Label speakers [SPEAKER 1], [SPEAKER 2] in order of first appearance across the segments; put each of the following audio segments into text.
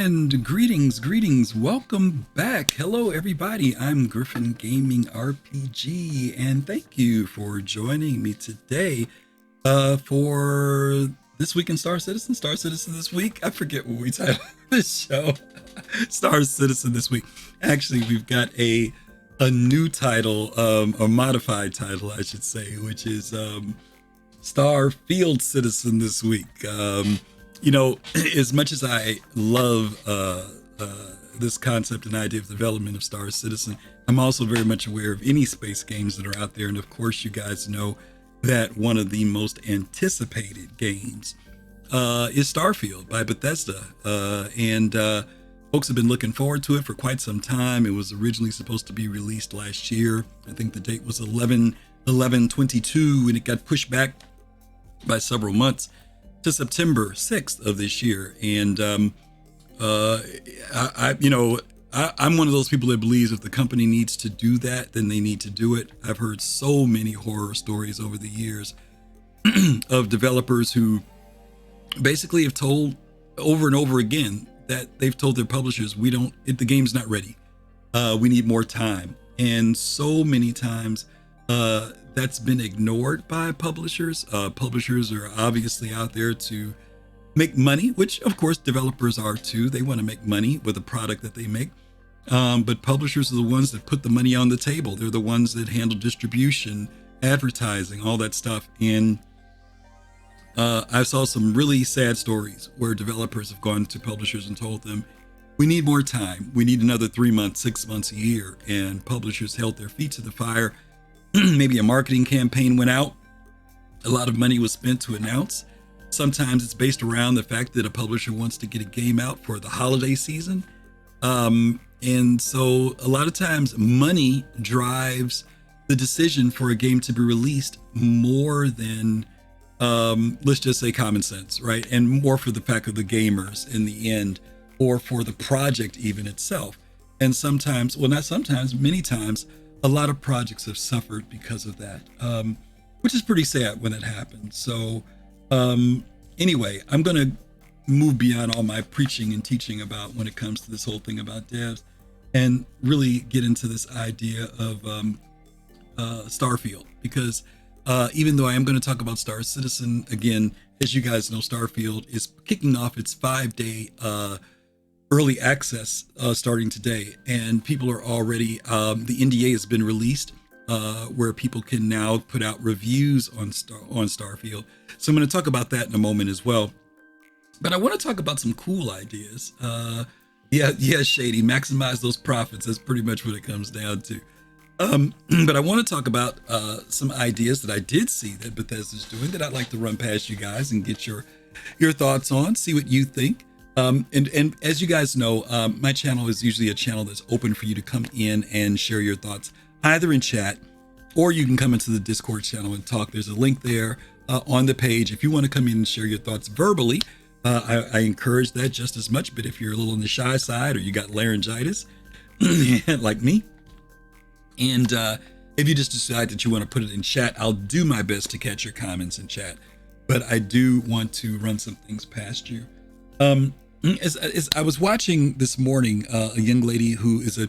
[SPEAKER 1] And greetings, welcome back. Hello, everybody. I'm GriffinGamingRPG, and thank you for joining me today for This Week in Star Citizen. Star Citizen this week. I forget what we titled this show. Star Citizen this week. Actually, we've got a new title, a modified title, I should say, which is Starfield Citizen this week. You know, as much as I love this concept and idea of development of Star Citizen, I'm also very much aware of any space games that are out there. And of course, you guys know that one of the most anticipated games is Starfield by Bethesda. And folks have been looking forward to it for quite some time. It was originally supposed to be released last year. I think the date was 11/11/22, and it got pushed back by several months to September 6th of this year. And I'm one of those people that believes if the company needs to do that, then they need to do it. I've heard so many horror stories over the years of developers who basically have told over and over again that they've told their publishers, the game's not ready. We need more time. And so many times that's been ignored by publishers. Publishers are obviously out there to make money, which of course developers are too. They want to make money with the product that they make. But publishers are the ones that put the money on the table. They're the ones that handle distribution, advertising, all that stuff. And I saw some really sad stories where developers have gone to publishers and told them, we need more time. We need another 3 months, 6 months, a year. And publishers held their feet to the fire. Maybe a marketing campaign went out. A lot of money was spent to announce. Sometimes it's based around the fact that a publisher wants to get a game out for the holiday season. And so a lot of times money drives the decision for a game to be released more than, let's just say, common sense, right? And more for the fact of the gamers in the end, or for the project even itself. And sometimes, well, not sometimes, many times, a lot of projects have suffered because of that, which is pretty sad when it happens. So anyway, I'm going to move beyond all my preaching and teaching about when it comes to this whole thing about devs and really get into this idea of Starfield, because even though I am going to talk about Star Citizen, again, as you guys know, Starfield is kicking off its 5-day early access starting today, and people are already the NDA has been released where people can now put out reviews on Starfield. So I'm going to talk about that in a moment as well, but I want to talk about some cool ideas. Shady, maximize those profits. That's pretty much what it comes down to. But I want to talk about some ideas that I did see that Bethesda's doing that I'd like to run past you guys and get your thoughts on, see what you think. And as you guys know, my channel is usually a channel that's open for you to come in and share your thoughts, either in chat, or you can come into the Discord channel and talk. There's a link there on the page. If you want to come in and share your thoughts verbally, I encourage that just as much. But if you're a little on the shy side, or you got laryngitis, like me, and if you just decide that you want to put it in chat, I'll do my best to catch your comments in chat. But I do want to run some things past you. As I was watching this morning, a young lady who is a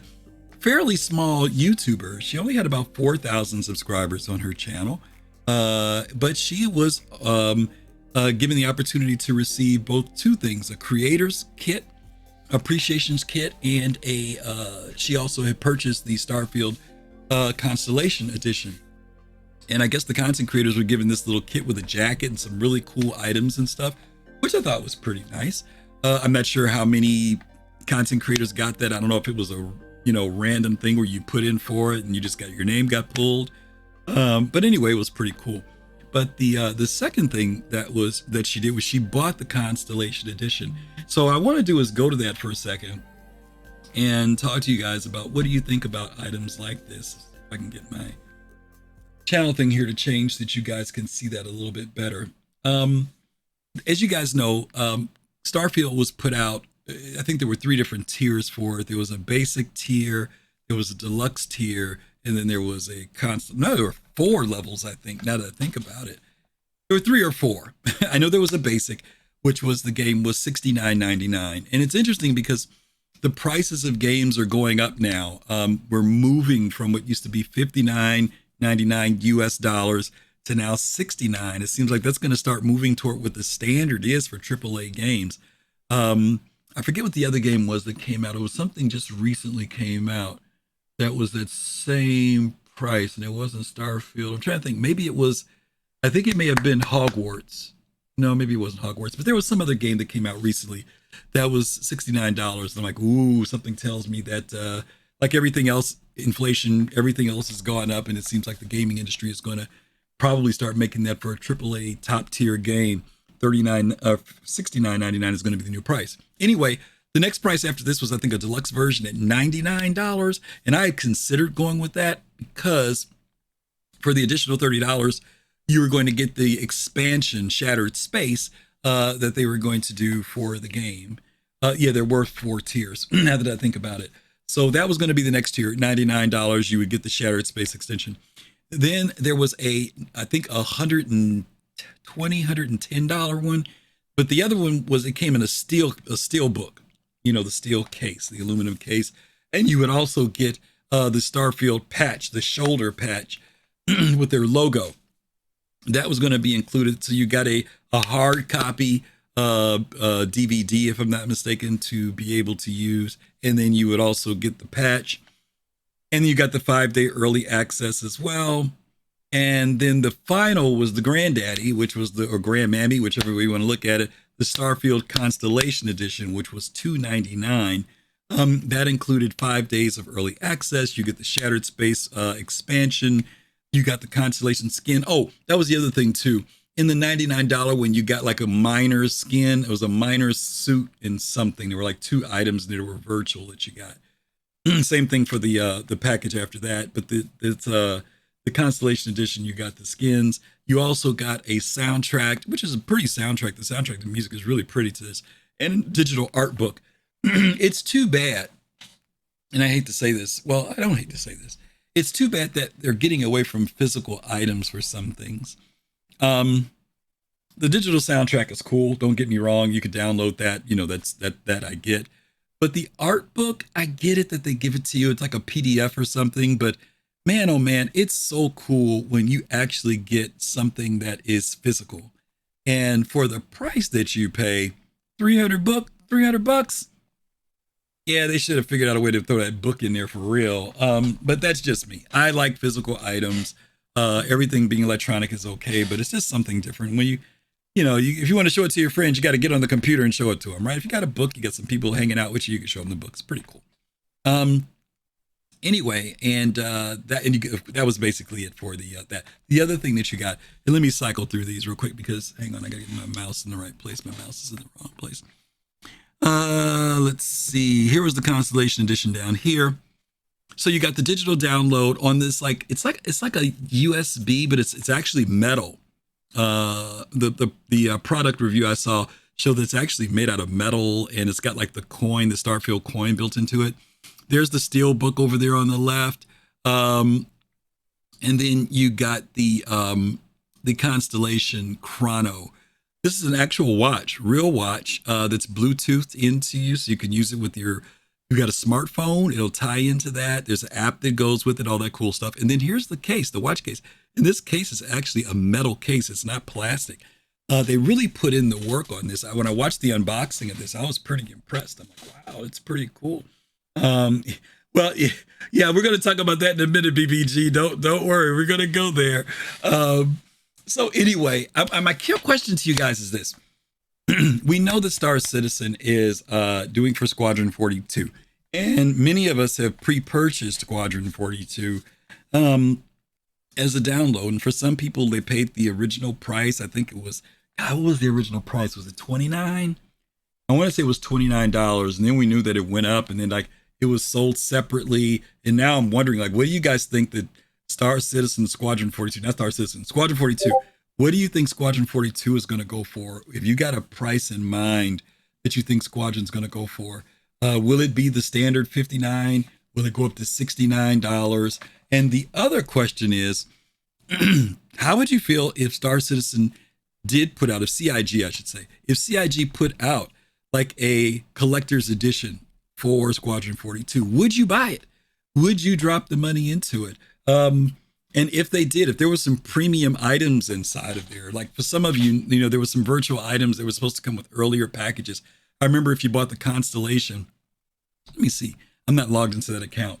[SPEAKER 1] fairly small YouTuber. She only had about 4,000 subscribers on her channel, but she was given the opportunity to receive both two things: a creator's kit, appreciations kit, and she also had purchased the Starfield Constellation Edition. And I guess the content creators were given this little kit with a jacket and some really cool items and stuff, which I thought was pretty nice. I'm not sure how many content creators got that. I don't know if it was a random thing where you put in for it and you just got your name got pulled. But anyway, it was pretty cool. But the second thing that she did was she bought the Constellation Edition. So I want to do is go to that for a second and talk to you guys about what do you think about items like this. If I can get my channel thing here to change so that you guys can see that a little bit better. As you guys know, Starfield was put out. I think there were 3 different tiers for it. There was a basic tier, there was a deluxe tier, and then there was a constant. No, there were 4 levels, I think, now that I think about it. There were 3 or 4. I know there was a basic, which was the game, was $69.99. And it's interesting because the prices of games are going up now. We're moving from what used to be $59.99 US dollars to now 69. It seems like that's going to start moving toward what the standard is for AAA games. I forget what the other game was that came out. It was something just recently came out that was that same price, and it wasn't Starfield. I'm trying to think. Maybe it was, I think it may have been Hogwarts. No, maybe it wasn't Hogwarts, but there was some other game that came out recently that was $69. And I'm like, ooh, something tells me that, like everything else, inflation, everything else has gone up, and it seems like the gaming industry is going to probably start making that for a AAA top tier game. $69.99 is going to be the new price. Anyway, the next price after this was, I think, a deluxe version at $99, and I had considered going with that because for the additional $30, you were going to get the expansion Shattered Space that they were going to do for the game. Yeah, there were 4 tiers now that I think about it. So that was going to be the next tier. $99, you would get the Shattered Space extension. Then there was I think $110 one, but the other one was, it came in a steel book, the steel case, the aluminum case, and you would also get the Starfield patch, the shoulder patch with their logo. That was going to be included. So you got a hard copy DVD, if I'm not mistaken, to be able to use. And then you would also get the patch. And you got the 5-day early access as well. And then the final was the granddaddy, which was or grandmammy, whichever way you want to look at it, the Starfield Constellation Edition, which was $2.99. That included 5 days of early access. You get the Shattered Space expansion. You got the Constellation skin. Oh, that was the other thing too. In the $99 when you got like a miner's skin, it was a miner's suit and something. There were like 2 items that were virtual that you got. Same thing for the package after that, but the Constellation Edition, you got the skins. You also got a soundtrack, which is a pretty soundtrack. The soundtrack, the music is really pretty to this, and a digital art book. It's too bad, and I hate to say this. Well, I don't hate to say this. It's too bad that they're getting away from physical items for some things. The digital soundtrack is cool. Don't get me wrong. You can download that. That I get. But the art book, I get it that they give it to you. It's like a PDF or something. But man, oh man, it's so cool when you actually get something that is physical. And for the price that you pay, $300. Yeah, they should have figured out a way to throw that book in there for real. But that's just me. I like physical items. Everything being electronic is okay, but it's just something different. When if you want to show it to your friends, you got to get on the computer and show it to them, right? If you got a book, you got some people hanging out with you, you can show them the book. It's pretty cool. Anyway, and that was basically it for that. The other thing that you got, and let me cycle through these real quick because, hang on, I got to get my mouse in the right place. My mouse is in the wrong place. Let's see. Here was the Constellation Edition down here. So you got the digital download on this, it's like a USB, but it's actually metal. The product review I saw showed that it's actually made out of metal, and it's got like the Starfield coin built into it. There's the steel book over there on the left. And then you got the Constellation Chrono. This is an actual watch, real watch, that's Bluetoothed into you, so you can use it with you got a smartphone, it'll tie into that. There's an app that goes with it, all that cool stuff. And then here's the case, the watch case. And this case is actually a metal case. It's not plastic. They really put in the work on this. When I watched the unboxing of this, I was pretty impressed. I'm like, wow, it's pretty cool. Well, yeah, we're going to talk about that in a minute, BBG. Don't worry, we're going to go there. So anyway, my question to you guys is this. We know that Star Citizen is doing for Squadron 42, and many of us have pre-purchased Squadron 42 as a download. And for some people, they paid the original price. I think it was, what was the original price? Was it $29? I want to say it was $29, and then we knew that it went up, and then it was sold separately. And now I'm wondering, what do you guys think that Squadron 42? What do you think Squadron 42 is going to go for? If you got a price in mind that you think Squadron's going to go for, will it be the standard $59? Will it go up to $69? And the other question is, how would you feel if Star Citizen did put out, if CIG, I should say, if CIG put out like a collector's edition for Squadron 42, would you buy it? Would you drop the money into it? And if they did, if there was some premium items inside of there, like for some of you, you know, there was some virtual items that were supposed to come with earlier packages. I remember if you bought the Constellation, let me see, I'm not logged into that account.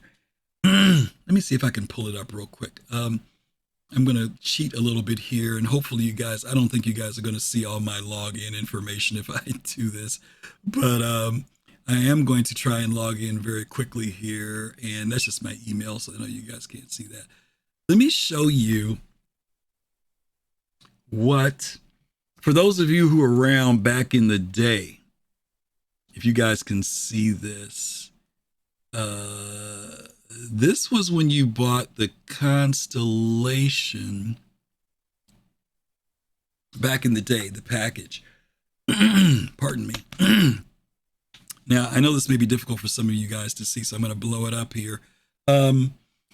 [SPEAKER 1] Let me see if I can pull it up real quick. I'm going to cheat a little bit here, and hopefully you guys, I don't think you guys are going to see all my login information if I do this, but I am going to try and log in very quickly here, and that's just my email, so I know you guys can't see that. Let me show you what, for those of you who were around back in the day, if you guys can see this, this was when you bought the Constellation back in the day, the package. Pardon me. Now, I know this may be difficult for some of you guys to see, so I'm going to blow it up here.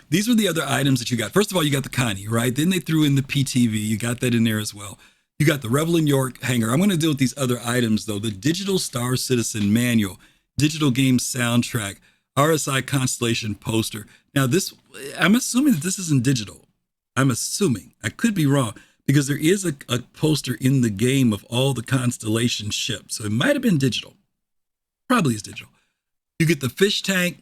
[SPEAKER 1] These were the other items that you got. First of all, you got the Connie, right? Then they threw in the PTV. You got that in there as well. You got the Revel in York hanger. I'm going to deal with these other items, though. The Digital Star Citizen Manual, Digital Game Soundtrack, RSI Constellation Poster. Now, this, I'm assuming that this isn't digital. I'm assuming. I could be wrong, because there is a poster in the game of all the Constellation ships. So it might have been digital. Probably is digital. You get the fish tank.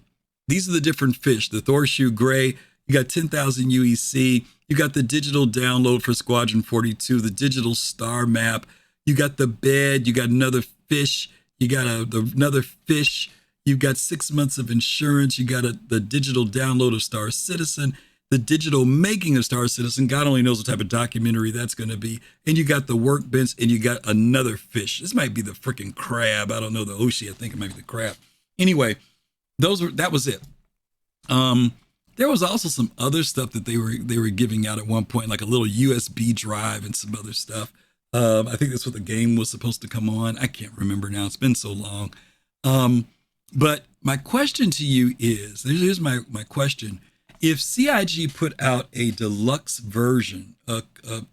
[SPEAKER 1] These are the different fish. The Thorshoe Gray. You got 10,000 UEC. You got the digital download for Squadron 42, the digital star map. You got the bed. You got another fish. You got another fish. You've got 6 months of insurance. You got the digital download of Star Citizen, the digital making of Star Citizen. God only knows what type of documentary that's going to be. And you got the workbench, and you got another fish. This might be the freaking crab. I don't know, the Oshi. I think it might be the crab. Anyway, that was it. There was also some other stuff that they were giving out at one point, like a little USB drive and some other stuff. I think that's what the game was supposed to come on. I can't remember now. It's been so long. But my question to you is, here's my question. If CIG put out a deluxe version, a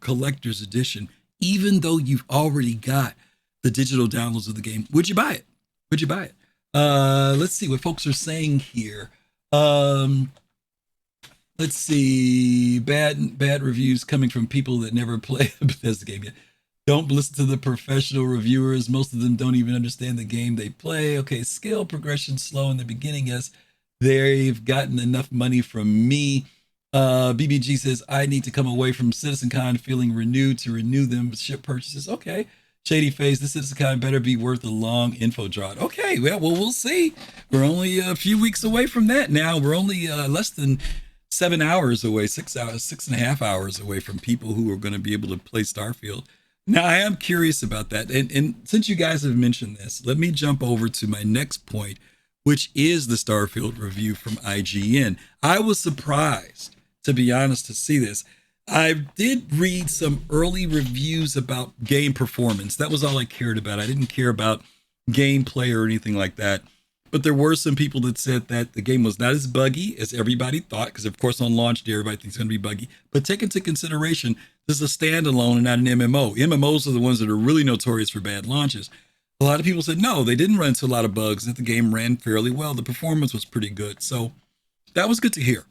[SPEAKER 1] collector's edition, even though you've already got the digital downloads of the game, would you buy it? Would you buy it? Let's see what folks are saying here. Let's see. Bad reviews coming from people that never played the Bethesda game yet. Don't listen to the professional reviewers. Most of them don't even understand the game they play. Okay, skill progression slow in the beginning. Yes, they've gotten enough money from me. BBG says, I need to come away from CitizenCon feeling renewed to renew them ship purchases. Okay. Shady Face, the CitizenCon better be worth a long info drought. Okay, well, we'll see. We're only a few weeks away from that now. We're only less than 7 hours away, 6 hours, 6.5 hours away from people who are going to be able to play Starfield. Now, I am curious about that. And since you guys have mentioned this, let me jump over to my next point, which is the Starfield review from IGN. I was surprised, to be honest, to see this. I did read some early reviews about game performance. That was all I cared about. I didn't care about gameplay or anything like that. But there were some people that said that the game was not as buggy as everybody thought, because of course on launch day, everybody thinks it's going to be buggy. But take into consideration, this is a standalone and not an MMO. MMOs are the ones that are really notorious for bad launches. A lot of people said, no, they didn't run into a lot of bugs, that the game ran fairly well. The performance was pretty good. So that was good to hear.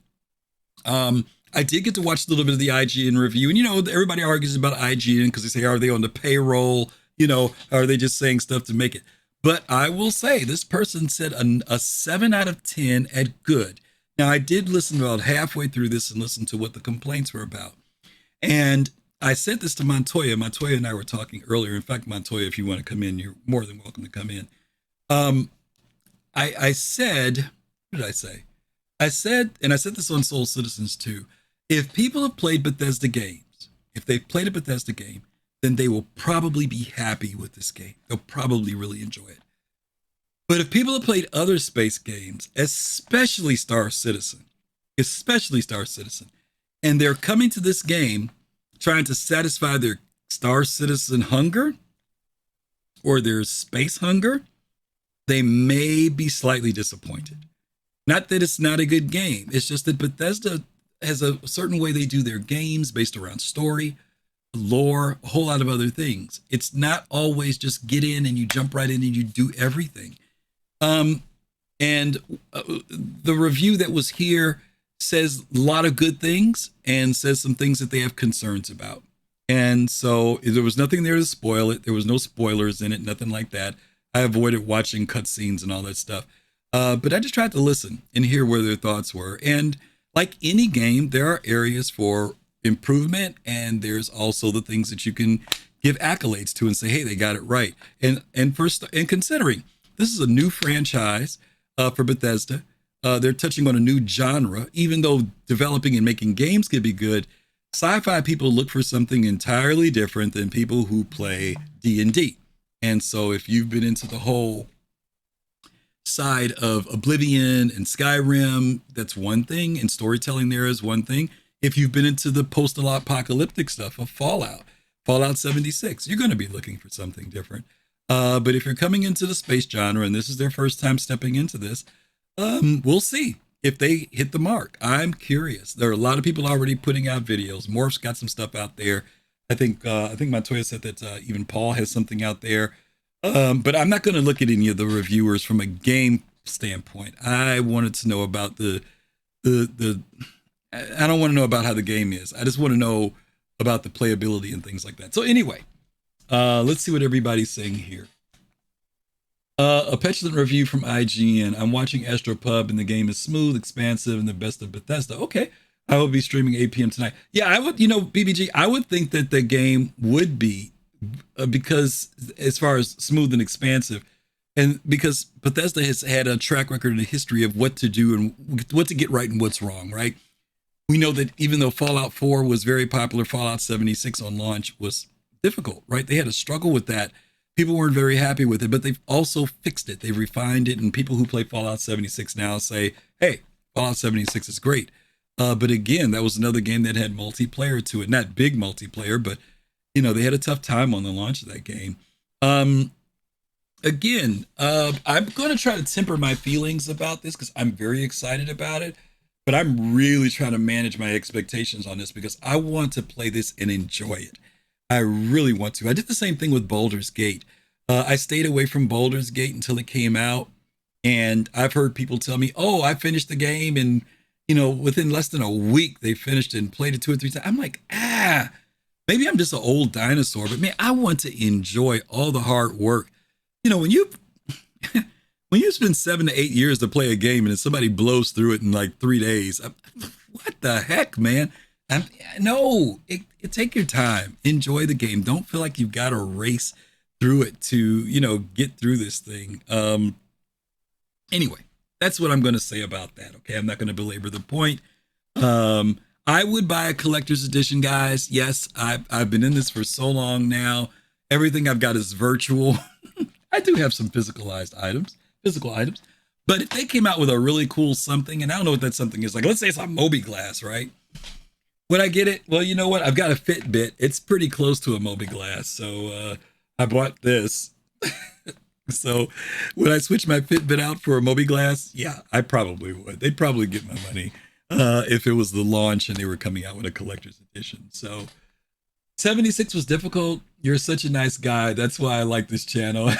[SPEAKER 1] I did get to watch a little bit of the IGN review. And, you know, everybody argues about IGN because they say, are they on the payroll? You know, are they just saying stuff to make it? But I will say this person said a 7 out of 10 at good. Now, I did listen about halfway through this and listen to what the complaints were about. And I said this to Montoya. Montoya and I were talking earlier. In fact, Montoya, if you want to come in, you're more than welcome to come in. I said, what did I say? I said, and I said this on Soul Citizens too, if people have played Bethesda games, if they've played a Bethesda game, then they will probably be happy with this game. They'll probably really enjoy it. But if people have played other space games, especially Star Citizen, and they're coming to this game trying to satisfy their Star Citizen hunger or their space hunger, they may be slightly disappointed. Not that it's not a good game. It's just that Bethesda has a certain way they do their games based around story. lore, a whole lot of other things. It's not always just get in and you jump right in and you do everything. And the review that was here says a lot of good things and says some things that they have concerns about. And so there was nothing there to spoil it. There was no spoilers in it, nothing like that. I avoided watching cutscenes and all that stuff. But I just tried to listen and hear where their thoughts were. And like any game, there are areas for improvement, and there's also the things that you can give accolades to and say, hey, they got it right. And considering this is a new franchise for Bethesda, they're touching on a new genre. Even though developing and making games can be good, sci-fi people look for something entirely different than people who play D&D. And so if you've been into the whole side of Oblivion and Skyrim, that's one thing, and storytelling there is one thing. If you've been into the post-apocalyptic stuff of Fallout 76, you're going to be looking for something different. But if you're coming into the space genre and this is their first time stepping into this, we'll see if they hit the mark. I'm curious. There are a lot of people already putting out videos. Morph's got some stuff out there. I think Montoya said that even Paul has something out there. But I'm not going to look at any of the reviewers from a game standpoint. I wanted to know about I don't want to know about how the game is. I just want to know about the playability and things like that. So anyway, let's see what everybody's saying here. A petulant review from IGN. I'm watching Astropub and the game is smooth, expansive, and the best of Bethesda. Okay. I will be streaming 8 p.m. tonight. Yeah, I would, BBG, I would think that the game would be because as far as smooth and expansive, and because Bethesda has had a track record and a history of what to do and what to get right and what's wrong, right? We know that even though Fallout 4 was very popular, Fallout 76 on launch was difficult, right? They had a struggle with that. People weren't very happy with it, but they've also fixed it. They've refined it, and people who play Fallout 76 now say, hey, Fallout 76 is great. But again, that was another game that had multiplayer to it. Not big multiplayer, but, they had a tough time on the launch of that game. Again, I'm going to try to temper my feelings about this because I'm very excited about it. But I'm really trying to manage my expectations on this because I want to play this and enjoy it. I really want to. I did the same thing with Baldur's Gate. I stayed away from Baldur's Gate until it came out. And I've heard people tell me, oh, I finished the game and, within less than a week, they finished it and played it 2 or 3 times. I'm like, maybe I'm just an old dinosaur, but man, I want to enjoy all the hard work. When you spend 7 to 8 years to play a game and then somebody blows through it in like 3 days, what the heck, man? Take your time, enjoy the game. Don't feel like you've got to race through it to, get through this thing. Anyway, that's what I'm going to say about that. Okay. I'm not going to belabor the point. I would buy a collector's edition, guys. Yes. I've been in this for so long now. Everything I've got is virtual. I do have some physical items, but if they came out with a really cool something, and I don't know what that something is, like, let's say it's a Moby Glass, right? Would I get it? Well, you know what? I've got a Fitbit. It's pretty close to a Moby Glass. So I bought this. So would I switch my Fitbit out for a Moby Glass? Yeah, I probably would. They'd probably get my money if it was the launch and they were coming out with a collector's edition. So 76 was difficult. You're such a nice guy. That's why I like this channel.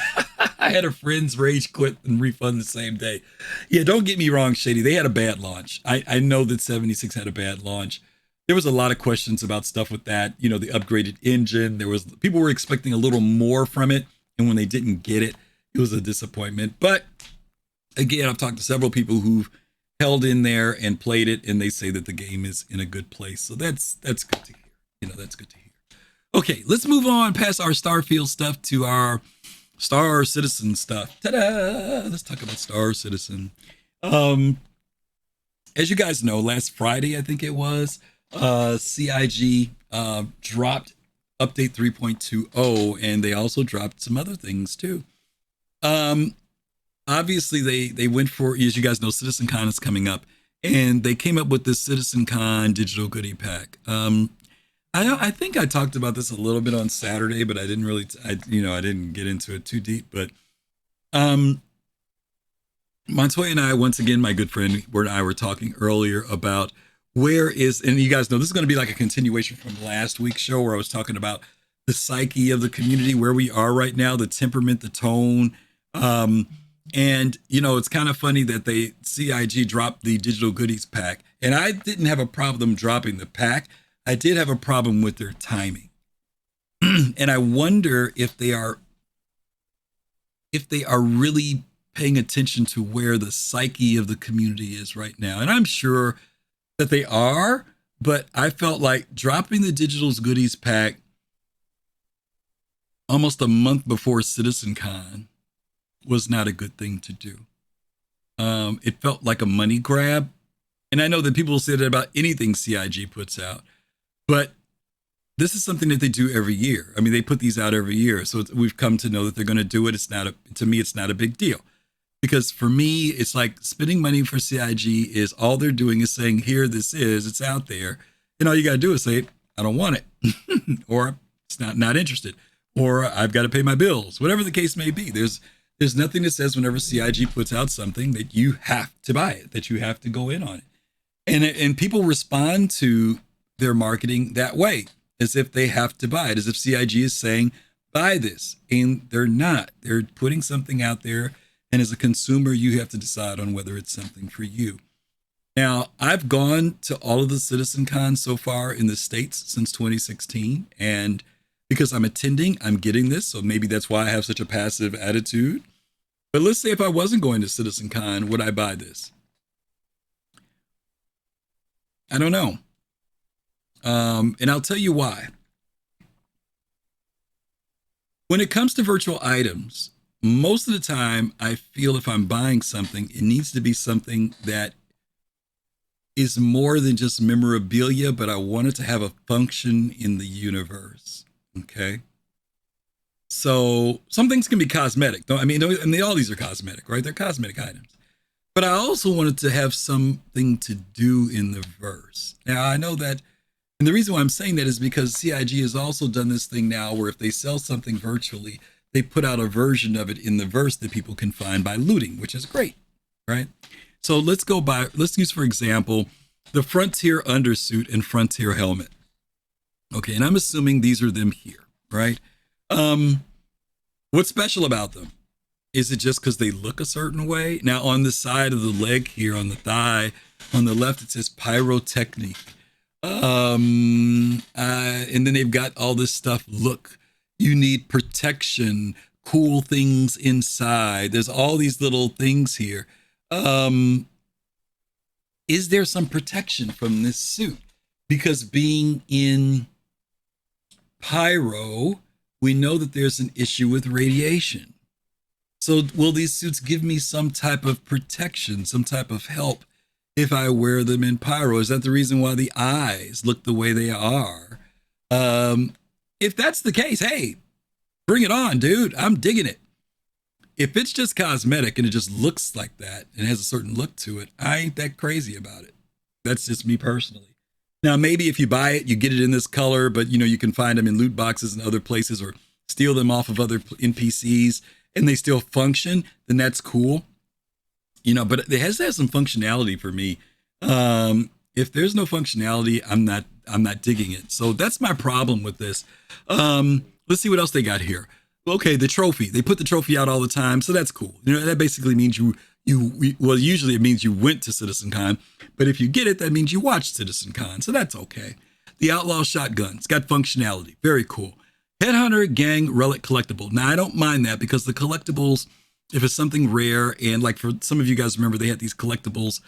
[SPEAKER 1] I had a friend's rage quit and refund the same day. Yeah, don't get me wrong, Shady. They had a bad launch. I know that 76 had a bad launch. There was a lot of questions about stuff with that. The upgraded engine. People were expecting a little more from it. And when they didn't get it, it was a disappointment. But again, I've talked to several people who've held in there and played it, and they say that the game is in a good place. So that's good to hear. That's good to hear. Okay, let's move on past our Starfield stuff to our Star Citizen stuff. Ta-da! Let's talk about Star Citizen. As you guys know, last Friday, I think it was, CIG dropped update 3.20, and they also dropped some other things too. Obviously they went for, as you guys know, CitizenCon is coming up, and they came up with this CitizenCon digital goodie pack. I think I talked about this a little bit on Saturday, but I didn't really, I didn't get into it too deep. But Montoya and I, once again, my good friend, I were talking earlier about where is, and you guys know this is going to be like a continuation from last week's show where I was talking about the psyche of the community, where we are right now, the temperament, the tone. And, you know, it's kind of funny that CIG dropped the digital goodies pack. And I didn't have a problem dropping the pack. I did have a problem with their timing. And I wonder if they are really paying attention to where the psyche of the community is right now. And I'm sure that they are, but I felt like dropping the digital goodies pack almost a month before CitizenCon was not a good thing to do. It felt like a money grab. And I know that people say that about anything CIG puts out, but this is something that they do every year. I mean, they put these out every year. So we've come to know that they're going to do it. To me, it's not a big deal. Because for me, it's like spending money for CIG is all they're doing is saying, here, this is, it's out there. And all you got to do is say, I don't want it, or it's not interested, or I've got to pay my bills, whatever the case may be. There's nothing that says whenever CIG puts out something that you have to buy it, that you have to go in on it. And people respond to their marketing that way, as if they have to buy it, as if CIG is saying, buy this. And they're not. They're putting something out there. And as a consumer, you have to decide on whether it's something for you. Now, I've gone to all of the CitizenCon so far in the States since 2016. And because I'm attending, I'm getting this. So maybe that's why I have such a passive attitude. But let's say if I wasn't going to CitizenCon, would I buy this? I don't know. And I'll tell you why. When it comes to virtual items, most of the time, I feel if I'm buying something, it needs to be something that is more than just memorabilia, but I want it to have a function in the universe. Okay. So some things can be cosmetic. I mean, all these are cosmetic, right? They're cosmetic items. But I also wanted to have something to do in the verse. Now, I know that, and the reason why I'm saying that is because CIG has also done this thing now where if they sell something virtually, they put out a version of it in the verse that people can find by looting, which is great, right? So let's use, for example, the Frontier undersuit and Frontier helmet. Okay, and I'm assuming these are them here, right? What's special about them? Is it just because they look a certain way? Now, on the side of the leg here, on the thigh, on the left, it says pyrotechnique. And then they've got all this stuff. Look, you need protection, cool things inside. There's all these little things here. Is there some protection from this suit? Because being in pyro, we know that there's an issue with radiation. So will these suits give me some type of protection, some type of help if I wear them in pyro? Is that the reason why the eyes look the way they are? If that's the case, hey, bring it on, dude. I'm digging it. If it's just cosmetic and it just looks like that and has a certain look to it, I ain't that crazy about it. That's just me personally. Now, maybe if you buy it, you get it in this color, but you can find them in loot boxes and other places or steal them off of other NPCs and they still function, then that's cool. But it has to have some functionality for me. If there's no functionality, I'm not digging it. So that's my problem with this. Let's see what else they got here. Okay, the trophy. They put the trophy out all the time, so that's cool. That basically means usually it means you went to CitizenCon, but if you get it, that means you watched CitizenCon, so that's okay. The Outlaw Shotgun. It's got functionality. Very cool. Headhunter Gang Relic Collectible. Now, I don't mind that because the collectibles, if it's something rare, and like for some of you guys remember, they had these collectibles,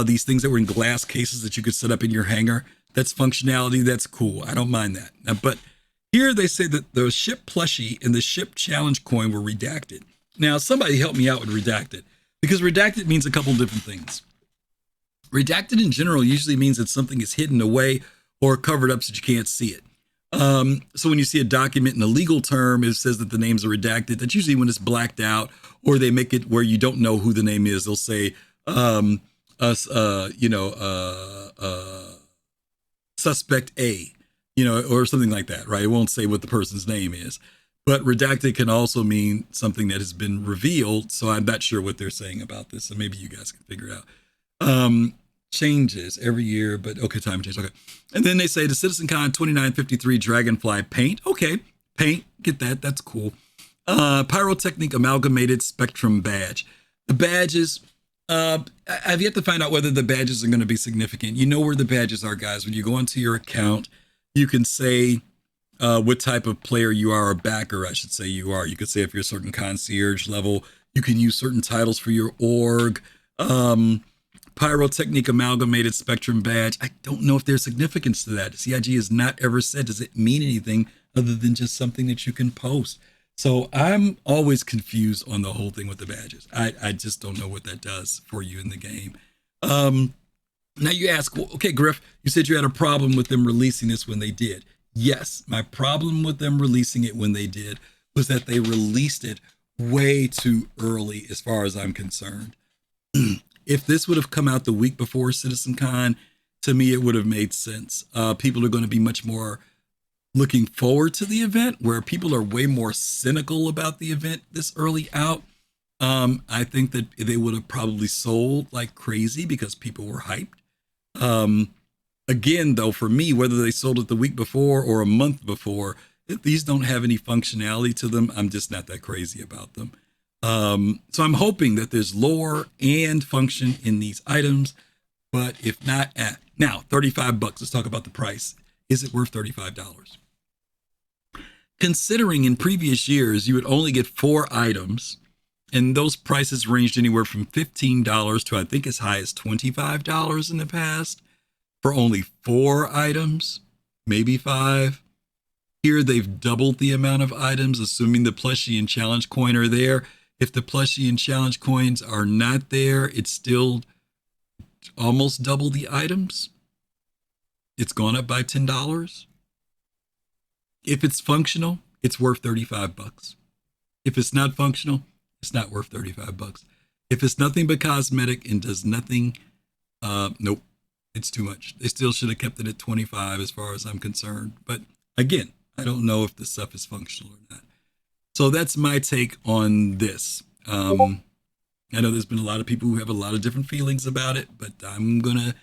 [SPEAKER 1] these things that were in glass cases that you could set up in your hangar. That's functionality. That's cool. I don't mind that. Now, but here they say that the ship plushie and the ship challenge coin were redacted. Now, somebody help me out with redacted, because redacted means a couple different things. Redacted in general usually means that something is hidden away or covered up so that you can't see it. So when you see a document in a legal term, it says that the names are redacted. That's usually when it's blacked out, or they make it where you don't know who the name is. They'll say, suspect A, or something like that, right? It won't say what the person's name is. But redacted can also mean something that has been revealed. So I'm not sure what they're saying about this. So maybe you guys can figure it out. changes every year, but okay, time change. Okay. And then they say the CitizenCon 2953 Dragonfly paint. Okay, paint, get that. That's cool. Pyrotechnic Amalgamated Spectrum badge. The badges, I've yet to find out whether the badges are going to be significant. You know where the badges are, guys. When you go into your account, you can say what type of player you are, or backer, I should say you are. You could say if you're a certain concierge level, you can use certain titles for your org. Pyrotechnic Amalgamated Spectrum badge. I don't know if there's significance to that. CIG has not ever said, does it mean anything other than just something that you can post? So I'm always confused on the whole thing with the badges. I just don't know what that does for you in the game. Now you ask, well, okay, Griff, you said you had a problem with them releasing this when they did. Yes, my problem with them releasing it when they did was that they released it way too early as far as I'm concerned. If this would have come out the week before CitizenCon, to me, it would have made sense. People are going to be much more looking forward to the event, where people are way more cynical about the event this early out. I think that they would have probably sold like crazy because people were hyped. Again, though, for me, whether they sold it the week before or a month before, if these don't have any functionality to them, I'm just not that crazy about them. So I'm hoping that there's lore and function in these items, but if not, now $35. Let's talk about the price. Is it worth $35? Considering in previous years, you would only get 4 items, and those prices ranged anywhere from $15 to I think as high as $25 in the past for only 4 items, maybe 5. Here, they've doubled the amount of items, assuming the plushie and challenge coin are there. If the plushie and challenge coins are not there, it's still almost double the items. It's gone up by $10. If it's functional, it's worth $35. If it's not functional, it's not worth $35. If it's nothing but cosmetic and does nothing, nope, it's too much. They still should have kept it at $25 as far as I'm concerned. But again, I don't know if the stuff is functional or not. So that's my take on this. I know there's been a lot of people who have a lot of different feelings about it, but I'm going to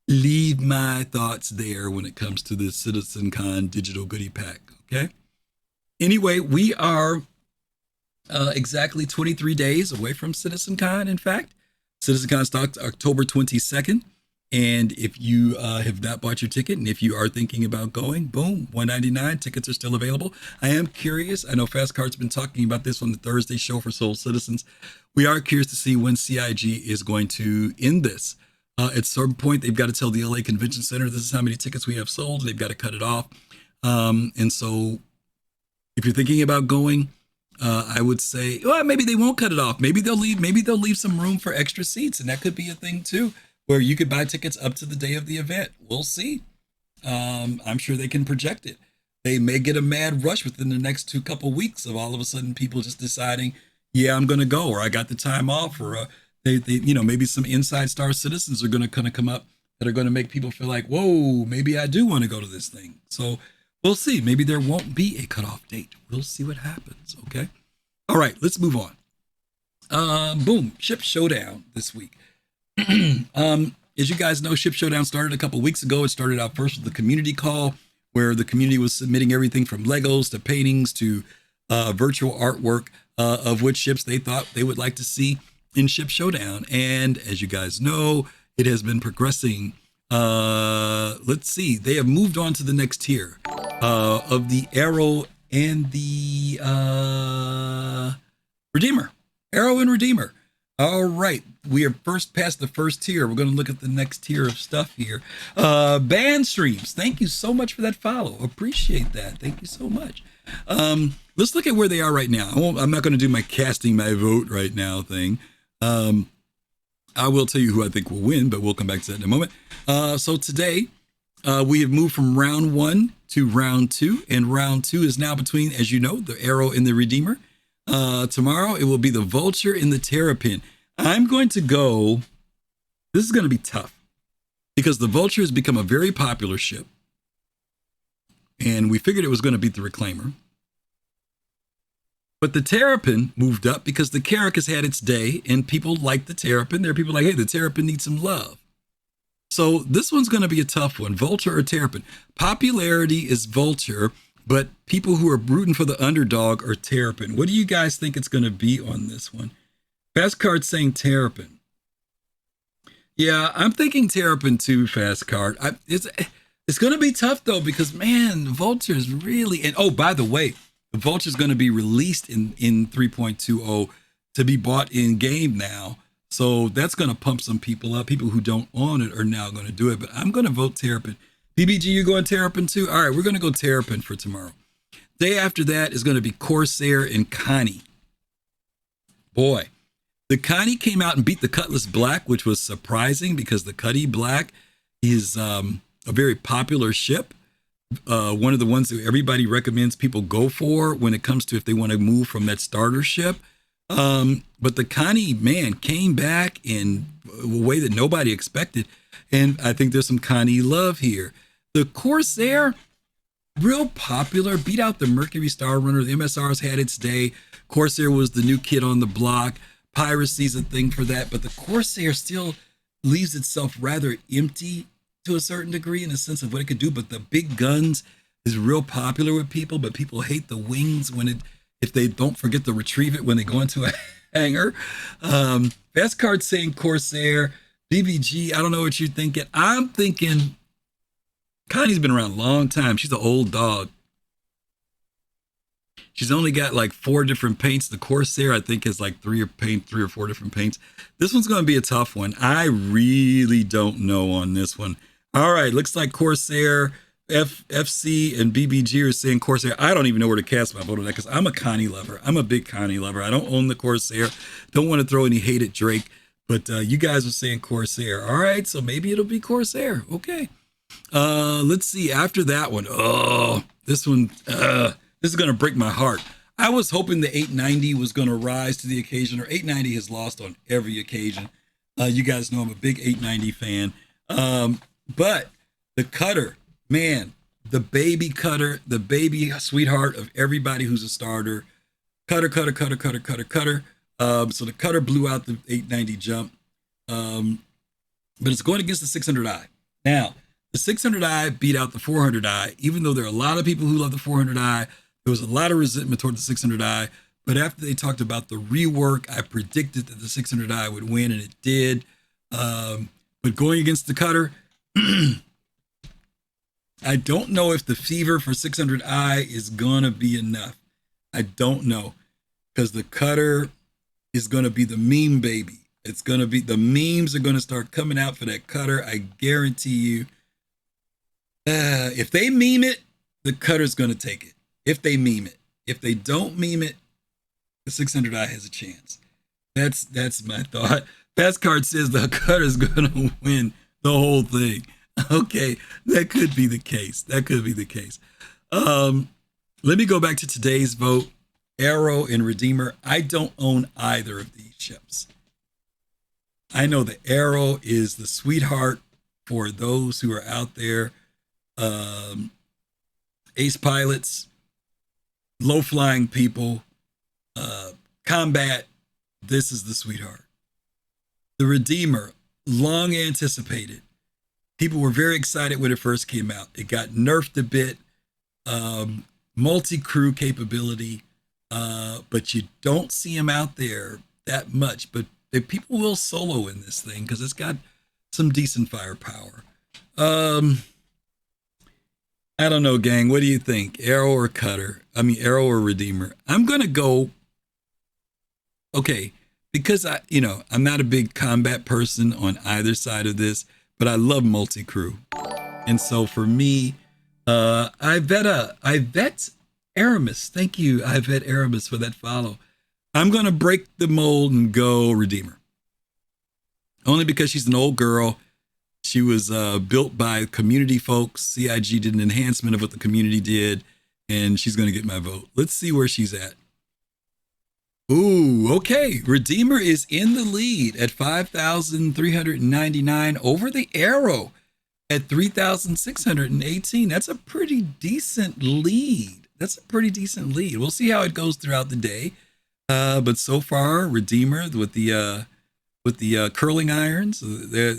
[SPEAKER 1] leave my thoughts there when it comes to the CitizenCon digital goodie pack. Okay. Anyway, we are exactly 23 days away from CitizenCon. In fact, CitizenCon starts October 22nd. And if you have not bought your ticket, and if you are thinking about going, boom, $199. Tickets are still available. I am curious. I know Fast Card's been talking about this on the Thursday show for Soul Citizens. We are curious to see when CIG is going to end this. At some point, they've got to tell the LA Convention Center, this is how many tickets we have sold. They've got to cut it off. And so if you're thinking about going, I would say, well, maybe they won't cut it off. Maybe they'll leave some room for extra seats. And that could be a thing too, where you could buy tickets up to the day of the event. We'll see. I'm sure they can project it. They may get a mad rush within the next couple weeks of all of a sudden people just deciding, yeah, I'm going to go, or I got the time off, or they maybe some inside Star Citizens are going to kind of come up that are going to make people feel like, whoa, maybe I do want to go to this thing. So we'll see. Maybe there won't be a cutoff date. We'll see what happens. Okay. All right, let's move on. Boom. Ship Showdown this week. As you guys know, Ship Showdown started a couple weeks ago. It started out first with the community call, where the community was submitting everything from Legos to paintings to virtual artwork of which ships they thought they would like to see in Ship Showdown. And as you guys know, it has been progressing. Let's see, they have moved on to the next tier of the Arrow and the Redeemer. Arrow and Redeemer. All right, we are first past the first tier. We're going to look at the next tier of stuff here. Band streams. Thank you so much for that follow. Appreciate that. Thank you so much. Let's look at where they are right now. I'm not going to do my casting my vote right now thing. I will tell you who I think will win, but we'll come back to that in a moment. So today, we have moved from round 1 to round 2, and round 2 is now between, as you know, the Arrow and the Redeemer. Tomorrow, it will be the Vulture and the Terrapin. I'm going to go, this is going to be tough, because the Vulture has become a very popular ship, and we figured it was going to beat the Reclaimer. But the Terrapin moved up because the Carrack has had its day, and people like the Terrapin. There are people like, hey, the Terrapin needs some love. So this one's going to be a tough one. Vulture or Terrapin? Popularity is Vulture, but people who are rooting for the underdog are Terrapin. What do you guys think it's going to be on this one? Fast Card saying Terrapin. Yeah, I'm thinking Terrapin too, Fast Card. It's going to be tough though, because man, Vulture's really, and oh, by the way, the Vulture's going to be released in 3.20 to be bought in game now. So that's going to pump some people up. People who don't own it are now going to do it, but I'm going to vote Terrapin. BBG, you going Terrapin too? All right, we're going to go Terrapin for tomorrow. Day after that is going to be Corsair and Connie. Boy, the Connie came out and beat the Cutlass Black, which was surprising because the Cutty Black is a very popular ship. One of the ones that everybody recommends people go for when it comes to if they want to move from that starter ship. But the Connie, man, came back in a way that nobody expected. And I think there's some Connie love here. The Corsair, real popular, beat out the Mercury Star Runner. The MSR's had its day. Corsair was the new kid on the block. Piracy's a thing for that. But the Corsair still leaves itself rather empty to a certain degree in the sense of what it could do. But the big guns is real popular with people, but people hate the wings if they don't forget to retrieve it when they go into a hangar. Fast Card saying Corsair. BBG, I don't know what you're thinking. I'm thinking Connie's been around a long time. She's an old dog. She's only got like 4 different paints. The Corsair, I think, is like 3 or 4 different paints. This one's going to be a tough one. I really don't know on this one. All right, looks like Corsair, FC, and BBG are saying Corsair. I don't even know where to cast my vote on that because I'm a Connie lover. I'm a big Connie lover. I don't own the Corsair. Don't want to throw any hate at Drake, but you guys are saying Corsair. All right, so maybe it'll be Corsair. Okay. Let's see. After that one, this one, this is going to break my heart. I was hoping the 890 was going to rise to the occasion, or 890 has lost on every occasion. You guys know I'm a big 890 fan. But the Cutter, man, the baby Cutter, the baby sweetheart of everybody who's a starter. Cutter. So the Cutter blew out the 890 jump. But it's going against the 600i. Now, the 600i beat out the 400i, even though there are a lot of people who love the 400i. There was a lot of resentment toward the 600i. But after they talked about the rework, I predicted that the 600i would win, and it did. But going against the Cutter, I don't know if the fever for 600i is going to be enough. I don't know, because the Cutter is going to be the meme baby. It's going to be, the memes are going to start coming out for that Cutter. I guarantee you. If they meme it, the Cutter's going to take it. If they meme it. If they don't meme it, the 600i has a chance. That's my thought. Fast Card says the Cutter's going to win the whole thing. Okay, that could be the case. Let me go back to today's vote. Arrow and Redeemer. I don't own either of these ships. I know the Arrow is the sweetheart for those who are out there. Ace pilots, low flying people, combat. This is the sweetheart. The Redeemer, long anticipated. People were very excited when it first came out. It got nerfed a bit, multi-crew capability, but you don't see them out there that much. But people will solo in this thing because it's got some decent firepower. I don't know, gang. What do you think? Arrow or Cutter? Arrow or Redeemer? I'm going to go, okay, because I'm not a big combat person on either side of this, but I love multi-crew. And so for me, I vet Aramis. Thank you, I vet Aramis, for that follow. I'm going to break the mold and go Redeemer. Only because she's an old girl. She was built by community folks. CIG did an enhancement of what the community did, and she's going to get my vote. Let's see where she's at. Ooh, okay. Redeemer is in the lead at 5,399 over the Arrow at 3,618. That's a pretty decent lead. We'll see how it goes throughout the day. But so far, Redeemer with the curling irons, they're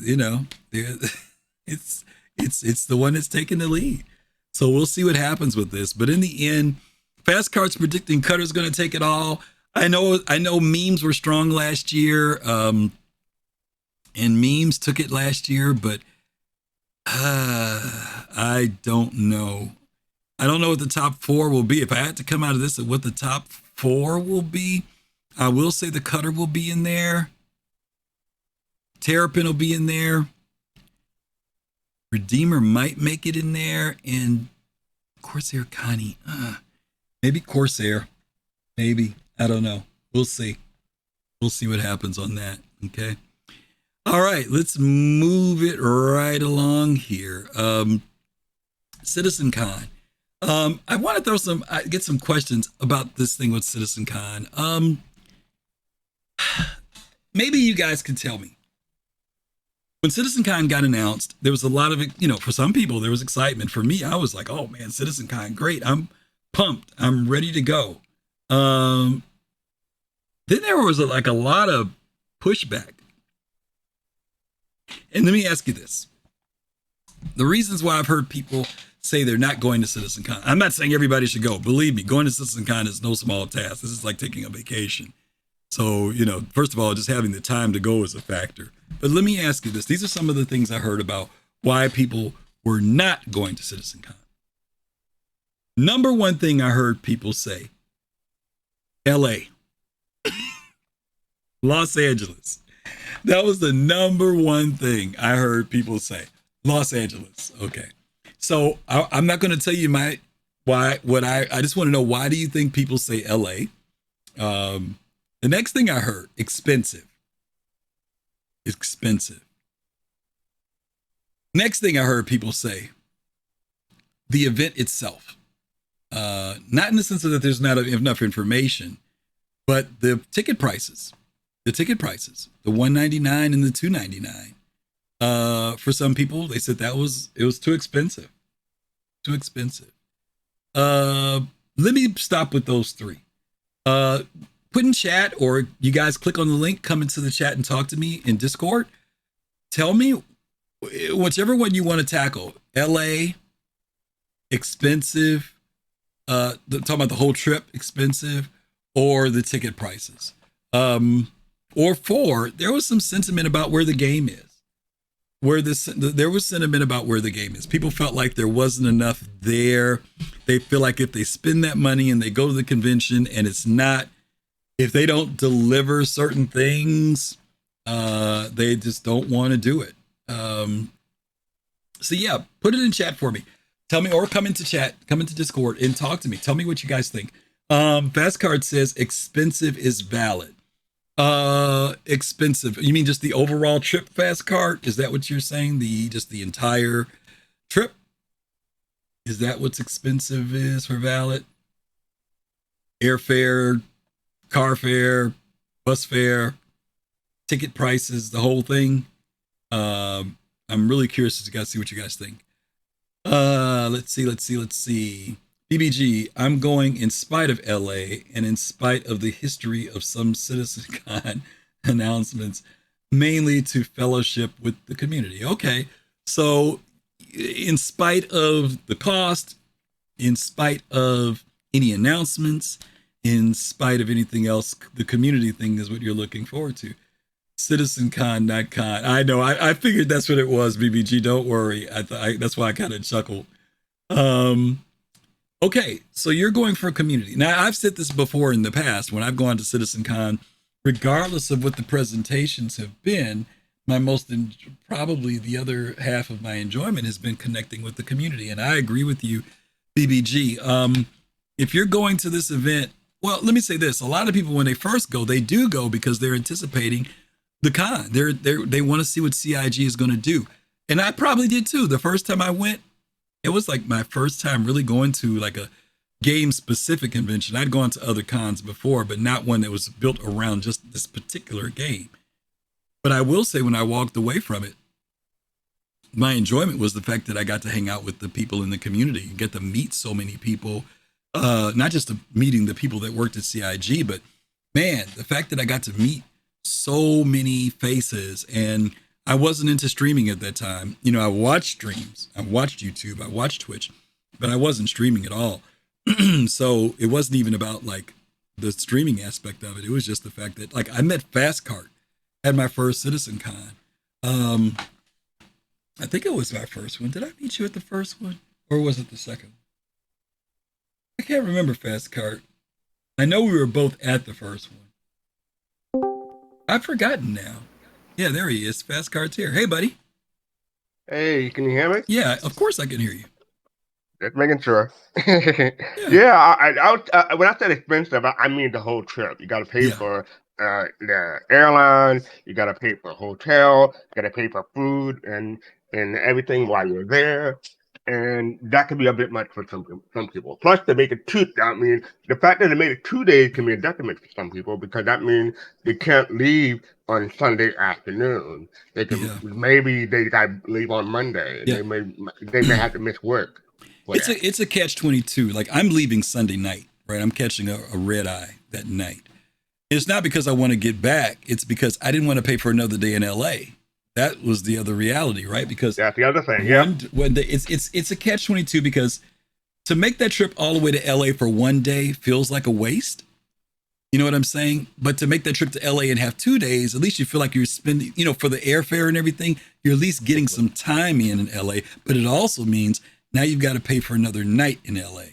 [SPEAKER 1] It's the one that's taking the lead. So we'll see what happens with this. But in the end, Fast Cards predicting Cutter's going to take it all. I know memes were strong last year, and memes took it last year, but I don't know. I don't know what the top four will be. If I had to come out of this at what the top four will be, I will say the Cutter will be in there. Terrapin will be in there. Redeemer might make it in there. And Corsair Connie. Maybe Corsair. Maybe. I don't know. We'll see. We'll see what happens on that. Okay. All right. Let's move it right along here. CitizenCon. I want to throw get some questions about this thing with CitizenCon. Maybe you guys can tell me. When CitizenCon got announced, there was a lot of, for some people, there was excitement. For me, I was like, oh man, CitizenCon, great. I'm pumped. I'm ready to go. Then there was a lot of pushback. And let me ask you this. The reasons why I've heard people say they're not going to CitizenCon. I'm not saying everybody should go. Believe me, going to CitizenCon is no small task. This is like taking a vacation. So, first of all, just having the time to go is a factor. But let me ask you this. These are some of the things I heard about why people were not going to CitizenCon. Number one thing I heard people say, LA. Los Angeles. That was the number one thing I heard people say. Los Angeles. Okay. So I'm not going to tell you I just want to know, why do you think people say LA? The next thing I heard, expensive. Expensive. Next thing I heard people say, the event itself. Not in the sense that there's not enough information, but the ticket prices. The $199 and the $299. For some people, they said it was too expensive. Too expensive. Let me stop with those three. Put in chat, or you guys click on the link, come into the chat and talk to me in Discord. Tell me whichever one you want to tackle. LA, expensive, talking about the whole trip, expensive, or the ticket prices. Or four, there was some sentiment about where the game is. There was sentiment about where the game is. People felt like there wasn't enough there. They feel like if they spend that money and they go to the convention and if they don't deliver certain things, they just don't want to do it. So yeah, put it in chat for me. Tell me, or come into chat, come into Discord and talk to me. Tell me what you guys think. Fast Card says expensive is valid. Expensive. You mean just the overall trip, Fast Card? Is that what you're saying? Just the entire trip? Is that what's expensive is for valid? Airfare, car fare, bus fare, ticket prices, the whole thing. I'm really curious to see what you guys think. Let's see. BBG, I'm going in spite of LA and in spite of the history of some CitizenCon announcements, mainly to fellowship with the community. Okay, so in spite of the cost, in spite of any announcements, in spite of anything else, the community thing is what you're looking forward to. CitizenCon, not con. I know. I figured that's what it was. BBG, don't worry. That's why I kind of chuckled. Okay, so you're going for a community. Now, I've said this before in the past when I've gone to CitizenCon, regardless of what the presentations have been, probably the other half of my enjoyment has been connecting with the community. And I agree with you, BBG. If you're going to this event, well, let me say this. A lot of people, when they first go, they do go because they're anticipating the con. They want to see what CIG is going to do. And I probably did too. The first time I went, it was like my first time really going to like a game specific convention. I'd gone to other cons before, but not one that was built around just this particular game. But I will say, when I walked away from it, my enjoyment was the fact that I got to hang out with the people in the community and get to meet so many people, not just meeting the people that worked at CIG, but man, the fact that I got to meet so many faces, and I wasn't into streaming at that time. You know, I watched streams, I watched YouTube, I watched Twitch, but I wasn't streaming at all. So it wasn't even about like the streaming aspect of it. It was just the fact that like I met Fastcart at my first CitizenCon. I think it was my first one. Did I meet you at the first one? Or was it the second? I can't remember Fastcart. I know we were both at the first one. I've forgotten now. Yeah, there he is. Fastcart's here. Hey, buddy.
[SPEAKER 2] Hey, can you hear me?
[SPEAKER 1] Yeah, of course I can hear you.
[SPEAKER 2] Just making sure.
[SPEAKER 1] Yeah.
[SPEAKER 2] Yeah, when I said expensive, I mean the whole trip. You got to pay
[SPEAKER 1] Yeah.
[SPEAKER 2] for the airline, you got to pay for hotel, you got to pay for food and everything while you're there. And that can be a bit much for some people. Plus, they make it two. I mean, the fact that they made it 2 days can be a detriment for some people because that means they can't leave on Sunday afternoon. They can
[SPEAKER 1] Yeah.
[SPEAKER 2] maybe they got to leave on Monday.
[SPEAKER 1] Yeah.
[SPEAKER 2] They may have to miss work.
[SPEAKER 1] It's a catch-22. Like I'm leaving Sunday night, right? I'm catching a red eye that night. And it's not because I want to get back. It's because I didn't want to pay for another day in LA. That was the other reality, right? Because
[SPEAKER 2] that's the other thing. Yeah.
[SPEAKER 1] It's a catch-22 because to make that trip all the way to LA for one day feels like a waste. You know what I'm saying? But to make that trip to LA and have 2 days, at least you feel like you're spending, you know, for the airfare and everything, you're at least getting some time in LA. But it also means now you've got to pay for another night in LA.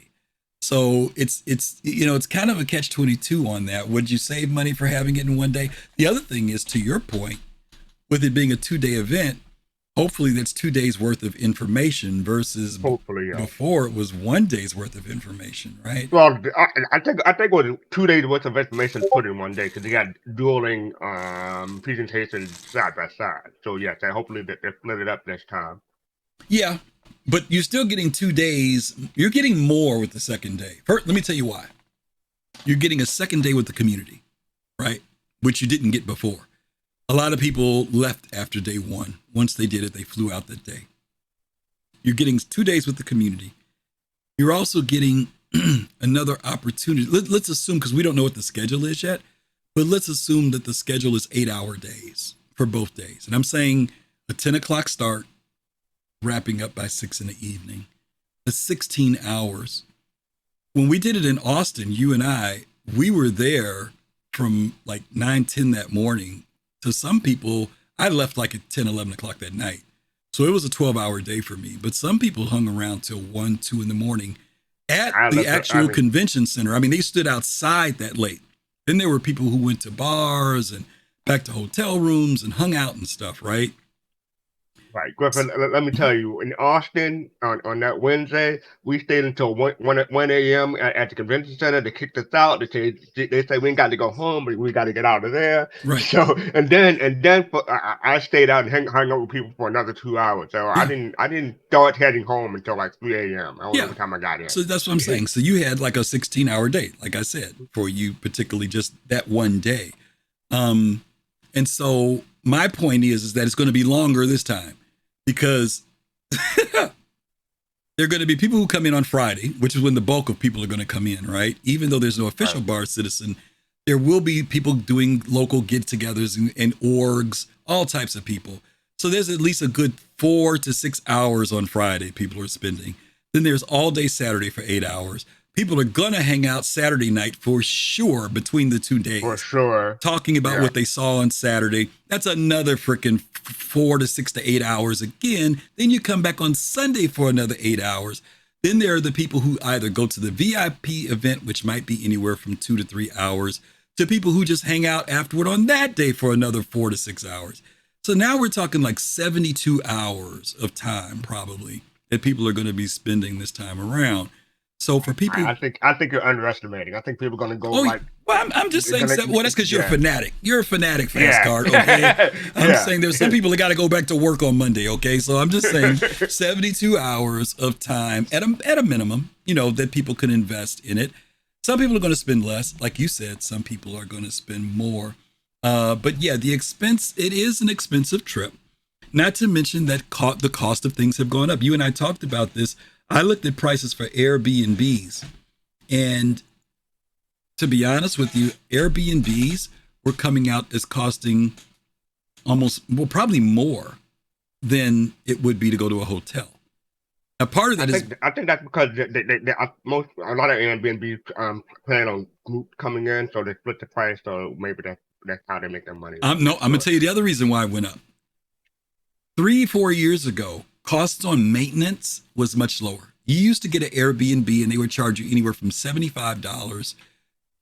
[SPEAKER 1] So it's you know, it's kind of a catch-22 on that. Would you save money for having it in one day? The other thing is, to your point, with it being a 2-day event, hopefully that's 2 days worth of information versus before it was 1 day's worth of information, right?
[SPEAKER 2] Well, I think it was 2 days worth of information put in one day because they got dueling presentations side by side. So yes, hopefully they split it up this time.
[SPEAKER 1] Yeah, but you're still getting 2 days. You're getting more with the second day. First, let me tell you why. You're getting a second day with the community, right? Which you didn't get before. A lot of people left after day one. Once they did it, they flew out that day. You're getting 2 days with the community. You're also getting another opportunity. Let's assume, because we don't know what the schedule is yet, but let's assume that the schedule is 8-hour days for both days. And I'm saying a 10 o'clock start, wrapping up by 6 in the evening. That's 16 hours. When we did it in Austin, you and I, we were there from like 9-10 that morning. To some people, I left like at 10-11 o'clock that night. So it was a 12-hour day for me. But some people hung around till 1-2 in the morning at the actual convention center. I mean, they stood outside that late. Then there were people who went to bars and back to hotel rooms and hung out and stuff, right?
[SPEAKER 2] Right, Griffin, let me tell you, in Austin, on that Wednesday, we stayed until 1 a.m. at the convention center. They kicked us out. They say we ain't got to go home, but we got to get out of there.
[SPEAKER 1] Right.
[SPEAKER 2] So, and then I stayed out and hung out with people for another 2 hours. So yeah. I didn't start heading home until like 3 a.m. I don't know what time I got in.
[SPEAKER 1] So that's what I'm saying. So you had like a 16-hour day, like I said, for you, particularly just that one day. And so my point is that it's going to be longer this time. Because there are going to be people who come in on Friday, which is when the bulk of people are going to come in, right? Even though there's no official bar citizen, there will be people doing local get-togethers and orgs, all types of people. So there's at least a good 4 to 6 hours on Friday people are spending. Then there's all day Saturday for 8 hours. People are going to hang out Saturday night for sure between the 2 days.
[SPEAKER 2] For sure.
[SPEAKER 1] Talking about what they saw on Saturday. That's another freaking 4 to 6 to 8 hours again. Then you come back on Sunday for another 8 hours. Then there are the people who either go to the VIP event, which might be anywhere from 2 to 3 hours, to people who just hang out afterward on that day for another 4 to 6 hours. So now we're talking like 72 hours of time probably that people are going to be spending this time around. So for people,
[SPEAKER 2] I think you're underestimating. I think people are going to go like.
[SPEAKER 1] Well, I'm just saying. That's because you're a fanatic. You're a fanatic, Fastcart. Okay, I'm just saying there's some people that got to go back to work on Monday. Okay, so I'm just saying 72 hours of time at a minimum, you know, that people can invest in it. Some people are going to spend less, like you said. Some people are going to spend more. But yeah, the expense. It is an expensive trip. Not to mention that the cost of things have gone up. You and I talked about this. I looked at prices for Airbnbs, and to be honest with you, Airbnbs were coming out as costing probably more than it would be to go to a hotel. Now, part of that
[SPEAKER 2] I think that's because a lot of Airbnb plan on group coming in, so they split the price. So maybe that's how they make their money.
[SPEAKER 1] I'm gonna tell you the other reason why it went up. 3-4 years ago, costs on maintenance was much lower. You used to get an Airbnb and they would charge you anywhere from $75,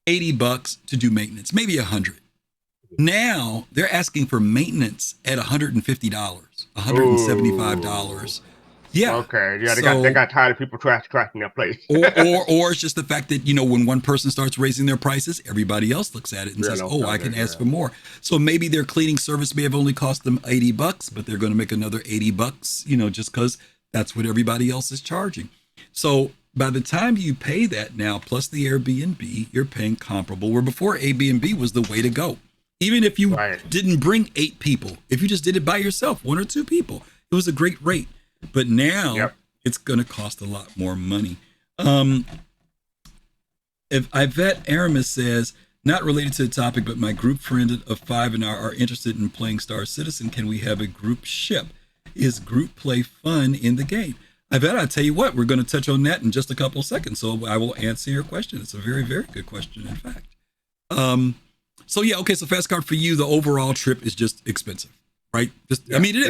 [SPEAKER 1] $80 to do maintenance, maybe $100. Now they're asking for maintenance at $150, $175. Yeah.
[SPEAKER 2] Okay. Yeah, they got tired of people trashing their place.
[SPEAKER 1] or it's just the fact that, when one person starts raising their prices, everybody else looks at it and says, I can ask for more. So maybe their cleaning service may have only cost them $80, but they're going to make another $80, just because that's what everybody else is charging. So by the time you pay that now, plus the Airbnb, you're paying comparable, where before Airbnb was the way to go. Even if you didn't bring 8 people, if you just did it by yourself, 1 or 2 people, it was a great rate. But now it's going to cost a lot more money. If Yvette Aramis says, not related to the topic, but my group friend of 5 and I are interested in playing Star Citizen. Can we have a group ship? Is group play fun in the game? Yvette, I tell you what, we're going to touch on that in just a couple of seconds. So I will answer your question. It's a very, very good question, in fact. So Fast Card, for you, the overall trip is just expensive. Right? It is.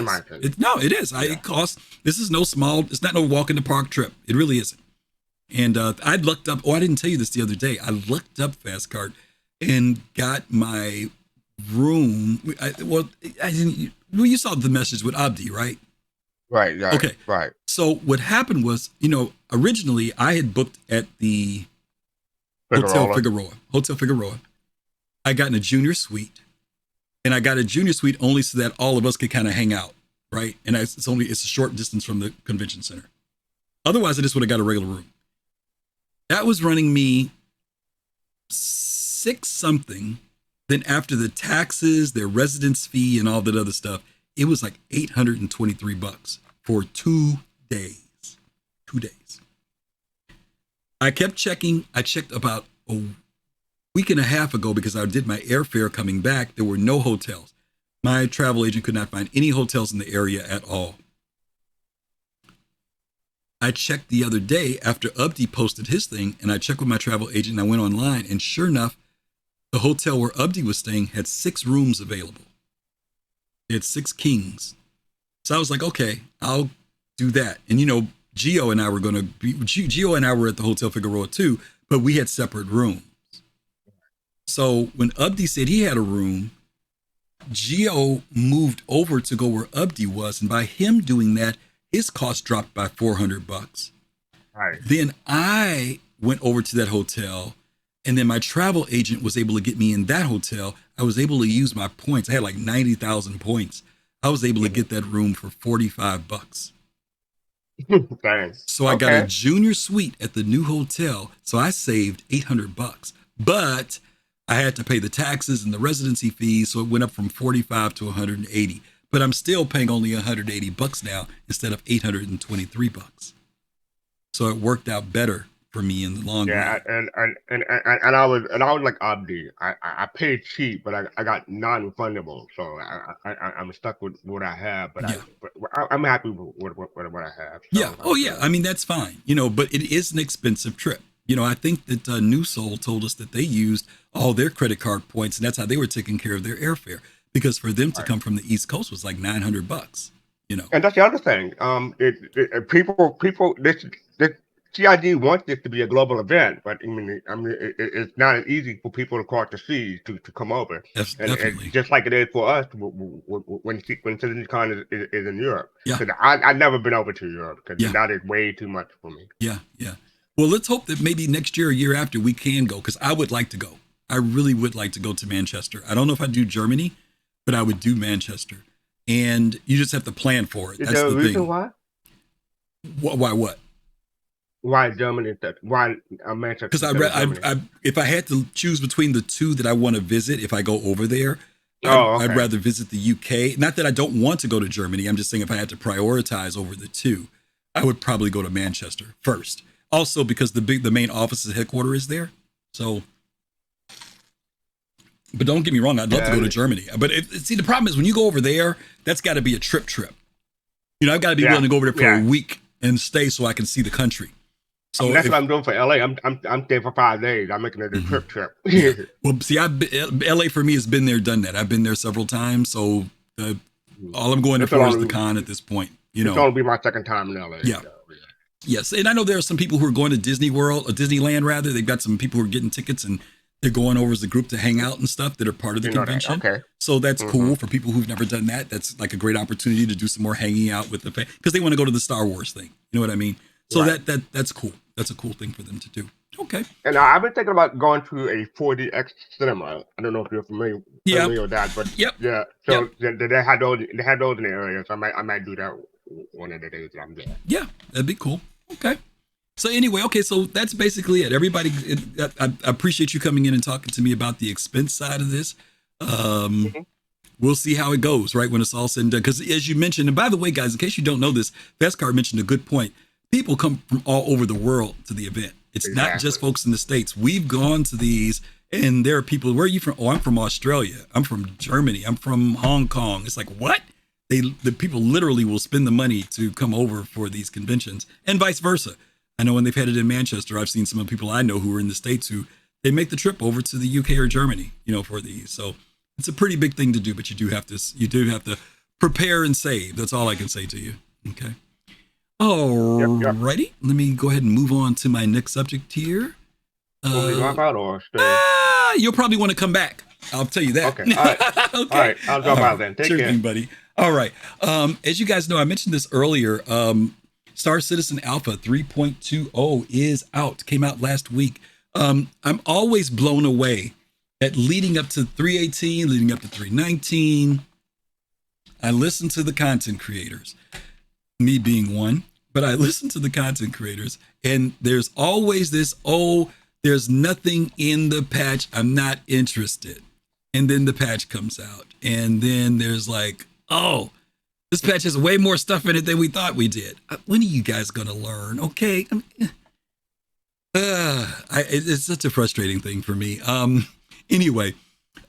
[SPEAKER 1] It is. It costs. This is it's not no walk in the park trip. It really isn't. And I looked up, I didn't tell you this the other day. I looked up Fast Card and got my room. You saw the message with Abdi, right?
[SPEAKER 2] Right.
[SPEAKER 1] Okay.
[SPEAKER 2] Right.
[SPEAKER 1] So what happened was, originally I had booked at the Hotel Figueroa. I got in a junior suite. And I got a junior suite only so that all of us could kind of hang out, right? And it's a short distance from the convention center. Otherwise, I just would have got a regular room. That was running me $6 something. Then after the taxes, their residence fee, and all that other stuff, it was like $823 for 2 days. 2 days. I kept checking. I checked about a week and a half ago because I did my airfare coming back. There were no hotels. My travel agent could not find any hotels in the area at all. I checked the other day after Abdi posted his thing, and I checked with my travel agent, and I went online, and sure enough, the hotel where Abdi was staying had 6 rooms available. It had 6 kings. So I was like, okay, I'll do that. And Gio and I were at the Hotel Figueroa too, but we had separate rooms. So when Abdi said he had a room, Gio moved over to go where Abdi was. And by him doing that, his cost dropped by $400.
[SPEAKER 2] Right.
[SPEAKER 1] Then I went over to that hotel, and then my travel agent was able to get me in that hotel. I was able to use my points. I had like 90,000 points. I was able to get that room for $45.
[SPEAKER 2] Thanks.
[SPEAKER 1] So I got a junior suite at the new hotel. So I saved $800. But I had to pay the taxes and the residency fees, so it went up from $45 to $180. But I'm still paying only $180 now instead of $823. So it worked out better for me in the long run.
[SPEAKER 2] And I was like Abdi. I paid cheap, but I got non-refundable, so I'm stuck with what I have. But I'm happy with what I have. So
[SPEAKER 1] I mean, that's fine, but it is an expensive trip. I think that New Soul told us that they used all their credit card points, and that's how they were taking care of their airfare. Because for them to come from the East Coast was like $900,
[SPEAKER 2] And that's the other thing. People, this CID wants this to be a global event, but it's not as easy for people across the seas to come over.
[SPEAKER 1] Definitely.
[SPEAKER 2] And just like it is for us when CitizenCon is in Europe.
[SPEAKER 1] Yeah.
[SPEAKER 2] Because I've never been over to Europe because that is way too much for me.
[SPEAKER 1] Yeah. Well, let's hope that maybe next year or year after we can go, because I would like to go. I really would like to go to Manchester. I don't know if I'd do Germany, but I would do Manchester. And you just have to plan for it. That's the thing.
[SPEAKER 2] Why?
[SPEAKER 1] Why what?
[SPEAKER 2] Why Germany? Why Manchester?
[SPEAKER 1] Because if I had to choose between the two that I want to visit, if I go over there, I'd rather visit the UK. Not that I don't want to go to Germany. I'm just saying if I had to prioritize over the two, I would probably go to Manchester first. Also because the main office's headquarters is there. So But don't get me wrong, I'd love to go to
[SPEAKER 2] And
[SPEAKER 1] Germany. But see, the problem is when you go over there, that's got to be a trip. You know, I've got to be willing to go over there for a week and stay so I can see the country. So
[SPEAKER 2] that's what I'm doing for LA. I'm staying for 5 days. I'm making it a trip.
[SPEAKER 1] Yeah. Well, see, LA for me has been there, done that. I've been there several times. So all I'm going there for is the con at this point. You know,
[SPEAKER 2] it's going to be my second time in LA.
[SPEAKER 1] Yeah. Yes, and I know there are some people who are going to Disney World, or Disneyland rather. They've got some people who are getting tickets and they're going over as a group to hang out and stuff that are part of the convention.
[SPEAKER 2] Okay.
[SPEAKER 1] So that's cool for people who've never done that. That's like a great opportunity to do some more hanging out with the because they want to go to the Star Wars thing. You know what I mean? So that's cool. That's a cool thing for them to do. Okay.
[SPEAKER 2] And I've been thinking about going to a 4DX cinema. I don't know if you're familiar with that, but yeah. So they had those in the area. So I might do that one of the days that I'm there.
[SPEAKER 1] Yeah, that'd be cool. Okay. So anyway, so that's basically it. Everybody, I appreciate you coming in and talking to me about the expense side of this. We'll see how it goes, right, when it's all said and done. Because as you mentioned, and by the way, guys, in case you don't know this, Fastcard mentioned a good point. People come from all over the world to the event. It's not just folks in the States. We've gone to these, and there are people. Where are you from? Oh, I'm from Australia. I'm from Germany. I'm from Hong Kong. It's like, what? The people literally will spend the money to come over for these conventions, and vice versa. I know when they've had it in Manchester, I've seen some of the people I know who are in the States who they make the trip over to the UK or Germany, you know, for these. So it's a pretty big thing to do, but you do have to prepare and save. That's all I can say to you. Okay. Alrighty. Let me go ahead and move on to my next subject here.
[SPEAKER 2] Will we drop out or stay?
[SPEAKER 1] You'll probably want to come back. I'll tell you that.
[SPEAKER 2] Okay. All right. Okay. All right. I'll drop out then. Take care,
[SPEAKER 1] buddy. All right. As you guys know, I mentioned this earlier. Star Citizen Alpha 3.20 is out. Came out last week. I'm always blown away at leading up to 3.18, leading up to 3.19. I listen to the content creators, me being one, but I listen to the content creators, and there's always this, there's nothing in the patch. I'm not interested. And then the patch comes out, and then there's like, this patch has way more stuff in it than we thought we did. When are you guys going to learn? Okay. It's such a frustrating thing for me. Anyway,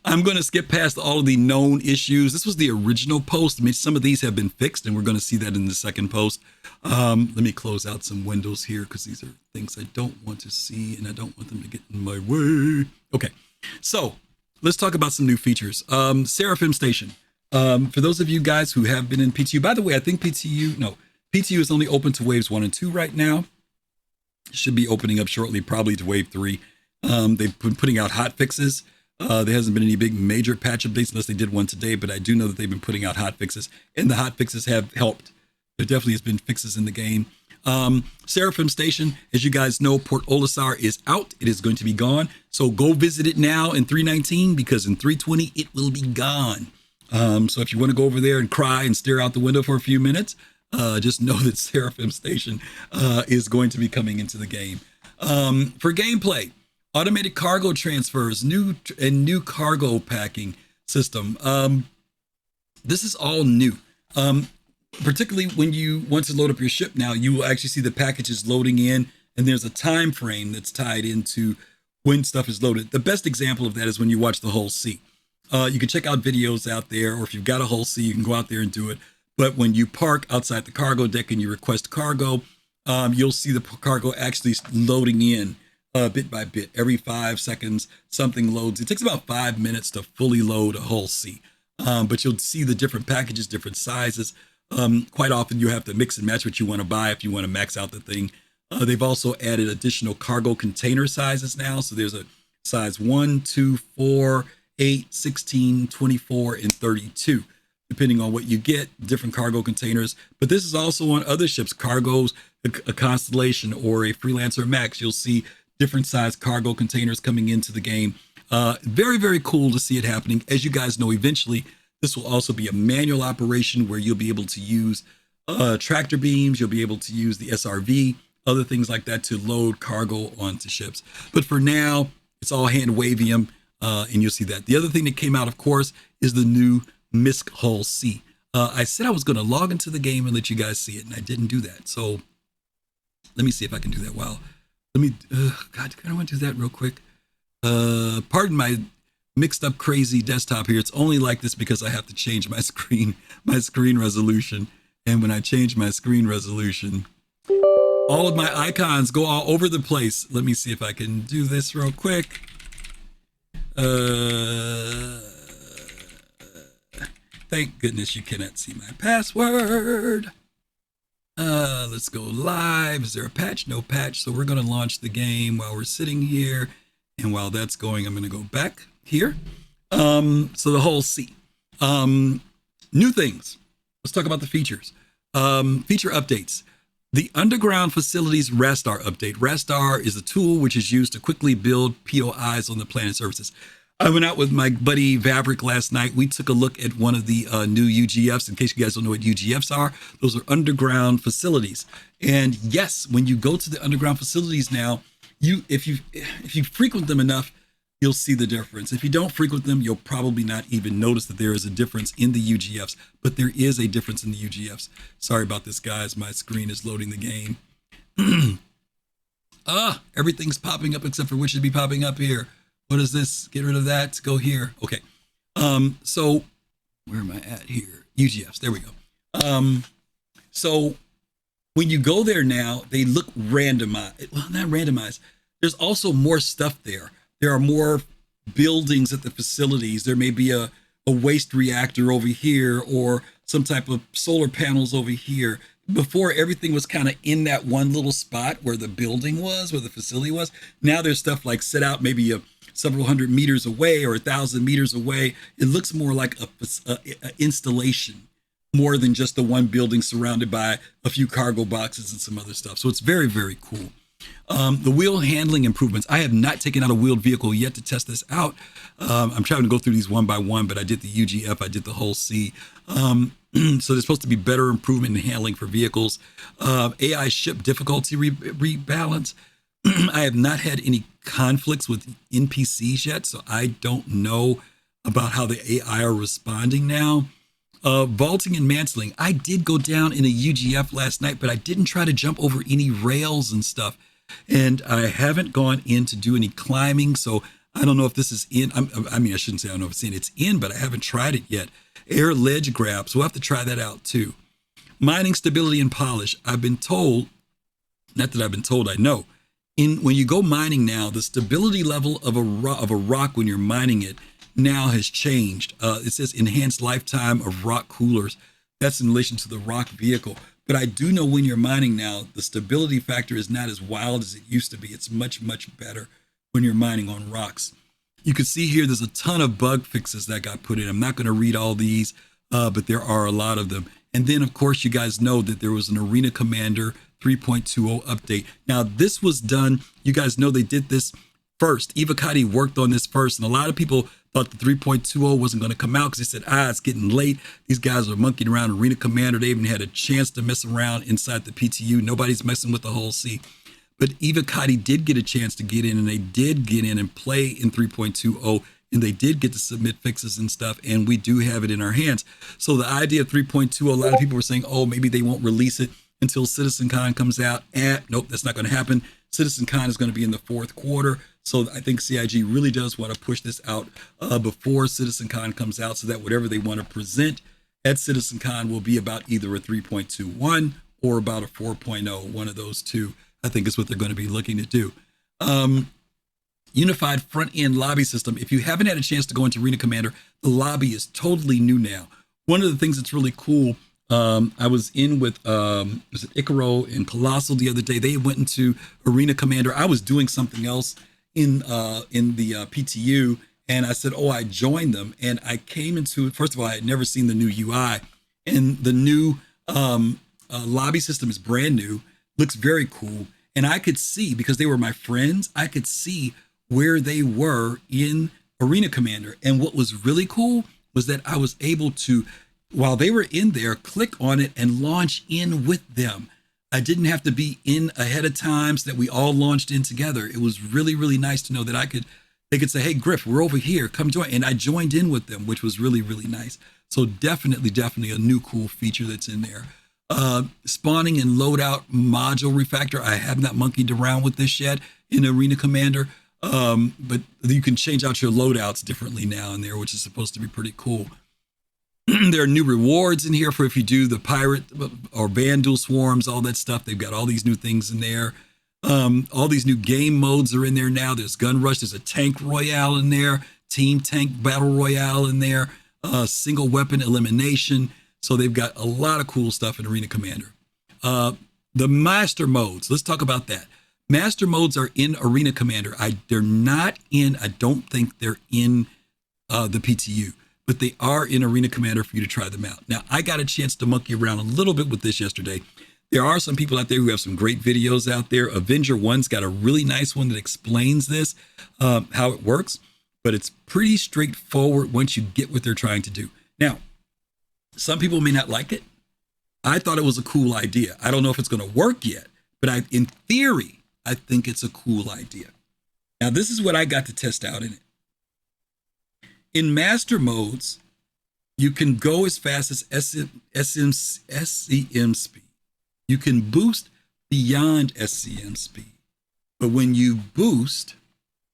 [SPEAKER 1] I'm going to skip past all of the known issues. This was the original post. I mean, some of these have been fixed, and we're going to see that in the second post. Let me close out some windows here because these are things I don't want to see, and I don't want them to get in my way. Okay, so let's talk about some new features. Seraphim Station. For those of you guys who have been in PTU, by the way, I think PTU is only open to waves 1 and 2 right now. Should be opening up shortly, probably to wave 3. They've been putting out hot fixes. There hasn't been any big major patch updates unless they did one today, but I do know that they've been putting out hot fixes, and the hot fixes have helped. There definitely has been fixes in the game. Seraphim Station, as you guys know, Port Olisar is out. It is going to be gone. So go visit it now in 3.19 because in 3.20 it will be gone. So if you want to go over there and cry and stare out the window for a few minutes, just know that Seraphim Station is going to be coming into the game. For gameplay, automated cargo transfers, new cargo packing system. This is all new. Particularly when you want to load up your ship now, you will actually see the packages loading in, and there's a time frame that's tied into when stuff is loaded. The best example of that is when you watch the Hull C. You can check out videos out there, or if you've got a Hull C, you can go out there and do it. But when you park outside the cargo deck and you request cargo, you'll see the cargo actually loading in bit by bit. Every 5 seconds, something loads. It takes about 5 minutes to fully load a Hull C. But you'll see the different packages, different sizes. Quite often you have to mix and match what you want to buy if you want to max out the thing. They've also added additional cargo container sizes now. So there's a size 1, 2, 4, 8, 16, 24, and 32, depending on what you get, different cargo containers. But this is also on other ships, cargoes, a Constellation or a Freelancer Max. You'll see different size cargo containers coming into the game. Very, very cool to see it happening. As you guys know, eventually, this will also be a manual operation where you'll be able to use tractor beams. You'll be able to use the SRV, other things like that to load cargo onto ships. But for now, it's all hand wavium. And you'll see that. The other thing that came out, of course, is the new MISC Hull C. I said I was going to log into the game and let you guys see it, and I didn't do that. So let me see if I can do that. I want to do that real quick. Pardon mixed up crazy desktop here. It's only like this because I have to change my screen resolution. And when I change my screen resolution, all of my icons go all over the place. Let me see if I can do this real quick. Thank goodness you cannot see my password. Let's go live. Is there a patch? No patch. So we're going to launch the game while we're sitting here. And while that's going, I'm going to go back here. So the whole C. New things. Let's talk about the features. Feature updates. The Underground Facilities Rastar update. Rastar is a tool which is used to quickly build POIs on the planet surfaces. I went out with my buddy Vaverick last night. We took a look at one of the new UGFs. In case you guys don't know what UGFs are, those are underground facilities. And yes, when you go to the underground facilities now, if you frequent them enough, you'll see the difference. If you don't frequent them, you'll probably not even notice that there is a difference in the UGFs, but there is a difference in the UGFs. Sorry about this, guys. My screen is loading the game. Everything's popping up except for what should be popping up here. What is this? Get rid of that. Go here. Okay. So where am I at here? UGFs. There we go. So when you go there now, they look randomized. Well, not randomized. There's also more stuff there. There are more buildings at the facilities. There may be a waste reactor over here or some type of solar panels over here. Before, everything was kind of in that one little spot where the building was, where the facility was. Now there's stuff like set out maybe several hundred meters away or 1,000 meters away. It looks more like a installation, more than just the one building surrounded by a few cargo boxes and some other stuff. So it's very, very cool. The wheel handling improvements. I have not taken out a wheeled vehicle yet to test this out. I'm trying to go through these one by one, but I did the UGF, I did the whole C. So there's supposed to be better improvement in handling for vehicles. AI ship difficulty rebalance. I have not had any conflicts with NPCs yet, so I don't know about how the AI are responding now. Vaulting and mantling. I did go down in a UGF last night, but I didn't try to jump over any rails and stuff. And I haven't gone in to do any climbing, so I don't know if this is in. I mean, I shouldn't say I don't know if it's in. It's in, but I haven't tried it yet. Air ledge grab, so we'll have to try that out too. Mining stability and polish. I've been told, not that I've been told, I know. When you go mining now, the stability level of a rock when you're mining it now has changed. It says enhanced lifetime of rock coolers. That's in relation to the rock vehicle. But I do know when you're mining now, the stability factor is not as wild as it used to be. It's much, much better when you're mining on rocks. You can see here there's a ton of bug fixes that got put in. I'm not going to read all these, but there are a lot of them. And then, of course, you guys know that there was an Arena Commander 3.20 update. Now, this was done. You guys know they did this first. Evocati worked on this first, and a lot of people thought the 3.20 wasn't going to come out because they said, it's getting late. These guys are monkeying around Arena Commander. They even had a chance to mess around inside the PTU. Nobody's messing with the whole C. But Evocati did get a chance to get in, and they did get in and play in 3.20, and they did get to submit fixes and stuff, and we do have it in our hands. So the idea of 3.20, a lot of people were saying, maybe they won't release it until CitizenCon comes out. Nope, that's not going to happen. CitizenCon is going to be in the fourth quarter. So I think CIG really does want to push this out before CitizenCon comes out so that whatever they want to present at CitizenCon will be about either a 3.21 or about a 4.0, one of those two. I think is what they're going to be looking to do. Unified front-end lobby system. If you haven't had a chance to go into Arena Commander, the lobby is totally new now. One of the things that's really cool, I was in with was it Icaro and Colossal the other day. They went into Arena Commander. I was doing something else in the PTU, and I said, I joined them, and I came into it. First of all, I had never seen the new UI, and the new lobby system is brand new, looks very cool. And I could see, because they were my friends, I could see where they were in Arena Commander. And what was really cool was that I was able to, while they were in there, click on it and launch in with them. I didn't have to be in ahead of time so that we all launched in together. It was really, really nice to know that they could say, hey, Griff, we're over here, come join. And I joined in with them, which was really, really nice. So definitely a new cool feature that's in there. Spawning and loadout module refactor. I have not monkeyed around with this yet in Arena Commander. But you can change out your loadouts differently now in there, which is supposed to be pretty cool. There are new rewards in here for if you do the pirate or vandal swarms, all that stuff. They've got all these new things in there. All these new game modes are in there now. There's gun rush. There's a tank royale in there, team tank battle royale in there, single weapon elimination. So they've got a lot of cool stuff in Arena Commander. The master modes. Let's talk about that. Master modes are in Arena Commander. They're not in. I don't think they're in the PTU, but they are in Arena Commander for you to try them out. Now, I got a chance to monkey around a little bit with this yesterday. There are some people out there who have some great videos out there. Avenger 1's got a really nice one that explains this, how it works, but it's pretty straightforward once you get what they're trying to do. Now, some people may not like it. I thought it was a cool idea. I don't know if it's going to work yet, but in theory, I think it's a cool idea. Now, this is what I got to test out in it. In master modes, you can go as fast as SCM speed. You can boost beyond SCM speed. But when you boost,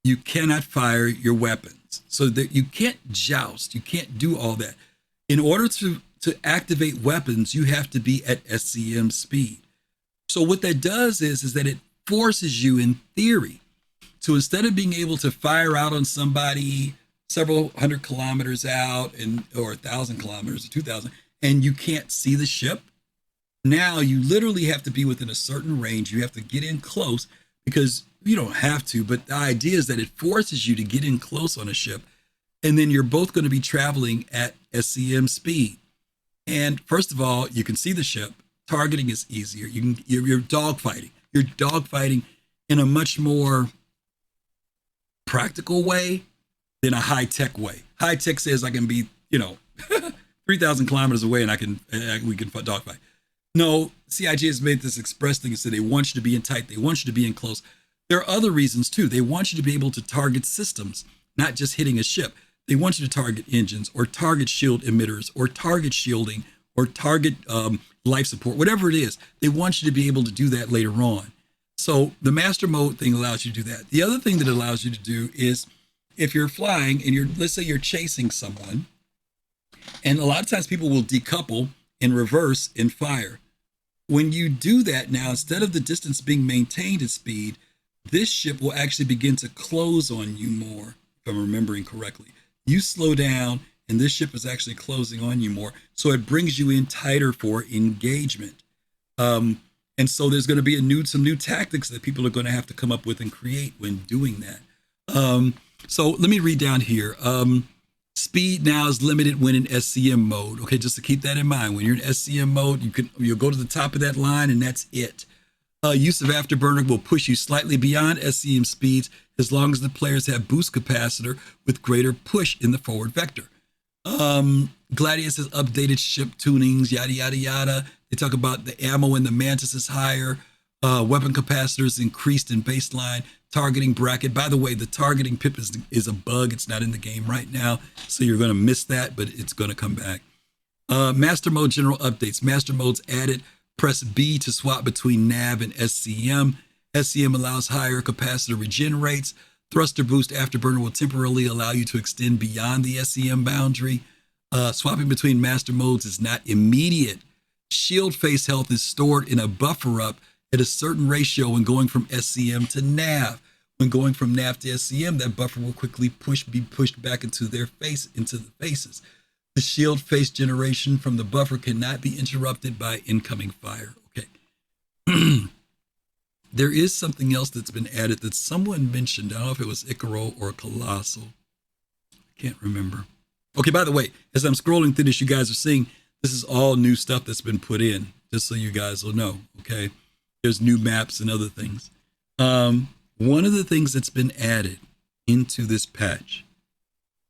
[SPEAKER 1] you cannot fire your weapons. So that you can't joust, you can't do all that. In order to activate weapons, you have to be at SCM speed. So what that does is that it forces you, in theory, to instead of being able to fire out on somebody several hundred kilometers out or 1,000 kilometers or 2,000, and you can't see the ship, now you literally have to be within a certain range. You have to get in close, because you don't have to, but the idea is that it forces you to get in close on a ship, and then you're both going to be traveling at SCM speed. And first of all, you can see the ship. Targeting is easier. You're dogfighting. You're dogfighting in a much more practical way than a high-tech way. High-tech says I can be, 3,000 kilometers away and we can dogfight. No, CIG has made this express thing and said they want you to be in tight. They want you to be in close. There are other reasons too. They want you to be able to target systems, not just hitting a ship. They want you to target engines or target shield emitters or target shielding or target life support, whatever it is. They want you to be able to do that later on. So the master mode thing allows you to do that. The other thing that it allows you to do is if you're flying and let's say you're chasing someone, and a lot of times people will decouple and reverse and fire. When you do that now, instead of the distance being maintained at speed, this ship will actually begin to close on you more, if I'm remembering correctly. You slow down and this ship is actually closing on you more. So it brings you in tighter for engagement. And so there's going to be some new tactics that people are going to have to come up with and create when doing that. So let me read down here. Speed now is limited when in SCM mode. Okay, just to keep that in mind. When you're in SCM mode, you'll go to the top of that line and that's it. Use of Afterburner will push you slightly beyond SCM speeds as long as the players have boost capacitor with greater push in the forward vector. Gladius has updated ship tunings, yada, yada, yada. They talk about the ammo in the Mantis is higher. Weapon capacitors increased in baseline. Targeting bracket. By the way, the targeting pip is a bug. It's not in the game right now, so you're going to miss that, but it's going to come back. Master mode general updates. Master modes added. Press B to swap between nav and SCM. SCM allows higher capacitor regen rates. Thruster boost afterburner will temporarily allow you to extend beyond the SCM boundary. Swapping between master modes is not immediate. Shield face health is stored in a buffer up at a certain ratio when going from SCM to nav. When going from nav to SCM, that buffer will quickly be pushed back into the faces. The shield face generation from the buffer cannot be interrupted by incoming fire. Okay. There is something else that's been added that someone mentioned. I don't know if it was Icaro or Colossal. I can't remember. Okay, by the way, as I'm scrolling through this, you guys are seeing this is all new stuff that's been put in, just so you guys will know, okay? There's new maps and other things. One of the things that's been added into this patch,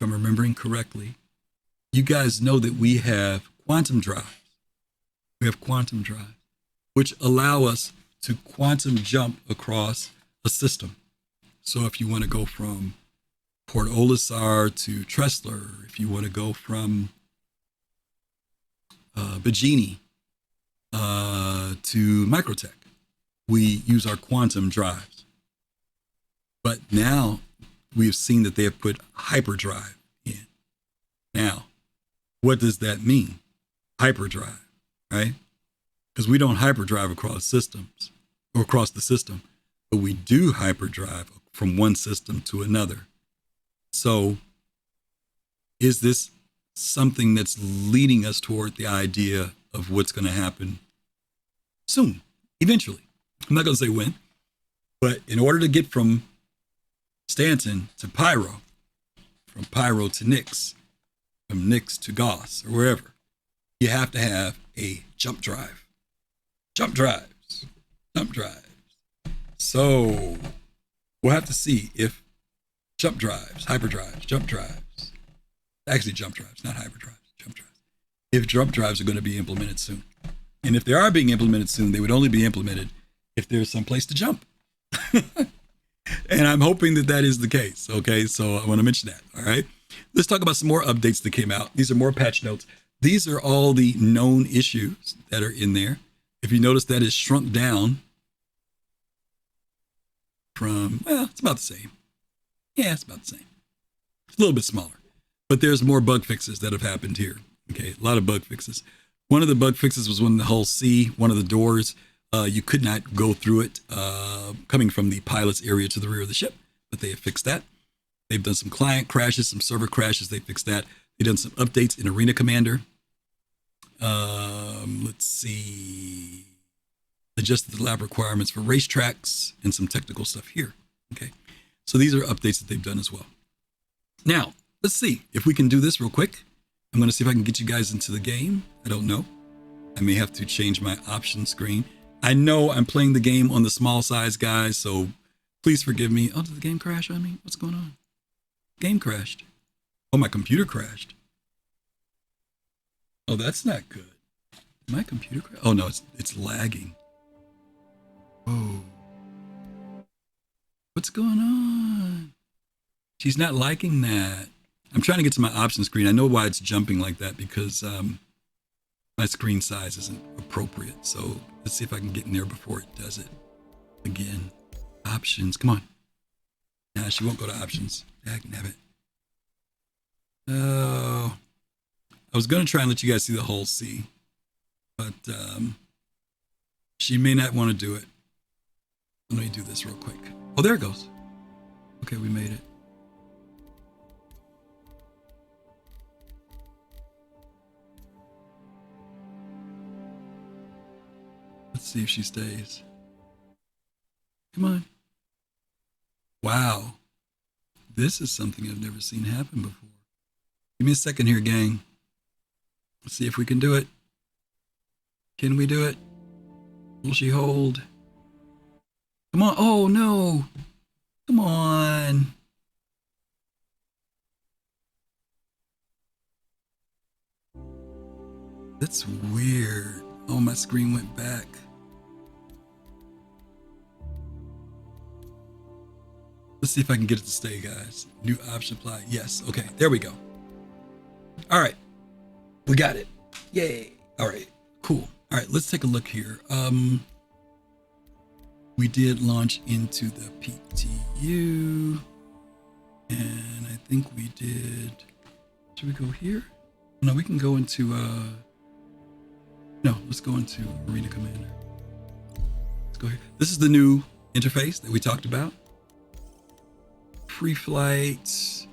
[SPEAKER 1] if I'm remembering correctly, you guys know that we have quantum drives. We have quantum drives, which allow us to quantum jump across a system. So if you want to go from Port Olisar to Tressler, if you want to go from Bajini to Microtech, we use our quantum drives. But now we've seen that they have put hyperdrive in. Now, what does that mean? Hyperdrive, right? Because we don't hyperdrive across systems or across the system, but we do hyperdrive from one system to another. So is this something that's leading us toward the idea of what's going to happen soon, eventually? I'm not going to say when, but in order to get from Stanton to Pyro, from Pyro to Nix, from Nix to Goss, or wherever, you have to have a jump drive. Jump drives. Jump drives. So we'll have to see if jump drives, hyperdrives, jump drives, actually jump drives, not hyperdrives, jump drives, if jump drives are going to be implemented soon. And if they are being implemented soon, they would only be implemented if there's some place to jump. And I'm hoping that that is the case. Okay, so I want to mention that. All right, let's talk about some more updates that came out. These are more patch notes. These are all the known issues that are in there. If you notice, that is shrunk down from, well, it's about the same. Yeah, it's about the same. It's a little bit smaller, but there's more bug fixes that have happened here. Okay, a lot of bug fixes. One of the bug fixes was when the hull C, one of the doors, you could not go through it coming from the pilot's area to the rear of the ship, but they have fixed that. They've done some client crashes, some server crashes. They fixed that. They've done some updates in Arena Commander. Let's see. Adjusted the lab requirements for racetracks and some technical stuff here. Okay, so these are updates that they've done as well. Now, let's see if we can do this real quick. I'm going to see if I can get you guys into the game. I don't know. I may have to change my option screen. I know I'm playing the game on the small size, guys, so please forgive me. Oh, did the game crash on me? What's going on? Game crashed. Oh, my computer crashed. Oh, that's not good. My computer crashed? Oh, no, it's lagging. Oh. What's going on? She's not liking that. I'm trying to get to my option screen. I know why it's jumping like that, because my screen size isn't appropriate. So let's see if I can get in there before it does it again. Options, come on. Nah, she won't go to options. Dagnabbit. Oh, I was going to try and let you guys see the whole C, but she may not want to do it. Let me do this real quick. Oh, there it goes. Okay, we made it. Let's see if she stays. Come on. Wow. This is something I've never seen happen before. Give me a second here, gang. Let's see if we can do it. Can we do it? Will she hold? Come on. Oh, no. Come on. That's weird. Oh, my screen went back. Let's see if I can get it to stay, guys. New option apply. Yes. Okay. There we go. All right. We got it. Yay. All right. Cool. All right. Let's take a look here. We did launch into the PTU, and I think we did. Should we go here? No, we can go into. No, let's go into Arena Commander. Let's go here. This is the new interface that we talked about. Free flight,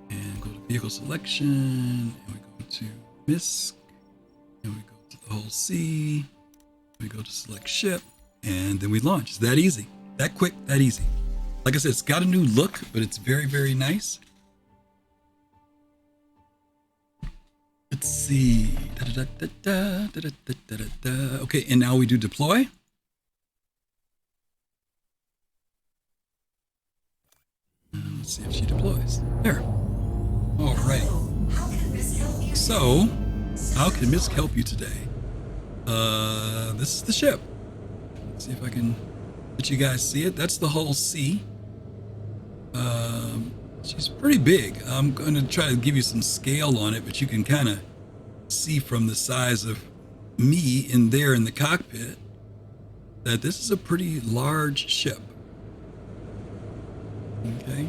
[SPEAKER 1] and go to vehicle selection, and we go to MISC, and we go to the whole C, we go to select ship, and then we launch. It's that easy, that quick, that easy. Like I said, it's got a new look, but it's very, very nice. Let's see. Okay, and now we do deploy. Let's see if she deploys. There. All right. So, how can MISC help you today? This is the ship. Let's see if I can let you guys see it. That's the hull C. She's pretty big. I'm going to try to give you some scale on it, but you can kind of see from the size of me in there in the cockpit that this is a pretty large ship. Okay.